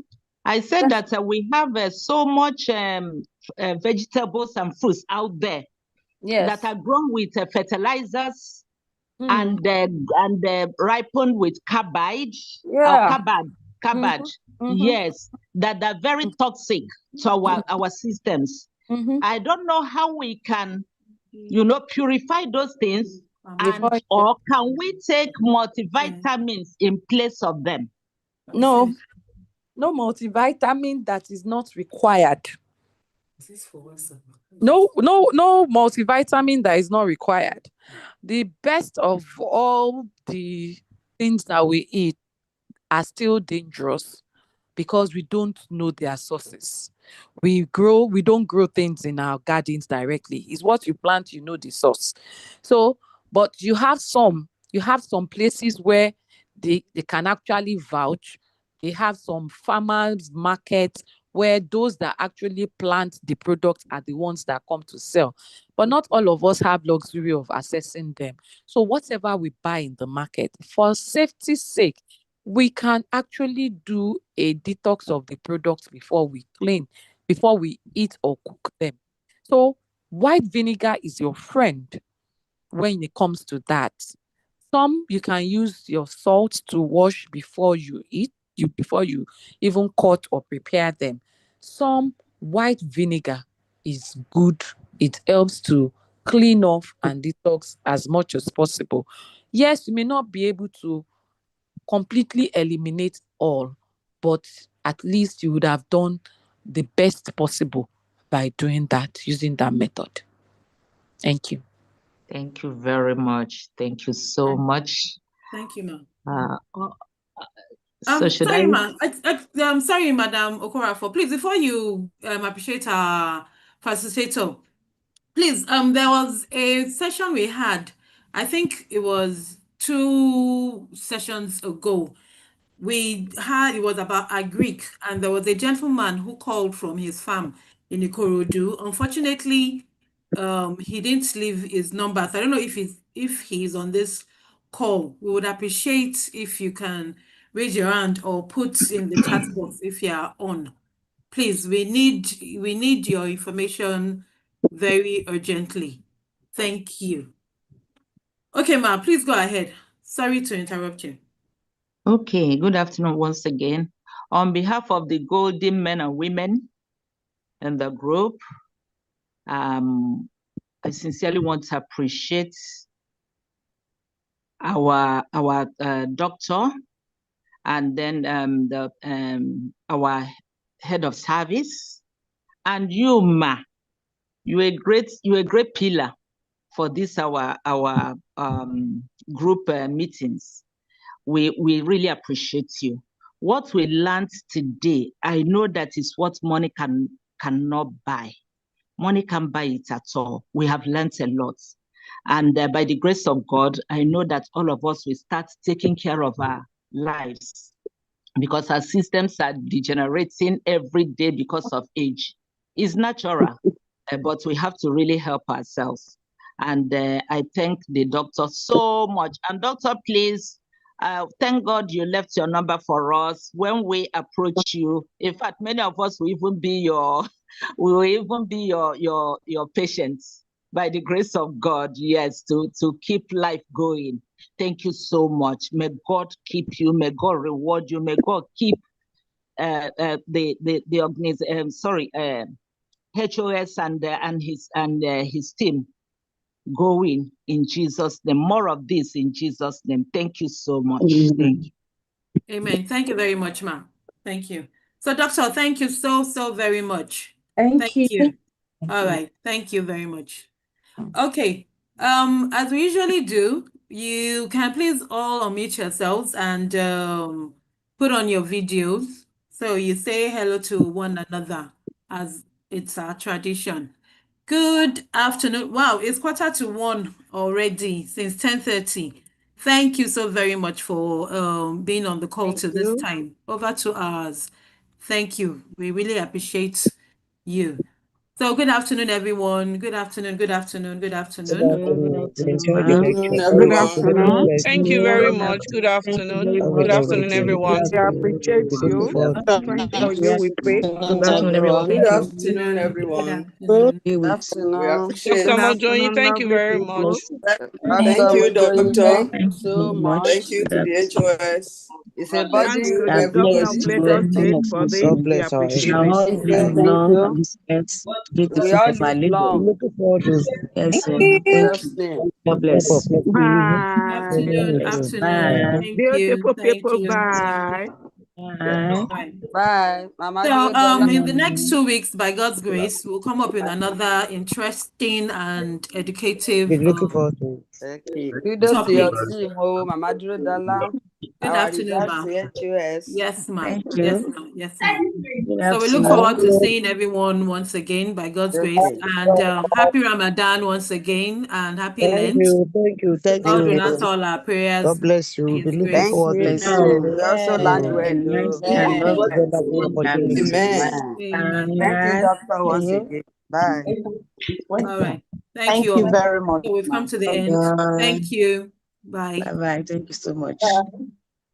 I said that we have so much vegetables and fruits out there that are grown with fertilizers and ripened with carbide or carbide. Yes, that are very toxic to our systems. I don't know how we can, you know, purify those things, or can we take multivitamins in place of them? No multivitamin that is not required. No multivitamin that is not required. The best of all the things that we eat are still dangerous because we don't know their sources. We don't grow things in our gardens directly. It's what you plant, you know the source. So, but you have some places where they can actually vouch. They have some farmers markets where those that actually plant the products are the ones that come to sell. But not all of us have luxury of accessing them. So whatever we buy in the market, for safety's sake, we can actually do a detox of the products before we eat or cook them. So white vinegar is your friend when it comes to that. Some you can use your salt to wash before you eat, before you even cut or prepare them. Some white vinegar is good. It helps to clean off and detox as much as possible. Yes, you may not be able to completely eliminate all, but at least you would have done the best possible by doing that, using that method. Thank you. Thank you very much. Thank you so much. Thank you, ma'am. So should sorry, I? ma'am. I'm sorry, Madam Okorafor. Please, before you appreciate our facilitator, please, there was a session we had, I think it was 2 sessions ago. It was about agric, and there was a gentleman who called from his farm in Ikorodu. Unfortunately, he didn't leave his number. So I don't know if he's on this call. We would appreciate if you can raise your hand or put in the chat box if you are on. Please, we need your information very urgently. Thank you. Okay, ma, please go ahead. Sorry to interrupt you. Okay, good afternoon once again. On behalf of the golden men and women in the group, I sincerely want to appreciate our doctor, and then our head of service, and you, ma. You're a great pillar for this our group meetings. We really appreciate you. What we learned today, I know that is what money cannot buy. Money can't buy it at all. We have learned a lot. And by the grace of God, I know that all of us will start taking care of our lives, because our systems are degenerating every day because of age. It's natural, but we have to really help ourselves. And I thank the doctor so much. And doctor, please, thank God you left your number for us. When we approach you, in fact, many of us will even be your patients, by the grace of God, yes, to keep life going. Thank you so much. May God keep you. May God reward you. May God keep the organization, HOS and his team going in Jesus' name. More of this in Jesus' name. Thank you so much. Thank you. Amen. Thank you very much, ma'am. Thank you. So, doctor, thank you so very much. Thank you. All right. Thank you very much. Okay. As we usually do, you can please all unmute yourselves and put on your videos. So you say hello to one another as it's our tradition. Good afternoon. Wow, it's 1:45 already since 10:30. Thank you so very much for being on the call Thank to this you. time. Over 2 hours. Thank you. We really appreciate you. So good afternoon, everyone. Good afternoon, good afternoon, good afternoon. Enjoy the Afternoon, lecture. Good everyone. afternoon. Bless Thank you you. very much. Good afternoon. Have a Good lovely afternoon, day. everyone. We appreciate We look you. forward We pray for you. We pray. Good afternoon, everyone. Good Thank you. afternoon, Good everyone. afternoon. to We Afternoon. appreciate. Dr. Good Mojoyin, afternoon, thank you lovely very people. much. Thank you, Doctor. Thank you so Thank much. you to the HOS. It's a Thanks burden to the governor of everybody to Lagos State continue. for this. God We bless our appreciate HOS. it. Thank you, thank you. We all live We're long. looking forward to In Jesus' name. Bye. Afternoon. Thank you. Beautiful Thank people. you. Bye. Right. Bye. Mama So, Dola. in the next 2 weeks, by God's grace, we'll come up with another interesting and educative We're looking forward to it. Okay. Kudos to your topic. team, oh, Mama Dola. Good Our afternoon, regards ma'am. to HOS. Yes, ma'am. Yes, ma'am. Yes, ma'am. Good So we look afternoon. forward to seeing everyone once again by God's grace. Okay. And happy Ramadan once again and happy Thank Lent. you. Thank you. Thank God will you. answer all our prayers God bless you. by We'll be His looking grace. Thank forward you to too. We also learned uh, well, oh. wonderful opportunity. Amen. Amen. Thank you, Doctor, once again. Bye. All right. Thank you all. very much. So we've come to the Thank end. Bye. Thank you. Bye. Bye-bye. Thank you so much.